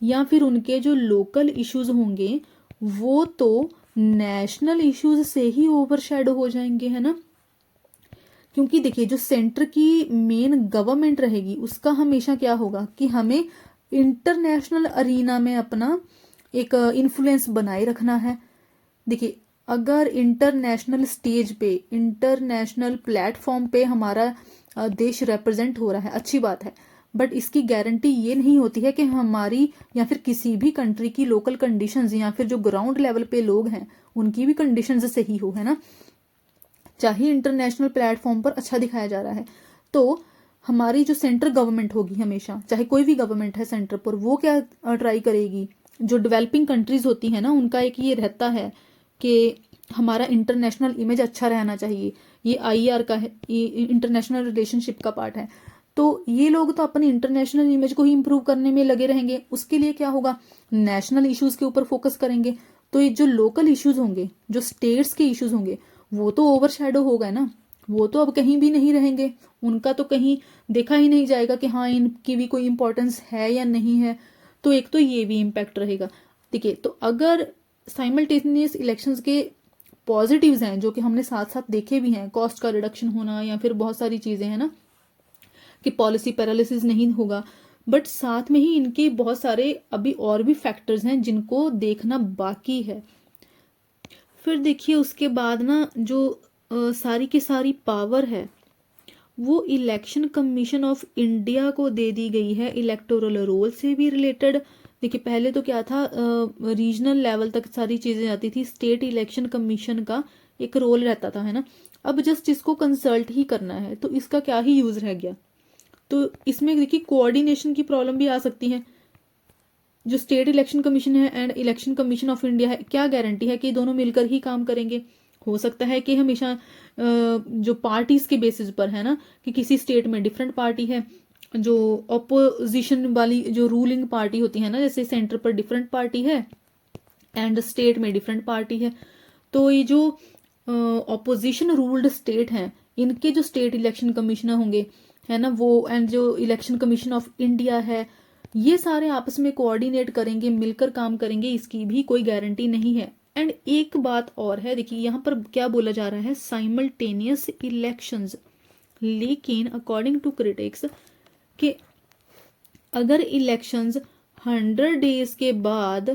या फिर उनके जो लोकल इश्यूज होंगे वो तो नेशनल इश्यूज से ही ओवरशैडो हो जाएंगे, है ना। क्योंकि देखिए जो सेंटर की मेन गवर्नमेंट रहेगी उसका हमेशा क्या होगा कि हमें इंटरनेशनल अरीना में अपना एक इन्फ्लुएंस बनाए रखना है। देखिए अगर इंटरनेशनल स्टेज पे, इंटरनेशनल प्लेटफॉर्म पे हमारा देश रिप्रेजेंट हो रहा है, अच्छी बात है, बट इसकी गारंटी ये नहीं होती है कि हमारी या फिर किसी भी कंट्री की लोकल कंडीशंस या फिर जो ग्राउंड लेवल पे लोग हैं उनकी भी कंडीशंस सही हो, है ना। चाहे इंटरनेशनल प्लेटफॉर्म पर अच्छा दिखाया जा रहा है, तो हमारी जो सेंट्रल गवर्नमेंट होगी, हमेशा चाहे कोई भी गवर्नमेंट है सेंटर पर, वो क्या ट्राई करेगी, जो डेवलपिंग कंट्रीज होती है ना, उनका एक ये रहता है कि हमारा इंटरनेशनल इमेज अच्छा रहना चाहिए, ये IR का है, ये इंटरनेशनल रिलेशनशिप का पार्ट है। तो ये लोग तो अपनी इंटरनेशनल इमेज को ही इम्प्रूव करने में लगे रहेंगे। उसके लिए क्या होगा, नेशनल इश्यूज के ऊपर फोकस करेंगे। तो ये जो लोकल इश्यूज होंगे, जो स्टेट्स के इश्यूज होंगे, वो तो ओवरशैडो हो गए ना, वो तो अब कहीं भी नहीं रहेंगे, उनका तो कहीं देखा ही नहीं जाएगा कि हाँ इनकी भी कोई इंपॉर्टेंस है या नहीं है। तो एक तो ये भी इम्पैक्ट रहेगा। देखिए, तो अगर साइमल्टेनियस इलेक्शंस के पॉजिटिव्स हैं जो कि हमने साथ साथ देखे भी हैं, कॉस्ट का रिडक्शन होना या फिर बहुत सारी चीजें हैं ना, कि पॉलिसी पैरालिसिस नहीं होगा, बट साथ में ही इनके बहुत सारे अभी और भी फैक्टर्स हैं जिनको देखना बाकी है। फिर देखिए उसके बाद ना जो सारी की सारी पावर है वो इलेक्शन कमीशन ऑफ इंडिया को दे दी गई है, इलेक्टोरल रोल से भी रिलेटेड। देखिए पहले तो क्या था, रीजनल लेवल तक सारी चीजें आती थी, स्टेट इलेक्शन कमीशन का एक रोल रहता था, है ना। अब जस्ट इसको कंसल्ट ही करना है, तो इसका क्या ही यूज रह गया। तो इसमें देखिए कोऑर्डिनेशन की प्रॉब्लम भी आ सकती है। जो स्टेट इलेक्शन कमीशन है and election commission of India है, क्या गारंटी है कि दोनों मिलकर ही काम करेंगे। हो सकता है कि हमेशा जो पार्टीज के बेसिस पर है ना, कि किसी स्टेट में डिफरेंट पार्टी है, जो ऑपोजिशन वाली जो रूलिंग पार्टी होती है ना, जैसे सेंटर पर डिफरेंट पार्टी है एंड स्टेट में डिफरेंट पार्टी है। तो ये जो ऑपोजिशन रूल्ड स्टेट हैं, इनके जो स्टेट इलेक्शन कमिश्नर होंगे, है ना, वो एंड जो इलेक्शन कमीशन ऑफ इंडिया है, ये सारे आपस में कोऑर्डिनेट करेंगे, मिलकर काम करेंगे, इसकी भी कोई गारंटी नहीं है। एंड एक बात और है, देखिए यहाँ पर क्या बोला जा रहा है, साइमल्टेनियस इलेक्शंस, लेकिन अकॉर्डिंग टू क्रिटिक्स कि अगर इलेक्शंस 100 डेज के बाद,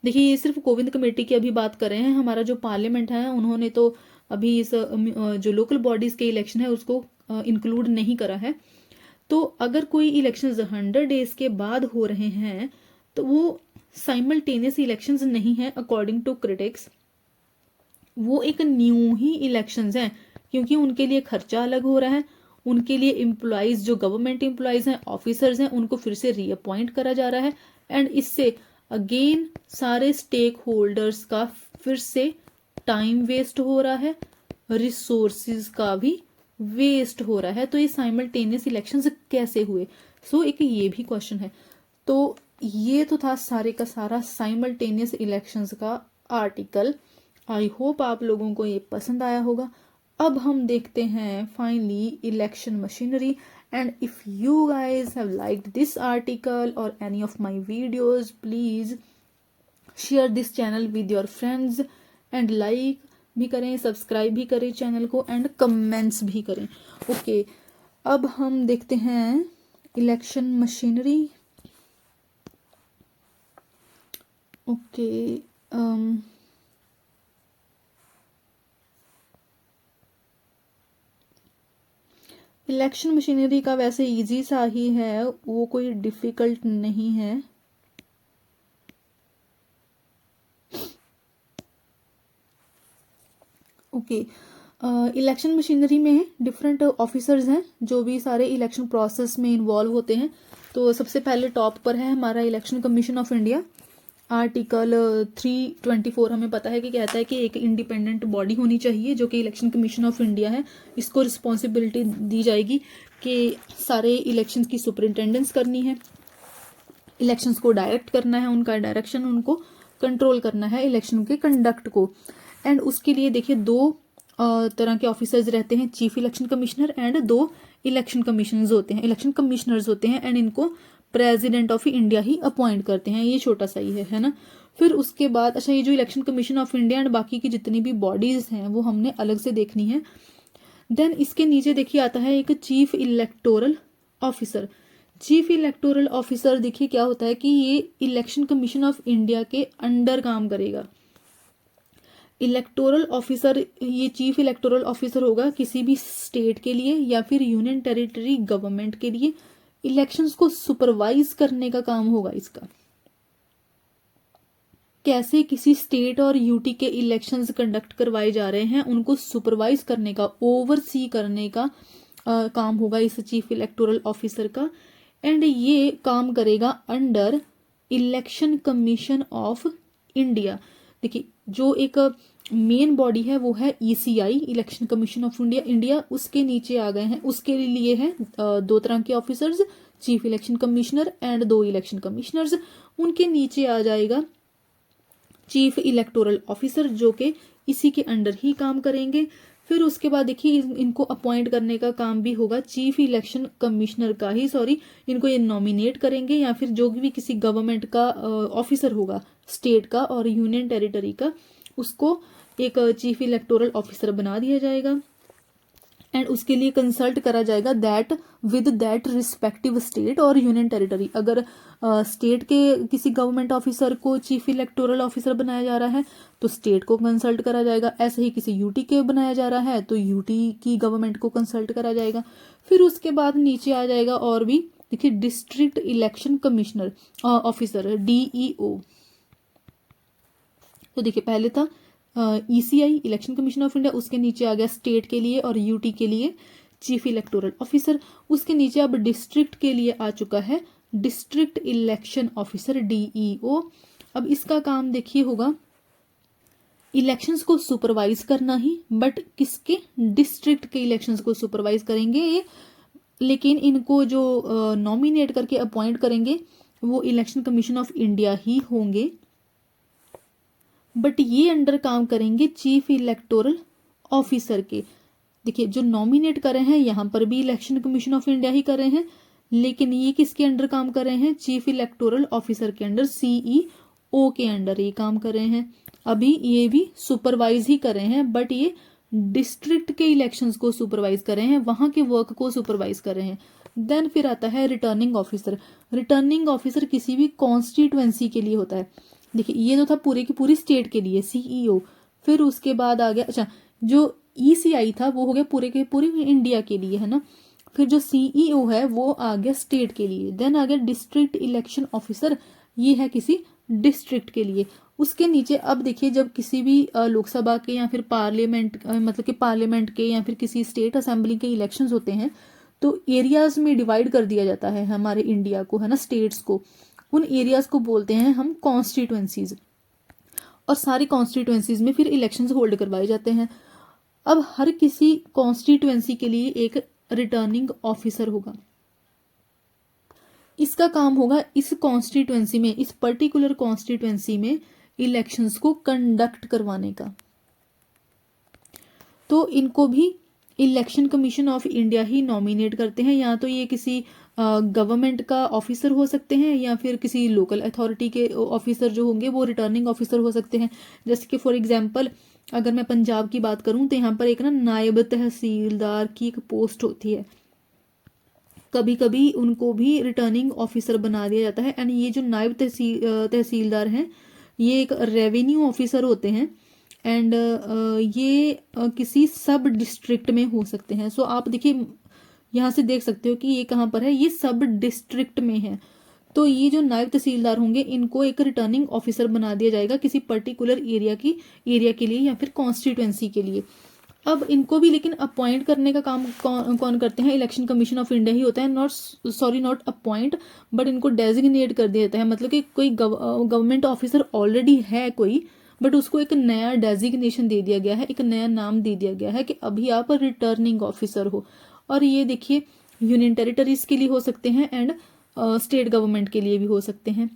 देखिए ये सिर्फ कोविंद कमेटी की अभी बात कर रहे हैं, हमारा जो पार्लियामेंट है उन्होंने तो अभी इस जो लोकल बॉडीज के इलेक्शन है उसको इंक्लूड नहीं करा है। तो अगर कोई इलेक्शन 100 डेज के बाद हो रहे हैं तो वो साइमल्टेनियस इलेक्शंस नहीं है अकॉर्डिंग टू क्रिटिक्स, वो एक न्यू ही इलेक्शंस हैं, क्योंकि उनके लिए खर्चा अलग हो रहा है, उनके लिए एम्प्लॉइज जो गवर्नमेंट एम्प्लॉइज हैं, ऑफिसर्स हैं, उनको फिर से रीअपॉइंट करा जा रहा है। एंड इससे अगेन सारे स्टेक होल्डर्स का फिर से टाइम वेस्ट हो रहा है, रिसोर्सिस का भी वेस्ट हो रहा है। तो ये साइमल्टेनियस इलेक्शंस कैसे हुए, सो एक ये भी क्वेश्चन है। तो ये तो था सारे का सारा साइमल्टेनियस इलेक्शंस का आर्टिकल। आई होप आप लोगों को ये पसंद आया होगा। अब हम देखते हैं finally election machinery. And if you guys have liked this article और any of my videos, please share this channel with your friends and like भी करें, सब्सक्राइब भी करें चैनल को एंड कमेंट्स भी करें। ओके, अब हम देखते हैं election machinery. Okay, election machinery का वैसे इजी सा ही है, वो कोई डिफिकल्ट नहीं है। ओके, इलेक्शन मशीनरी में डिफरेंट ऑफिसर्स हैं जो भी सारे इलेक्शन प्रोसेस में इन्वॉल्व होते हैं। तो सबसे पहले टॉप पर है हमारा election commission of India. Article 324 हमें पता है कि कहता है कि एक इंडिपेंडेंट बॉडी होनी चाहिए जो कि इलेक्शन कमीशन ऑफ इंडिया है। इसको रिस्पॉन्सिबिलिटी दी जाएगी कि सारे इलेक्शंस की सुपरिंटेंडेंस करनी है, इलेक्शंस को डायरेक्ट करना है, उनका डायरेक्शन, उनको कंट्रोल करना है इलेक्शन के कंडक्ट को। एंड उसके लिए देखिए दो तरह के ऑफिसर्स रहते हैं, चीफ इलेक्शन कमिश्नर एंड दो इलेक्शन कमीशनर्स होते हैं, इलेक्शन कमिश्नर्स होते हैं। एंड इनको प्रेसिडेंट ऑफ इंडिया ही अपॉइंट करते हैं, ये छोटा सा ही है ना। फिर उसके बाद अच्छा, ये जो election commission of India and बाकी की जितनी भी बॉडीज हैं वो हमने अलग से देखनी है। देन इसके नीचे देखिए आता है एक chief electoral officer. Chief electoral officer देखिए क्या होता है कि ये इलेक्शन कमीशन ऑफ इंडिया के अंडर काम करेगा। इलेक्टोरल ऑफिसर, ये चीफ इलेक्टोरल ऑफिसर होगा किसी भी स्टेट के लिए या फिर यूनियन टेरिटरी गवर्नमेंट के लिए, इलेक्शंस को सुपरवाइज करने का काम होगा इसका। कैसे किसी स्टेट और यूटी के इलेक्शंस कंडक्ट करवाए जा रहे हैं उनको सुपरवाइज करने का, ओवरसी करने का काम होगा इस चीफ इलेक्टोरल ऑफिसर का। एंड ये काम करेगा under election commission of India. देखिए जो एक मेन बॉडी है वो है ECI, election commission of India. उसके नीचे आ गए हैं, उसके लिए है दो तरह के officers, chief election commissioner and 2 election commissioners. उनके नीचे आ जाएगा चीफ इलेक्टोरल ऑफिसर जो कि इसी के अंडर ही काम करेंगे। फिर उसके बाद देखिए इनको अपॉइंट करने का काम भी होगा चीफ इलेक्शन कमिश्नर का ही, इनको ये नॉमिनेट करेंगे या फिर जो भी किसी गवर्नमेंट का ऑफिसर होगा स्टेट का और यूनियन टेरिटरी का, उसको एक चीफ इलेक्टोरल ऑफिसर बना दिया जाएगा। एंड उसके लिए कंसल्ट करा जाएगा that with that respective state और यूनियन टेरिटरी। अगर स्टेट के किसी गवर्नमेंट ऑफिसर को चीफ इलेक्टोरल ऑफिसर बनाया जा रहा है तो स्टेट को कंसल्ट करा जाएगा, ऐसे ही किसी यूटी के बनाया जा रहा है तो यूटी की गवर्नमेंट को कंसल्ट करा जाएगा। फिर उसके बाद नीचे आ जाएगा और भी, देखिए district election commissioner officer DEO। तो देखिए पहले था ECI, election commission of India, उसके नीचे आ गया स्टेट के लिए और यूटी के लिए चीफ इलेक्टोरल ऑफिसर। उसके नीचे अब डिस्ट्रिक्ट के लिए आ चुका है डिस्ट्रिक्ट इलेक्शन ऑफिसर DEO। अब इसका काम देखिए होगा इलेक्शंस को सुपरवाइज करना ही, बट किसके, डिस्ट्रिक्ट के इलेक्शंस को सुपरवाइज करेंगे ये। लेकिन इनको जो नॉमिनेट करके अपॉइंट करेंगे वो इलेक्शन कमीशन ऑफ इंडिया ही होंगे, बट ये अंडर काम करेंगे चीफ इलेक्टोरल ऑफिसर के। देखिए जो नॉमिनेट कर रहे हैं यहाँ पर भी इलेक्शन कमीशन ऑफ इंडिया ही कर रहे हैं, लेकिन ये किसके अंडर काम कर रहे हैं, चीफ इलेक्टोरल ऑफिसर के अंडर, CEO के अंडर ये काम कर रहे हैं। अभी ये भी सुपरवाइज ही कर रहे हैं, बट ये डिस्ट्रिक्ट के इलेक्शंस को सुपरवाइज कर रहे हैं, वहां के वर्क को सुपरवाइज कर रहे हैं। देन फिर आता है रिटर्निंग ऑफिसर। रिटर्निंग ऑफिसर किसी भी कॉन्स्टिट्यूएंसी के लिए होता है। देखिए ये तो था पूरे की पूरी स्टेट के लिए CEO, फिर उसके बाद आ गया, अच्छा जो ECI था वो हो गया पूरे के पूरे इंडिया के लिए, है ना। फिर जो CEO है वो आ गया स्टेट के लिए। देन आ गया डिस्ट्रिक्ट इलेक्शन ऑफिसर, ये है किसी डिस्ट्रिक्ट के लिए। उसके नीचे अब देखिए जब किसी भी लोकसभा के या फिर पार्लियामेंट मतलब कि पार्लियामेंट के या फिर किसी स्टेट असेंबली के इलेक्शंस होते हैं तो एरियाज में डिवाइड कर दिया जाता है हमारे इंडिया को, है ना, स्टेट्स को। उन एरियाज को बोलते हैं हम कॉन्स्टिट्यूएंसीज, और सारी कॉन्स्टिट्यूएंसीज में फिर इलेक्शंस होल्ड करवाए जाते हैं। अब हर किसी कॉन्स्टिट्यूएंसी के लिए एक रिटर्निंग ऑफिसर होगा। इसका काम होगा इस कॉन्स्टिट्यूएंसी में, इस पर्टिकुलर कॉन्स्टिट्यूएंसी में इलेक्शंस को कंडक्ट करवाने का। तो इनको भी election commission of India he nominate करते हैं, या तो ये किसी गवर्नमेंट का ऑफिसर हो सकते हैं या फिर किसी लोकल अथॉरिटी के ऑफिसर जो होंगे वो रिटर्निंग ऑफिसर हो सकते हैं। जैसे कि फॉर एग्जांपल अगर मैं पंजाब की बात करूं तो यहाँ पर एक ना नायब तहसीलदार की एक पोस्ट होती है, कभी कभी उनको भी रिटर्निंग ऑफिसर बना दिया जाता है। एंड ये जो नायब तहसीलदार हैं ये एक रेवेन्यू ऑफिसर होते हैं, एंड ये किसी सब डिस्ट्रिक्ट में हो सकते हैं। सो आप देखिए यहाँ से देख सकते हो कि ये कहाँ पर है, ये सब डिस्ट्रिक्ट में है। तो ये जो नायब तहसीलदार होंगे इनको एक रिटर्निंग ऑफिसर बना दिया जाएगा किसी पर्टिकुलर एरिया के लिए या फिर कॉन्स्टिट्यूएंसी के लिए। अब इनको भी लेकिन अपॉइंट करने का काम कौन करते हैं, इलेक्शन कमीशन ऑफ इंडिया ही होता है। नॉट अपॉइंट, बट इनको डेजिग्नेट कर दिया जाता है। मतलब कि कोई गवर्नमेंट ऑफिसर ऑलरेडी है कोई, बट उसको एक नया डेजिग्नेशन दे दिया गया है, एक नया नाम दे दिया गया है कि अभी आप रिटर्निंग ऑफिसर हो। और ये देखिए यूनियन टेरिटरीज के लिए हो सकते हैं एंड स्टेट गवर्नमेंट के लिए भी हो सकते हैं।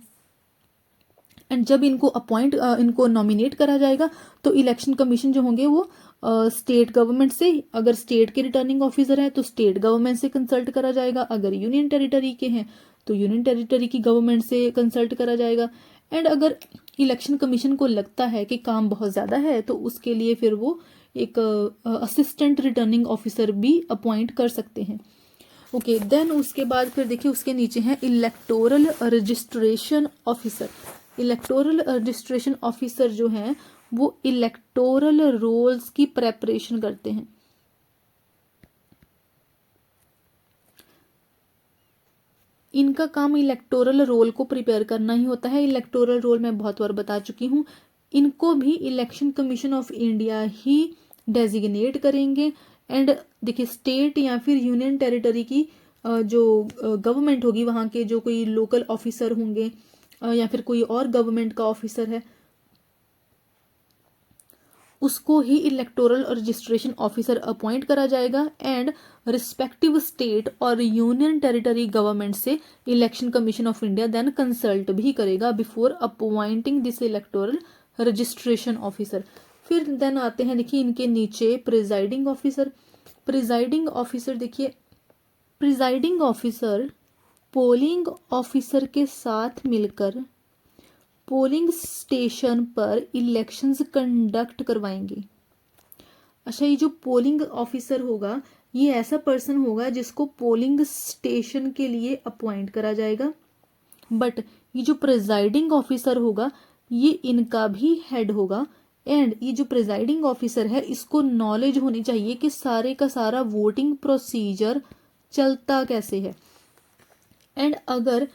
एंड जब इनको नॉमिनेट करा जाएगा तो इलेक्शन कमीशन जो होंगे वो स्टेट गवर्नमेंट से, अगर स्टेट के रिटर्निंग ऑफिसर है तो स्टेट गवर्नमेंट से कंसल्ट करा जाएगा, अगर यूनियन टेरिटरी के हैं तो यूनियन टेरिटरी की गवर्नमेंट से कंसल्ट करा जाएगा। एंड अगर इलेक्शन कमीशन को लगता है कि काम बहुत ज़्यादा है तो उसके लिए फिर वो एक असिस्टेंट रिटर्निंग ऑफिसर भी अपॉइंट कर सकते हैं। ओके, देन उसके बाद फिर देखिए उसके नीचे है electoral registration officer. Electoral registration officer जो हैं वो इलेक्टोरल रोल्स की प्रेपरेशन करते हैं। इनका काम इलेक्टोरल रोल को प्रिपेयर करना ही होता है। इलेक्टोरल रोल मैं बहुत बार बता चुकी हूँ। इनको भी election commission of India he designate करेंगे। एंड देखिए, स्टेट या फिर यूनियन टेरिटरी की जो गवर्नमेंट होगी, वहाँ के जो कोई लोकल ऑफिसर होंगे या फिर कोई और गवर्नमेंट का ऑफिसर है, उसको ही इलेक्टोरल और रजिस्ट्रेशन ऑफिसर अपॉइंट करा जाएगा। एंड रिस्पेक्टिव स्टेट और यूनियन टेरिटरी गवर्नमेंट से election commission of India then consult भी करेगा before appointing this electoral registration officer. फिर देन आते हैं, देखिए इनके नीचे प्रिजाइडिंग ऑफिसर। प्रिजाइडिंग ऑफिसर, देखिए प्रिजाइडिंग ऑफिसर पोलिंग ऑफिसर के साथ मिलकर पोलिंग स्टेशन पर इलेक्शंस कंडक्ट करवाएंगे। अच्छा, ये जो पोलिंग ऑफिसर होगा, ये ऐसा पर्सन होगा जिसको पोलिंग स्टेशन के लिए अपॉइंट करा जाएगा। बट ये जो प्रिजाइडिंग ऑफिसर होगा, ये इनका भी हेड होगा। एंड ये जो प्रिजाइडिंग ऑफिसर है, इसको नॉलेज होनी चाहिए कि सारे का सारा वोटिंग प्रोसीजर चलता कैसे है। एंड अगर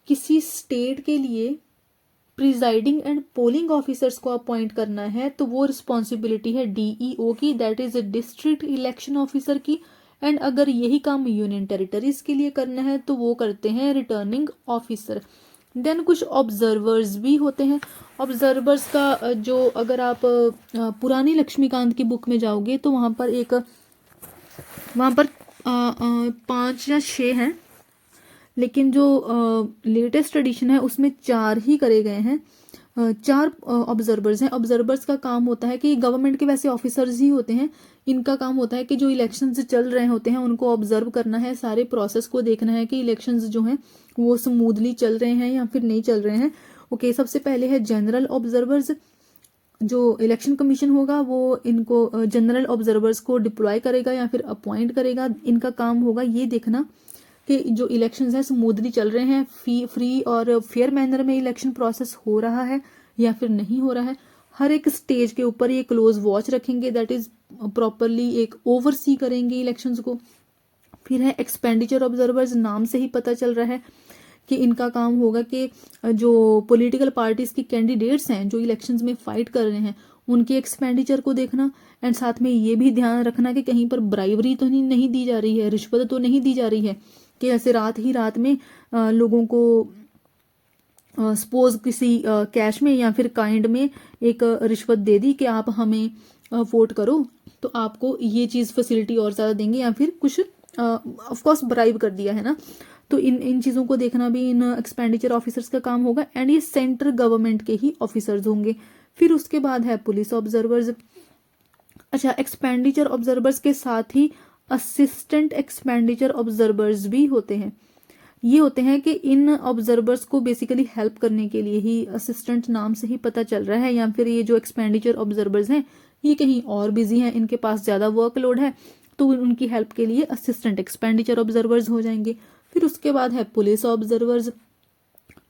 किसी स्टेट के लिए प्रिजाइडिंग एंड पोलिंग ऑफिसर्स को अपॉइंट करना है, तो वो रिस्पॉन्सिबिलिटी है डीईओ की, that is district election officer की। एंड अगर यही काम यूनियन टेरिटरीज के लिए करना है, तो वो करते हैं रिटर्निंग ऑफिसर। देन कुछ ऑब्जर्वर्स भी होते हैं। ऑब्जर्वर्स का जो, अगर आप पुरानी लक्ष्मीकांत की बुक में जाओगे, तो वहाँ पर 5 या 6 हैं, लेकिन जो लेटेस्ट एडिशन है उसमें 4 ही करे गए हैं। 4 ऑब्जर्वर्स हैं। ऑब्जर्वर्स का काम होता है कि गवर्नमेंट के वैसे ऑफिसर्स ही होते हैं, इनका काम होता है कि जो इलेक्शंस चल रहे होते हैं उनको ऑब्जर्व करना है, सारे प्रोसेस को देखना है कि इलेक्शंस जो हैं वो स्मूथली चल रहे हैं या फिर नहीं चल रहे हैं। ओके, सबसे पहले है जनरल ऑब्जर्वर्स। जो इलेक्शन कमीशन होगा वो इनको जनरल ऑब्जर्वर्स को डिप्लॉय करेगा या फिर अपॉइंट करेगा। इनका काम होगा ये देखना कि जो इलेक्शंस हैं स्मूथली चल रहे हैं, फ्री और फेयर मैनर में इलेक्शन प्रोसेस हो रहा है या फिर नहीं हो रहा है। हर एक स्टेज के ऊपर ये क्लोज वॉच रखेंगे, दैट इज प्रॉपरली एक ओवरसी करेंगे इलेक्शंस को। फिर है एक्सपेंडिचर ऑब्जर्वर्स, नाम से ही पता चल रहा है कि इनका काम होगा कि जो पॉलिटिकल पार्टीज के कैंडिडेट्स हैं जो इलेक्शंस में फाइट कर रहे हैं, उनके एक्सपेंडिचर को देखना। एंड साथ में ये भी ध्यान रखना कि कहीं पर ब्राइबरी तो नहीं दी जा रही है, रिश्वत तो नहीं दी जा रही है, कि ऐसे रात में लोगों को सपोज किसी कैश में या फिर काइंड में एक रिश्वत दे दी कि आप हमें वोट करो, तो आपको ये चीज़ फैसिलिटी और ज़्यादा देंगे, या फिर कुछ ऑफ कोर्स ब्राइब कर दिया है ना। तो इन चीज़ों को देखना भी इन एक्सपेंडिचर ऑफिसर्स का काम होगा। एंड ये सेंट्रल गवर्नमेंट के ही ऑफिसर्स होंगे। फिर उसके बाद है पुलिस ऑब्जर्वर्स। अच्छा, एक्सपेंडिचर ऑब्जर्वर्स के साथ ही असिस्टेंट एक्सपेंडिचर ऑब्जर्वर्स भी होते हैं। ये होते हैं कि इन ऑब्जर्वर्स को बेसिकली हेल्प करने के लिए ही, असिस्टेंट नाम से ही पता चल रहा है, या फिर ये जो एक्सपेंडिचर ऑब्जर्वर्स हैं ये कहीं और बिजी हैं, इनके पास ज़्यादा वर्कलोड है, तो उनकी हेल्प के लिए असिस्टेंट एक्सपेंडिचर ऑब्जर्वर्स हो जाएंगे। फिर उसके बाद है पुलिस ऑब्जर्वर्स।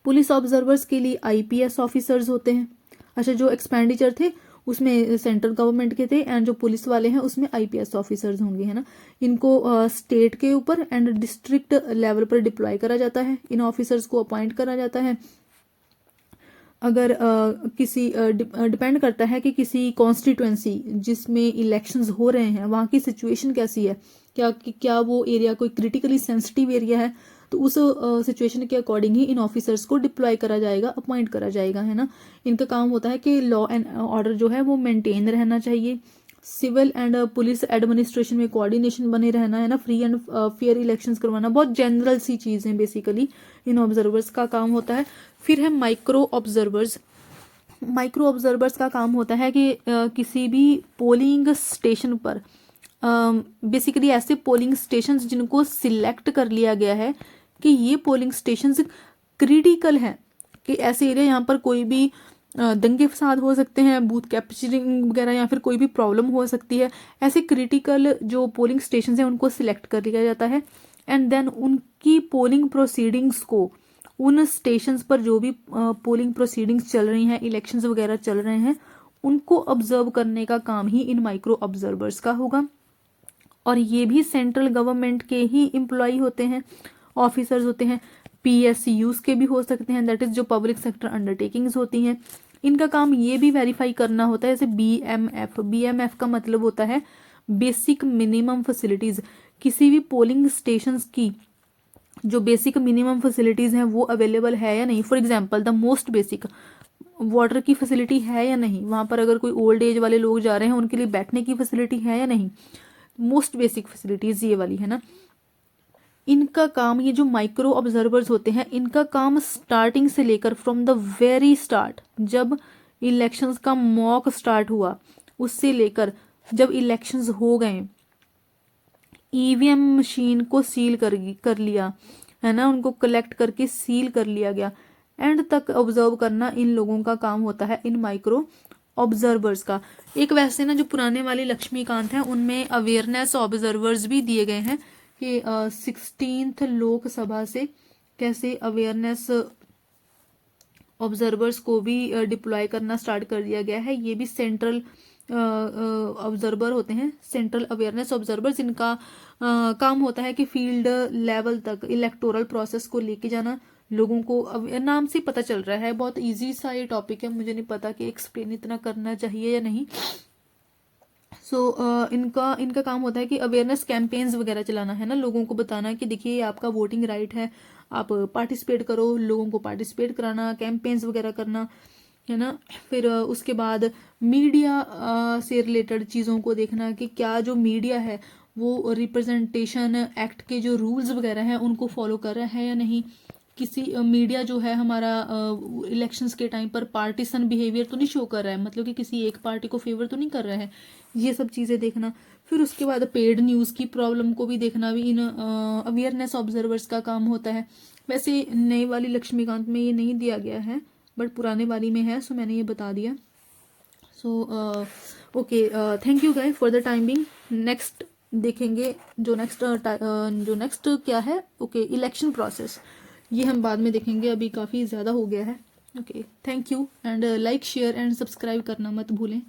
पुलिस ऑब्जर्वर्स के लिए आईपीएस ऑफिसर्स होते हैं। अच्छा, जो एक्सपेंडिचर थे उसमें सेंट्रल गवर्नमेंट के थे, एंड जो पुलिस वाले हैं उसमें आईपीएस ऑफिसर्स होंगे, है ना। इनको स्टेट के ऊपर एंड डिस्ट्रिक्ट लेवल पर डिप्लॉय करा जाता है, इन ऑफिसर्स को अपॉइंट करा जाता है। अगर किसी डिपेंड करता है कि किसी कॉन्स्टिट्यूएंसी जिसमें इलेक्शंस हो रहे हैं वहाँ की सिचुएशन कैसी है, क्या वो एरिया कोई क्रिटिकली सेंसिटिव एरिया है, तो उस सिचुएशन के अकॉर्डिंग ही इन ऑफिसर्स को डिप्लॉय करा जाएगा, अपॉइंट करा जाएगा, है ना। इनका काम होता है कि लॉ एंड ऑर्डर जो है वो मेंटेन रहना चाहिए, सिविल एंड पुलिस एडमिनिस्ट्रेशन में कोऑर्डिनेशन बने रहना, है ना, फ्री एंड फेयर इलेक्शंस करवाना। बहुत जनरल सी चीज़ें बेसिकली इन ऑब्जर्वर्स का काम होता है। फिर है माइक्रो ऑब्जर्वर्स। माइक्रो ऑब्जर्वर्स का काम होता है कि किसी भी पोलिंग स्टेशन पर बेसिकली ऐसे पोलिंग स्टेशंस जिनको सिलेक्ट कर लिया गया है कि ये पोलिंग स्टेशंस क्रिटिकल हैं, कि ऐसे एरिया यहाँ पर कोई भी दंगे फसाद हो सकते हैं, बूथ कैप्चरिंग वगैरह या फिर कोई भी प्रॉब्लम हो सकती है। ऐसे क्रिटिकल जो पोलिंग स्टेशन हैं उनको सिलेक्ट कर लिया जाता है, एंड देन उनकी पोलिंग प्रोसीडिंग्स को, उन स्टेशंस पर जो भी पोलिंग प्रोसीडिंग्स चल रही हैं, इलेक्शंस वगैरह चल रहे हैं, उनको ऑब्जर्व करने का काम ही इन माइक्रो ऑब्जर्वर्स का होगा। और ये भी सेंट्रल गवर्नमेंट के ही एम्प्लॉय होते हैं, ऑफिसर्स होते हैं। PSUs के भी हो सकते हैं, दैट इज जो पब्लिक सेक्टर अंडरटेकिंग्स होती हैं। इनका काम ये भी वेरीफाई करना होता है, जैसे BMF का मतलब होता है बेसिक मिनिमम फैसिलिटीज। किसी भी पोलिंग स्टेशंस की जो बेसिक मिनिमम फैसिलिटीज हैं वो अवेलेबल है या नहीं। For example the most basic water की फैसिलिटी है या नहीं, वहाँ पर अगर कोई ओल्ड एज वाले लोग जा रहे हैं उनके लिए बैठने की फैसिलिटी है या नहीं, मोस्ट बेसिक फैसिलिटीज ये वाली है ना। इनका काम, ये जो माइक्रो ऑब्जर्वर्स होते हैं, इनका काम स्टार्टिंग से लेकर फ्रॉम द वेरी स्टार्ट, जब इलेक्शंस का मॉक स्टार्ट हुआ उससे लेकर जब इलेक्शंस हो गए, EVM मशीन को सील कर लिया है ना, उनको कलेक्ट करके सील कर लिया गया, एंड तक ऑब्जर्व करना इन लोगों का काम होता है, इन माइक्रो ऑब्जर्वर्स का। एक वैसे ना जो पुराने वाले लक्ष्मीकांत हैं उनमें अवेयरनेस ऑब्जर्वर्स भी दिए गए हैं कि 16th लोकसभा से कैसे अवेयरनेस ऑब्जर्वर्स को भी डिप्लॉय करना स्टार्ट कर दिया गया है। ये भी सेंट्रल ऑब्जर्वर होते हैं, सेंट्रल अवेयरनेस ऑब्जर्वर्स। इनका काम होता है कि फील्ड लेवल तक इलेक्टोरल प्रोसेस को लेके जाना लोगों को। अब नाम से पता चल रहा है, बहुत इजी सा ये टॉपिक है, मुझे नहीं पता कि एक्सप्लेन इतना करना चाहिए या नहीं। इनका काम होता है कि अवेयरनेस कैंपेन्स वगैरह चलाना है ना, लोगों को बताना कि देखिए ये आपका वोटिंग राइट है, आप पार्टिसिपेट करो, लोगों को पार्टिसिपेट कराना, कैंपेन्स वगैरह करना है ना। फिर उसके बाद मीडिया से रिलेटेड चीज़ों को देखना कि क्या जो मीडिया है वो रिप्रेजेंटेशन एक्ट के जो रूल्स वगैरह हैं उनको फॉलो कर रहा है या नहीं। किसी मीडिया जो है हमारा इलेक्शंस के टाइम पर पार्टीसन बिहेवियर तो नहीं शो कर रहा है, मतलब कि किसी एक पार्टी को फेवर तो नहीं कर रहा है, ये सब चीज़ें देखना। फिर उसके बाद पेड न्यूज़ की प्रॉब्लम को भी देखना भी इन अवेयरनेस ऑब्जर्वर्स का काम होता है। वैसे नई वाली लक्ष्मीकांत में ये नहीं दिया गया है, बट पुराने वाली में है, सो मैंने ये बता दिया। So okay, thank you guys for the time being. Next देखेंगे जो नेक्स्ट क्या है, ओके इलेक्शन प्रोसेस, ये हम बाद में देखेंगे, अभी काफ़ी ज़्यादा हो गया है। Okay thank you, and like share and subscribe करना मत भूलें।